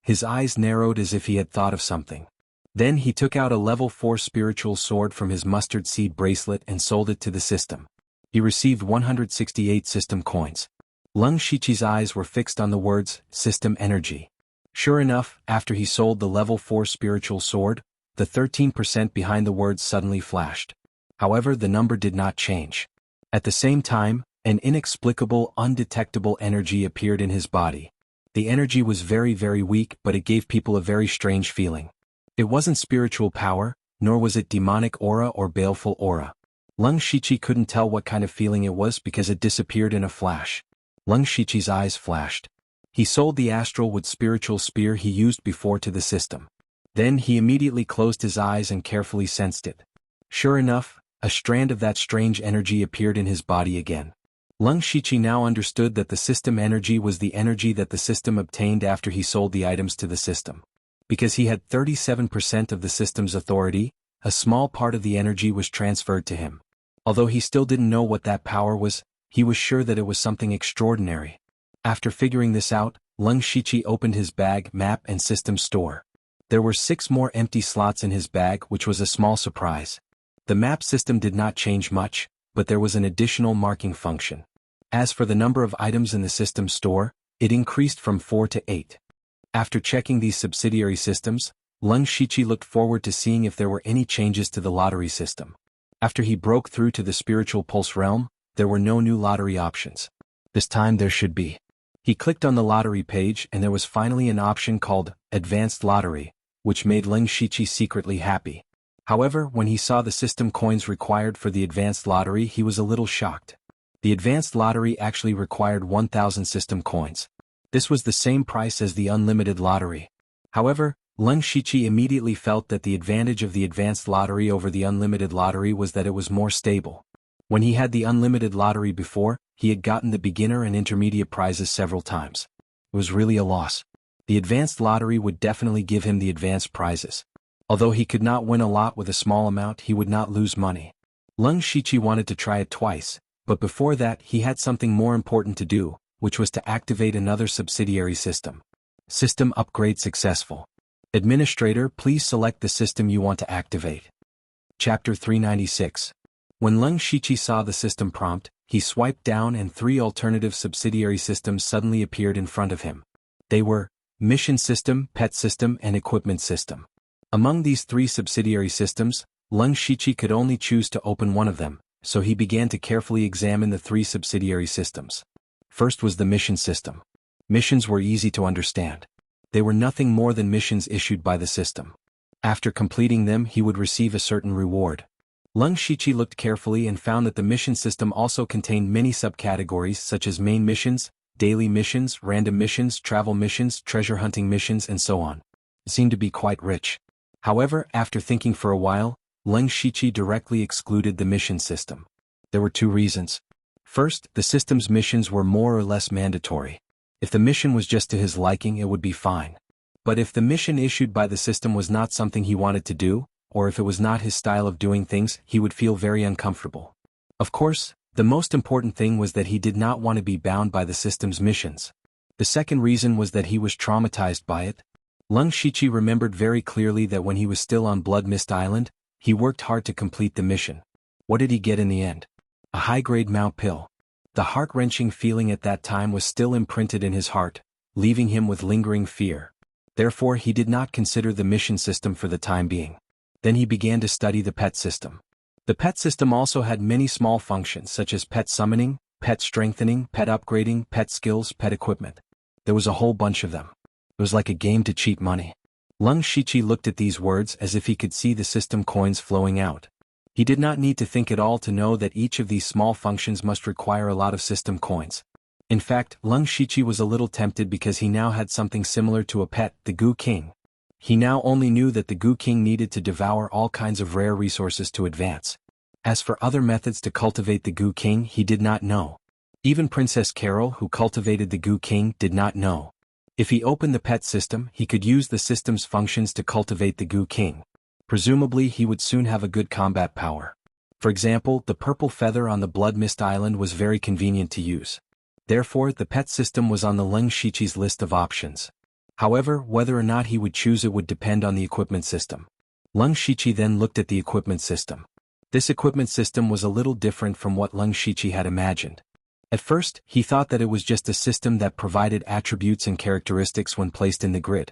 His eyes narrowed as if he had thought of something. Then he took out a level 4 spiritual sword from his mustard seed bracelet and sold it to the system. He received 168 system coins. Lung Shiqi's eyes were fixed on the words, System Energy. Sure enough, after he sold the level 4 spiritual sword, the 13% behind the words suddenly flashed. However, the number did not change. At the same time, an inexplicable, undetectable energy appeared in his body. The energy was very, very weak, but it gave people a very strange feeling. It wasn't spiritual power, nor was it demonic aura or baleful aura. Lung Shiqi couldn't tell what kind of feeling it was because it disappeared in a flash. Lung Shiqi's eyes flashed. He sold the astral wood spiritual spear he used before to the system. Then he immediately closed his eyes and carefully sensed it. Sure enough, a strand of that strange energy appeared in his body again. Lung Shiqi now understood that the system energy was the energy that the system obtained after he sold the items to the system. Because he had 37% of the system's authority, a small part of the energy was transferred to him. Although he still didn't know what that power was, he was sure that it was something extraordinary. After figuring this out, Lung Shiqi opened his bag, map and system store. There were 6 more empty slots in his bag, which was a small surprise. The map system did not change much, but there was an additional marking function. As for the number of items in the system store, it increased from 4 to 8. After checking these subsidiary systems, Lung Shiqi looked forward to seeing if there were any changes to the lottery system. After he broke through to the spiritual pulse realm, there were no new lottery options. This time there should be. He clicked on the lottery page and there was finally an option called Advanced Lottery, which made Lung Shiqi secretly happy. However, when he saw the system coins required for the advanced lottery, he was a little shocked. The advanced lottery actually required 1,000 system coins. This was the same price as the unlimited lottery. However, Lung Shiqi immediately felt that the advantage of the advanced lottery over the unlimited lottery was that it was more stable. When he had the unlimited lottery before, he had gotten the beginner and intermediate prizes several times. It was really a loss. The advanced lottery would definitely give him the advanced prizes. Although he could not win a lot with a small amount, he would not lose money. Lung Shiqi wanted to try it twice, but before that he had something more important to do, which was to activate another subsidiary system. System upgrade successful. Administrator, please select the system you want to activate. Chapter 396. When Lung Shiqi saw the system prompt, he swiped down and 3 alternative subsidiary systems suddenly appeared in front of him. They were Mission System, Pet System, and Equipment System. Among these 3 subsidiary systems, Lung Shiqi could only choose to open one of them, so he began to carefully examine the 3 subsidiary systems. First was the Mission System. Missions were easy to understand. They were nothing more than missions issued by the system. After completing them, he would receive a certain reward. Lung Shiqi looked carefully and found that the mission system also contained many subcategories such as main missions, daily missions, random missions, travel missions, treasure hunting missions, and so on. It seemed to be quite rich. However, after thinking for a while, Lung Shiqi directly excluded the mission system. There were 2 reasons. First, the system's missions were more or less mandatory. If the mission was just to his liking, it would be fine. But if the mission issued by the system was not something he wanted to do, or if it was not his style of doing things, he would feel very uncomfortable. Of course, the most important thing was that he did not want to be bound by the system's missions. The second reason was that he was traumatized by it. Lung Shiqi remembered very clearly that when he was still on Blood Mist Island, he worked hard to complete the mission. What did he get in the end? A high-grade Mao pill. The heart-wrenching feeling at that time was still imprinted in his heart, leaving him with lingering fear. Therefore he did not consider the mission system for the time being. Then he began to study the pet system. The pet system also had many small functions such as pet summoning, pet strengthening, pet upgrading, pet skills, pet equipment. There was a whole bunch of them. It was like a game to cheat money. Lung Shiqi looked at these words as if he could see the system coins flowing out. He did not need to think at all to know that each of these small functions must require a lot of system coins. In fact, Lung Shiqi was a little tempted because he now had something similar to a pet, the Gu King. He now only knew that the Gu King needed to devour all kinds of rare resources to advance. As for other methods to cultivate the Gu King, he did not know. Even Princess Carol, who cultivated the Gu King, did not know. If he opened the pet system, he could use the system's functions to cultivate the Gu King. Presumably he would soon have a good combat power. For example, the purple feather on the Blood Mist Island was very convenient to use. Therefore, the pet system was on the Lung Shiqi's list of options. However, whether or not he would choose it would depend on the equipment system. Lung Shiqi then looked at the equipment system. This equipment system was a little different from what Lung Shiqi had imagined. At first, he thought that it was just a system that provided attributes and characteristics when placed in the grid.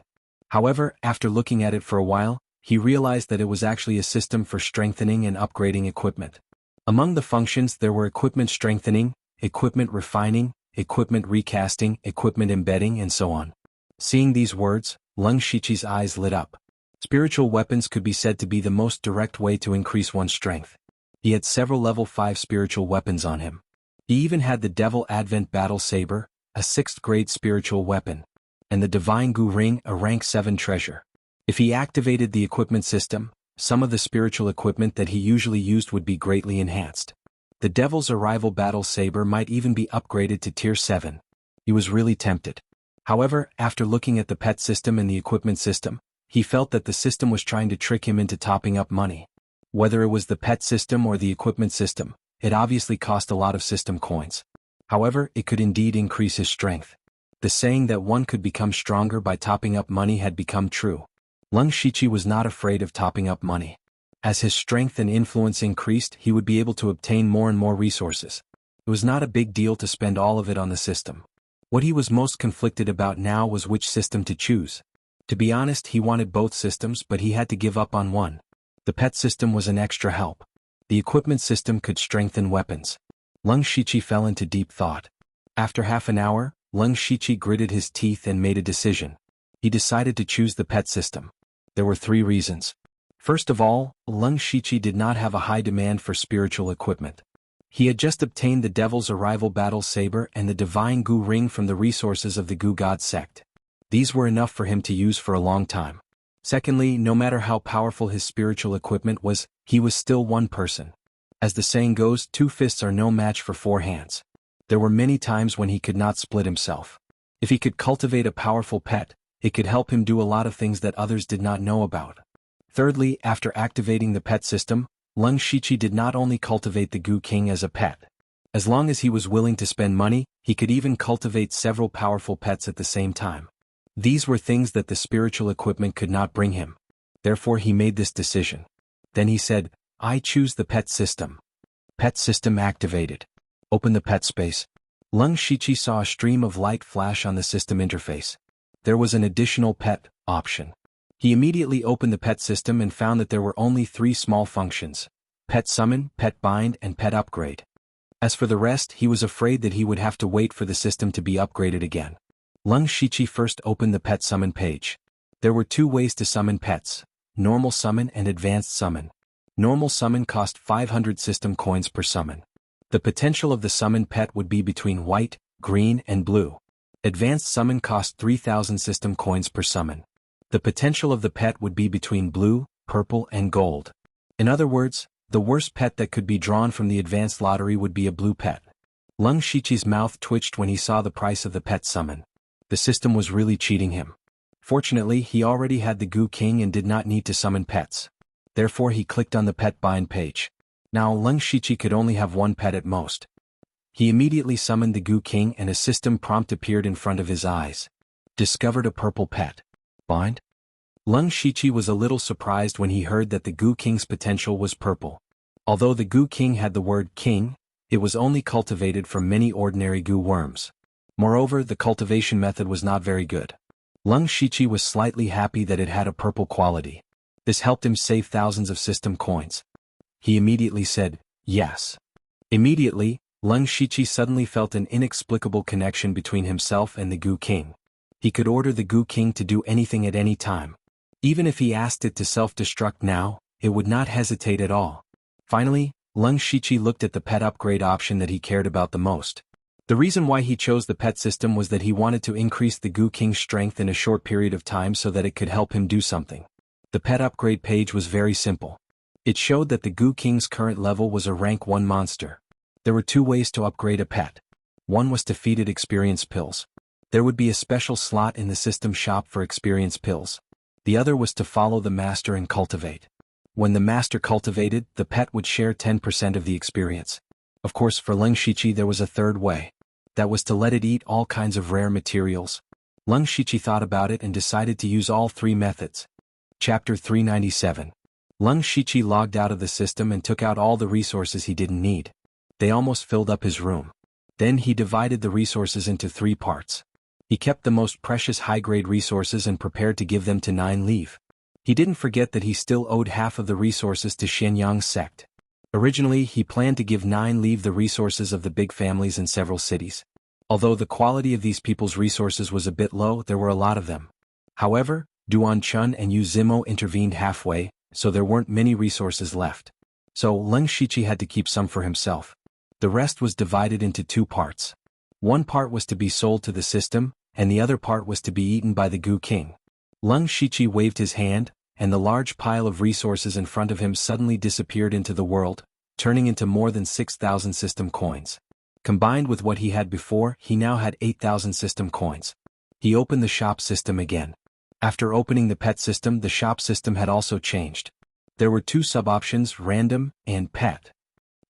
However, after looking at it for a while, he realized that it was actually a system for strengthening and upgrading equipment. Among the functions there were equipment strengthening, equipment refining, equipment recasting, equipment embedding, and so on. Seeing these words, Lung Shiqi's eyes lit up. Spiritual weapons could be said to be the most direct way to increase one's strength. He had several level 5 spiritual weapons on him. He even had the Devil Advent Battle Saber, a 6th grade spiritual weapon, and the Divine Gu Ring, a rank 7 treasure. If he activated the equipment system, some of the spiritual equipment that he usually used would be greatly enhanced. The Devil's Arrival Battle Saber might even be upgraded to Tier 7. He was really tempted. However, after looking at the pet system and the equipment system, he felt that the system was trying to trick him into topping up money. Whether it was the pet system or the equipment system, it obviously cost a lot of system coins. However, it could indeed increase his strength. The saying that one could become stronger by topping up money had become true. Lung Shiqi was not afraid of topping up money. As his strength and influence increased, he would be able to obtain more and more resources. It was not a big deal to spend all of it on the system. What he was most conflicted about now was which system to choose. To be honest, he wanted both systems, but he had to give up on one. The pet system was an extra help. The equipment system could strengthen weapons. Lung Shiqi fell into deep thought. After half an hour, Lung Shiqi gritted his teeth and made a decision. He decided to choose the pet system. There were 3 reasons. First of all, Lung Shiqi did not have a high demand for spiritual equipment. He had just obtained the Devil's Arrival Battle Saber and the Divine Gu Ring from the resources of the Gu God sect. These were enough for him to use for a long time. Secondly, no matter how powerful his spiritual equipment was, he was still one person. As the saying goes, 2 fists are no match for 4 hands. There were many times when he could not split himself. If he could cultivate a powerful pet, it could help him do a lot of things that others did not know about. Thirdly, after activating the pet system, Lung Shiqi did not only cultivate the Gu King as a pet. As long as he was willing to spend money, he could even cultivate several powerful pets at the same time. These were things that the spiritual equipment could not bring him. Therefore he made this decision. Then he said, I choose the pet system. Pet system activated. Open the pet space. Lung Shiqi saw a stream of light flash on the system interface. There was an additional pet option. He immediately opened the pet system and found that there were only 3 small functions: pet summon, pet bind, and pet upgrade. As for the rest, he was afraid that he would have to wait for the system to be upgraded again. Lung Shiqi first opened the pet summon page. There were 2 ways to summon pets: normal summon and advanced summon. Normal summon cost 500 system coins per summon. The potential of the summon pet would be between white, green, and blue. Advanced summon cost 3,000 system coins per summon. The potential of the pet would be between blue, purple, and gold. In other words, the worst pet that could be drawn from the advanced lottery would be a blue pet. Lung Shiqi's mouth twitched when he saw the price of the pet summon. The system was really cheating him. Fortunately, he already had the Goo King and did not need to summon pets. Therefore he clicked on the pet bind page. Now Leng Shichi could only have one pet at most. He immediately summoned the Goo King and a system prompt appeared in front of his eyes. Discovered a purple pet. Bind? Leng Shichi was a little surprised when he heard that the Goo King's potential was purple. Although the Goo King had the word king, it was only cultivated from many ordinary goo worms. Moreover, the cultivation method was not very good. Leng Shichi was slightly happy that it had a purple quality. This helped him save thousands of system coins. He immediately said, yes. Immediately, Leng Shichi suddenly felt an inexplicable connection between himself and the Goo King. He could order the Goo King to do anything at any time. Even if he asked it to self-destruct now, it would not hesitate at all. Finally, Leng Shichi looked at the pet upgrade option that he cared about the most. The reason why he chose the pet system was that he wanted to increase the Goo King's strength in a short period of time so that it could help him do something. The pet upgrade page was very simple. It showed that the Goo King's current level was a rank 1 monster. There were 2 ways to upgrade a pet. One was to feed it experience pills. There would be a special slot in the system shop for experience pills. The other was to follow the master and cultivate. When the master cultivated, the pet would share 10% of the experience. Of course, for Leng Shichi there was a third way. That was to let it eat all kinds of rare materials. Leng Shichi thought about it and decided to use all 3 methods. Chapter 397. Leng Shichi logged out of the system and took out all the resources he didn't need. They almost filled up his room. Then he divided the resources into 3 parts. He kept the most precious high-grade resources and prepared to give them to 9 Leave. He didn't forget that he still owed half of the resources to Xianyang's sect. Originally, he planned to give 9 Leave the resources of the big families in several cities. Although the quality of these people's resources was a bit low, there were a lot of them. However, Duan Chun and Yu Zimo intervened halfway, so there weren't many resources left. So Leng Shichi had to keep some for himself. The rest was divided into 2 parts. One part was to be sold to the system, and the other part was to be eaten by the Goo King. Leng Shichi waved his hand, and the large pile of resources in front of him suddenly disappeared into the world, turning into more than 6,000 system coins. Combined with what he had before, he now had 8,000 system coins. He opened the shop system again. After opening the pet system, the shop system had also changed. There were 2 sub-options, random and pet.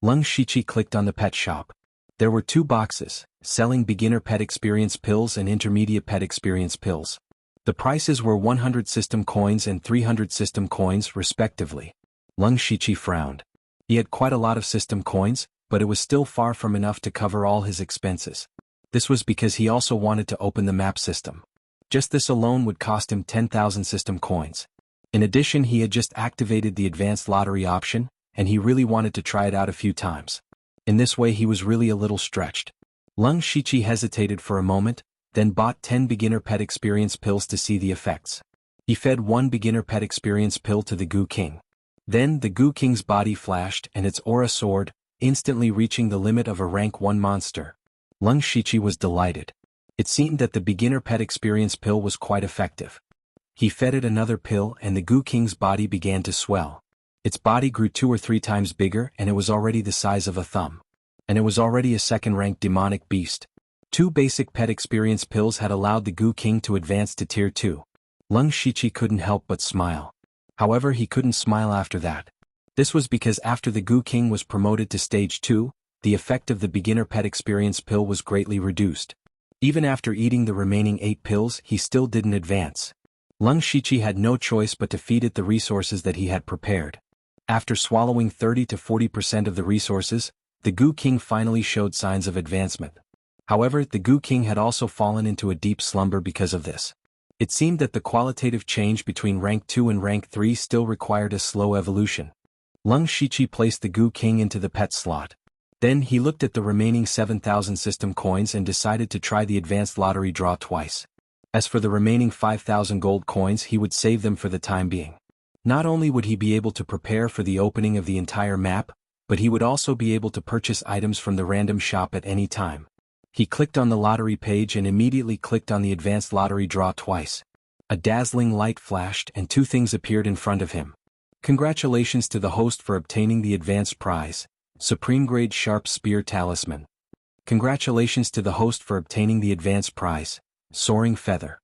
Leng Shichi clicked on the pet shop. There were 2 boxes, selling beginner pet experience pills and intermediate pet experience pills. The prices were 100 system coins and 300 system coins, respectively. Leng Shichi frowned. He had quite a lot of system coins, but it was still far from enough to cover all his expenses. This was because he also wanted to open the map system. Just this alone would cost him 10,000 system coins. In addition, he had just activated the advanced lottery option, and he really wanted to try it out a few times. In this way he was really a little stretched. Leng Shichi hesitated for a moment, then bought 10 beginner pet experience pills to see the effects. He fed 1 beginner pet experience pill to the Goo King. Then the Goo King's body flashed and its aura soared, instantly reaching the limit of a rank 1 monster. Leng Shichi was delighted. It seemed that the beginner pet experience pill was quite effective. He fed it another pill and the Goo King's body began to swell. Its body grew 2 or 3 times bigger and it was already the size of a thumb. And it was already a 2nd-ranked demonic beast. 2 basic pet experience pills had allowed the Goo King to advance to tier 2. Leng Shichi couldn't help but smile. However, he couldn't smile after that. This was because after the Goo King was promoted to stage 2, the effect of the beginner pet experience pill was greatly reduced. Even after eating the remaining 8 pills, he still didn't advance. Leng Shichi had no choice but to feed it the resources that he had prepared. After swallowing 30 to 40% of the resources, the Goo King finally showed signs of advancement. However, the Goo King had also fallen into a deep slumber because of this. It seemed that the qualitative change between rank 2 and rank 3 still required a slow evolution. Leng Shichi placed the Goo King into the pet slot. Then he looked at the remaining 7,000 system coins and decided to try the advanced lottery draw twice. As for the remaining 5,000 gold coins, he would save them for the time being. Not only would he be able to prepare for the opening of the entire map, but he would also be able to purchase items from the random shop at any time. He clicked on the lottery page and immediately clicked on the advanced lottery draw twice. A dazzling light flashed and 2 things appeared in front of him. Congratulations to the host for obtaining the advanced prize, Supreme Grade Sharp Spear Talisman. Congratulations to the host for obtaining the advanced prize, Soaring Feather.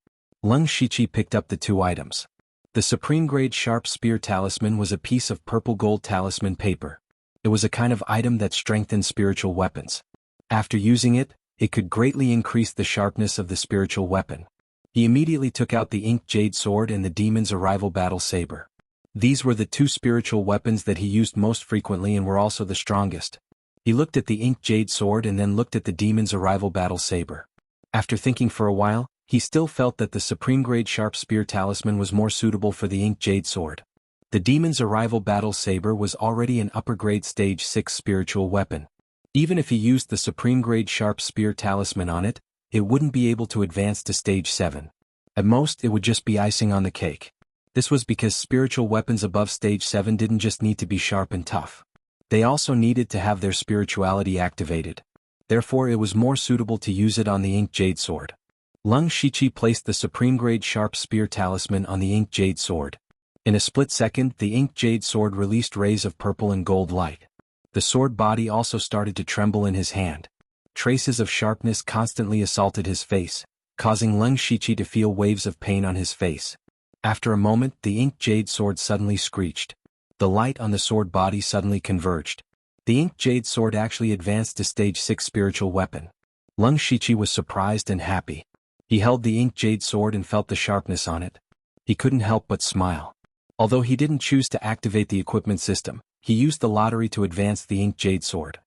Leng Shiqi picked up the two items. The supreme-grade sharp spear talisman was a piece of purple-gold talisman paper. It was a kind of item that strengthened spiritual weapons. After using it, it could greatly increase the sharpness of the spiritual weapon. He immediately took out the inked jade sword and the demon's arrival battle saber. These were the two spiritual weapons that he used most frequently and were also the strongest. He looked at the inked jade sword and then looked at the demon's arrival battle saber. After thinking for a while, he still felt that the supreme-grade sharp spear talisman was more suitable for the inked jade sword. The demon's arrival battle saber was already an upper-grade stage 6 spiritual weapon. Even if he used the supreme-grade sharp spear talisman on it, it wouldn't be able to advance to stage 7. At most, it would just be icing on the cake. This was because spiritual weapons above stage 7 didn't just need to be sharp and tough. They also needed to have their spirituality activated. Therefore, it was more suitable to use it on the inked jade sword. Leng Shiqi placed the supreme-grade sharp spear talisman on the inked jade sword. In a split second, the inked jade sword released rays of purple and gold light. The sword body also started to tremble in his hand. Traces of sharpness constantly assaulted his face, causing Leng Shiqi to feel waves of pain on his face. After a moment, the inked jade sword suddenly screeched. The light on the sword body suddenly converged. The inked jade sword actually advanced to stage 6 spiritual weapon. Leng Shiqi was surprised and happy. He held the inked jade sword and felt the sharpness on it. He couldn't help but smile. Although he didn't choose to activate the equipment system, he used the lottery to advance the inked jade sword.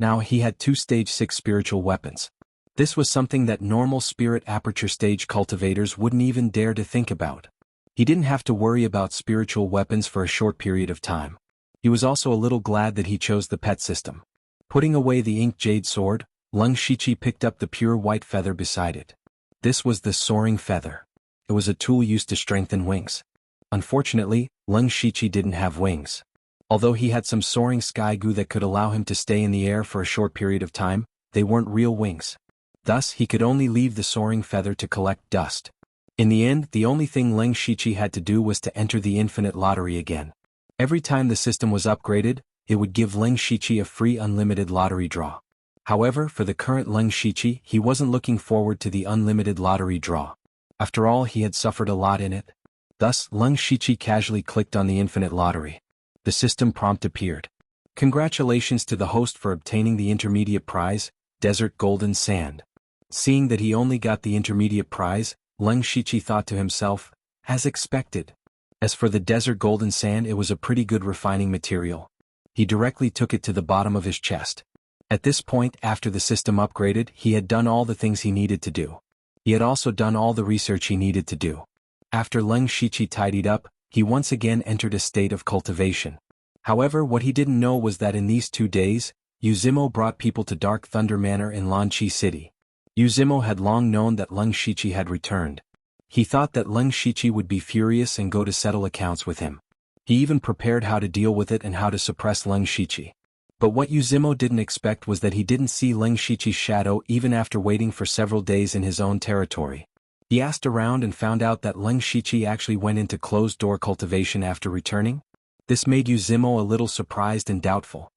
Now he had 2 stage 6 spiritual weapons. This was something that normal spirit aperture stage cultivators wouldn't even dare to think about. He didn't have to worry about spiritual weapons for a short period of time. He was also a little glad that he chose the pet system. Putting away the inked jade sword, Leng Shiqi picked up the pure white feather beside it. This was the soaring feather. It was a tool used to strengthen wings. Unfortunately, Leng Shiqi didn't have wings. Although he had some soaring sky goo that could allow him to stay in the air for a short period of time, they weren't real wings. Thus, he could only leave the soaring feather to collect dust. In the end, the only thing Leng Shiqi had to do was to enter the infinite lottery again. Every time the system was upgraded, it would give Leng Shiqi a free unlimited lottery draw. However, for the current Leng Shiqi, he wasn't looking forward to the unlimited lottery draw. After all, he had suffered a lot in it. Thus, Leng Shiqi casually clicked on the infinite lottery. The system prompt appeared. Congratulations to the host for obtaining the intermediate prize, Desert Golden Sand. Seeing that he only got the intermediate prize, Leng Shiqi thought to himself, as expected. As for the Desert Golden Sand, it was a pretty good refining material. He directly took it to the bottom of his chest. At this point, after the system upgraded, he had done all the things he needed to do. He had also done all the research he needed to do. After Leng Shiqi tidied up, he once again entered a state of cultivation. However, what he didn't know was that in these 2 days, Uzimo brought people to Dark Thunder Manor in Lanqi City. Uzimo had long known that Leng Shiqi had returned. He thought that Leng Shiqi would be furious and go to settle accounts with him. He even prepared how to deal with it and how to suppress Leng Shiqi. But what Uzimo didn't expect was that he didn't see Leng Shiqi's shadow even after waiting for several days in his own territory. He asked around and found out that Leng Shiqi actually went into closed-door cultivation after returning. This made Uzimo a little surprised and doubtful.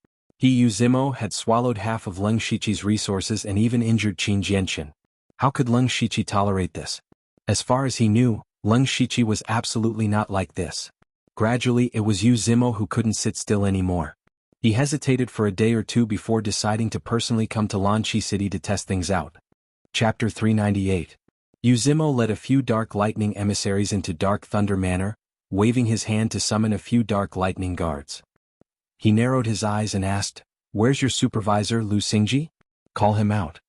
Uzimo had swallowed half of Leng Shiqi's resources and even injured Qin Jianqian. How could Leng Shiqi tolerate this? As far as he knew, Leng Shiqi was absolutely not like this. Gradually, it was Uzimo who couldn't sit still anymore. He hesitated for a day or two before deciding to personally come to Lanqi City to test things out. Chapter 398. Uzimo led a few Dark Lightning emissaries into Dark Thunder Manor, waving his hand to summon a few Dark Lightning guards. He narrowed his eyes and asked, "Where's your supervisor, Lu Xingji? Call him out."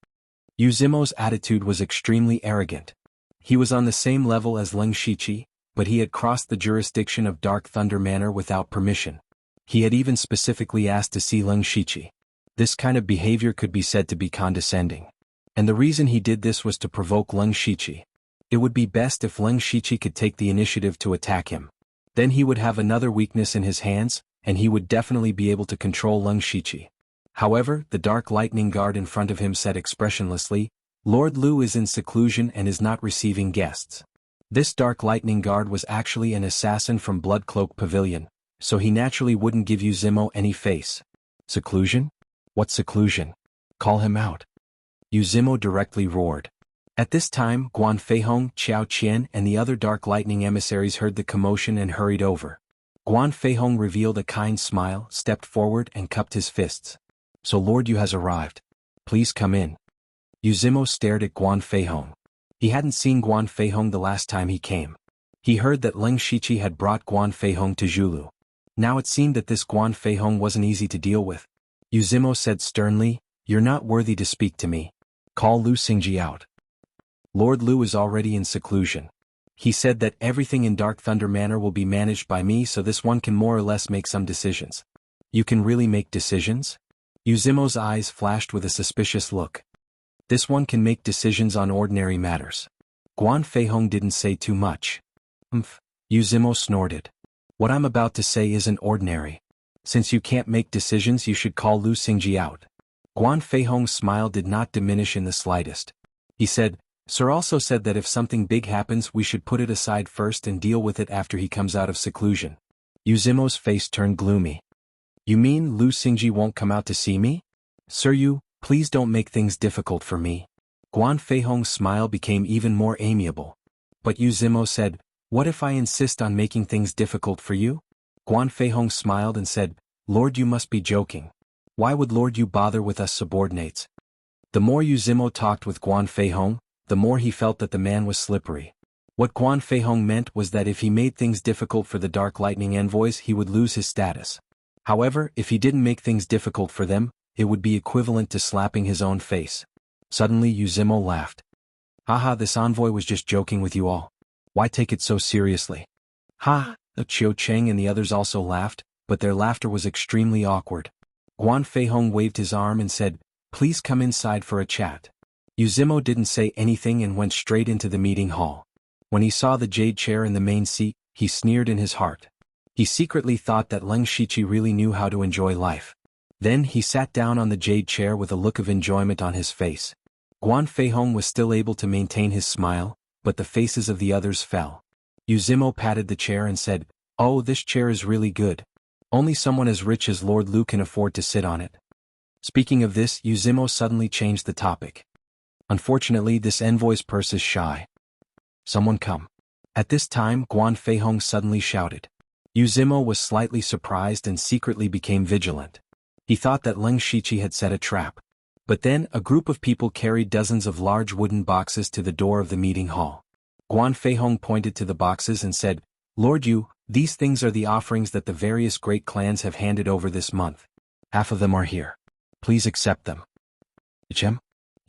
Uzimo's attitude was extremely arrogant. He was on the same level as Leng Shiqi, but he had crossed the jurisdiction of Dark Thunder Manor without permission. He had even specifically asked to see Leng Shiqi. This kind of behavior could be said to be condescending. And the reason he did this was to provoke Leng Shiqi. It would be best if Leng Shiqi could take the initiative to attack him. Then he would have another weakness in his hands, and he would definitely be able to control Leng Shiqi. However, the Dark Lightning guard in front of him said expressionlessly, "Lord Lu is in seclusion and is not receiving guests." This Dark Lightning guard was actually an assassin from Bloodcloak Pavilion, so he naturally wouldn't give Uzimo any face. Seclusion? What seclusion? Call him out. Uzimo directly roared. At this time, Guan Feihong, Qiao Qian and the other Dark Lightning emissaries heard the commotion and hurried over. Guan Feihong revealed a kind smile, stepped forward and cupped his fists. So Lord Yu has arrived. Please come in. Yuzimo stared at Guan Feihong. He hadn't seen Guan Feihong the last time he came. He heard that Leng Shiqi had brought Guan Feihong to Zhulu. Now it seemed that this Guan Feihong wasn't easy to deal with. Yuzimo said sternly, "You're not worthy to speak to me. Call Lu Xingji out." Lord Lu is already in seclusion. He said that everything in Dark Thunder Manor will be managed by me, so this one can more or less make some decisions. You can really make decisions? Yuzimo's eyes flashed with a suspicious look. This one can make decisions on ordinary matters. Guan Feihong didn't say too much. Yuzimo snorted. What I'm about to say isn't ordinary. Since you can't make decisions, you should call Lu Xingji out. Guan Feihong's smile did not diminish in the slightest. He said, Sir also said that if something big happens we should put it aside first and deal with it after he comes out of seclusion. Yuzimo's face turned gloomy. You mean Lu Xingji won't come out to see me? Sir Yu, please don't make things difficult for me. Guan Feihong's smile became even more amiable. But Yuzimo said, what if I insist on making things difficult for you? Guan Feihong smiled and said, Lord Yu must be joking. Why would Lord Yu bother with us subordinates? The more Yuzimo talked with Guan Feihong, the more he felt that the man was slippery. What Guan Feihong meant was that if he made things difficult for the Dark Lightning envoys he would lose his status. However, if he didn't make things difficult for them, it would be equivalent to slapping his own face. Suddenly Yuzimo laughed. Haha, this envoy was just joking with you all. Why take it so seriously? Ha! Qiu Cheng and the others also laughed, but their laughter was extremely awkward. Guan Feihong waved his arm and said, Please come inside for a chat. Yuzimo didn't say anything and went straight into the meeting hall. When he saw the jade chair in the main seat, he sneered in his heart. He secretly thought that Leng Shiqi really knew how to enjoy life. Then he sat down on the jade chair with a look of enjoyment on his face. Guan Feihong was still able to maintain his smile, but the faces of the others fell. Yuzimo patted the chair and said, Oh, this chair is really good. Only someone as rich as Lord Lu can afford to sit on it. Speaking of this, Yuzimo suddenly changed the topic. Unfortunately, this envoy's purse is shy. Someone come. At this time, Guan Feihong suddenly shouted. Yuzimo was slightly surprised and secretly became vigilant. He thought that Leng Shiqi had set a trap. But then, a group of people carried dozens of large wooden boxes to the door of the meeting hall. Guan Feihong pointed to the boxes and said, Lord Yu, these things are the offerings that the various great clans have handed over this month. Half of them are here. Please accept them.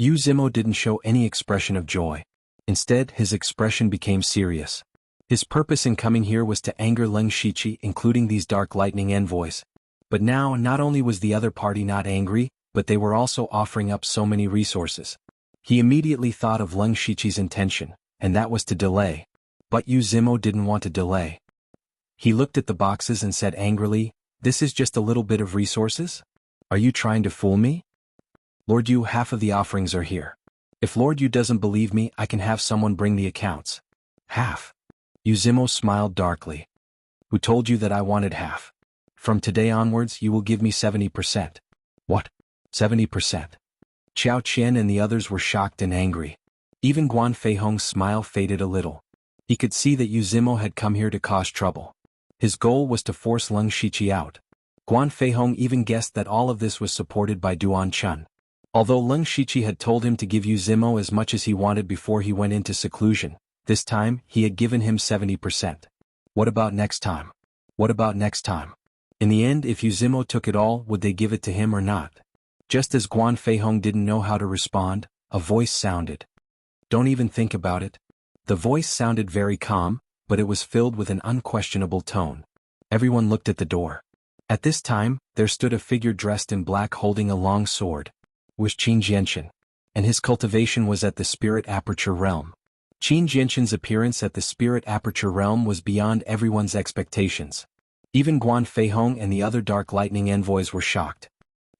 Yuzimo didn't show any expression of joy. Instead, his expression became serious. His purpose in coming here was to anger Leng Shiqi, including these Dark Lightning envoys. But now, not only was the other party not angry, but they were also offering up so many resources. He immediately thought of Leng Shiqi's intention, and that was to delay. But Yuzimo didn't want to delay. He looked at the boxes and said angrily, This is just a little bit of resources? Are you trying to fool me? Lord Yu, half of the offerings are here. If Lord Yu doesn't believe me, I can have someone bring the accounts. Half? Yuzimo smiled darkly. Who told you that I wanted half? From today onwards you will give me 70%. What? 70%. Qiao Qian and the others were shocked and angry. Even Guan Feihong's smile faded a little. He could see that Yuzimo had come here to cause trouble. His goal was to force Leng Shiqi out. Guan Feihong even guessed that all of this was supported by Duan Chun. Although Leng Shiqi had told him to give Yuzimo as much as he wanted before he went into seclusion, this time he had given him 70%. What about next time? What about next time? In the end, if Yuzimo took it all, would they give it to him or not? Just as Guan Feihong didn't know how to respond, a voice sounded. Don't even think about it. The voice sounded very calm, but it was filled with an unquestionable tone. Everyone looked at the door. At this time, there stood a figure dressed in black holding a long sword. It was Qin Jianshan. And his cultivation was at the Spirit Aperture Realm. Qin Jianshan's appearance at the Spirit Aperture Realm was beyond everyone's expectations. Even Guan Feihong and the other Dark Lightning envoys were shocked.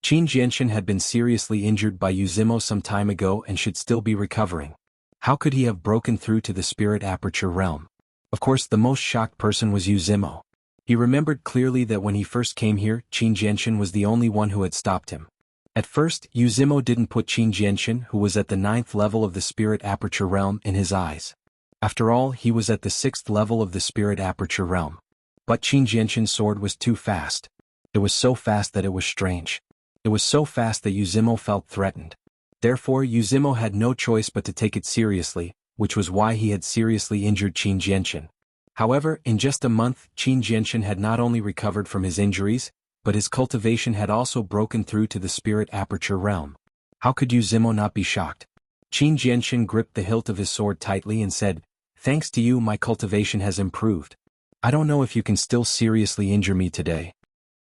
Qin Jianshan had been seriously injured by Yuzimo some time ago and should still be recovering. How could he have broken through to the Spirit Aperture Realm? Of course, the most shocked person was Yuzimo. He remembered clearly that when he first came here, Qin Jianshan was the only one who had stopped him. At first, Uzimo didn't put Qin Jianchen, who was at the 9th level of the Spirit Aperture Realm, in his eyes. After all, he was at the 6th level of the Spirit Aperture Realm. But Qin Jianchen's sword was too fast. It was so fast that it was strange. It was so fast that Uzimo felt threatened. Therefore, Uzimo had no choice but to take it seriously, which was why he had seriously injured Qin Jianchen. However, in just a month, Qin Jianchen had not only recovered from his injuries, but his cultivation had also broken through to the Spirit Aperture Realm. How could Uzimo not be shocked? Qin Jianchen gripped the hilt of his sword tightly and said, "Thanks to you, my cultivation has improved. I don't know if you can still seriously injure me today,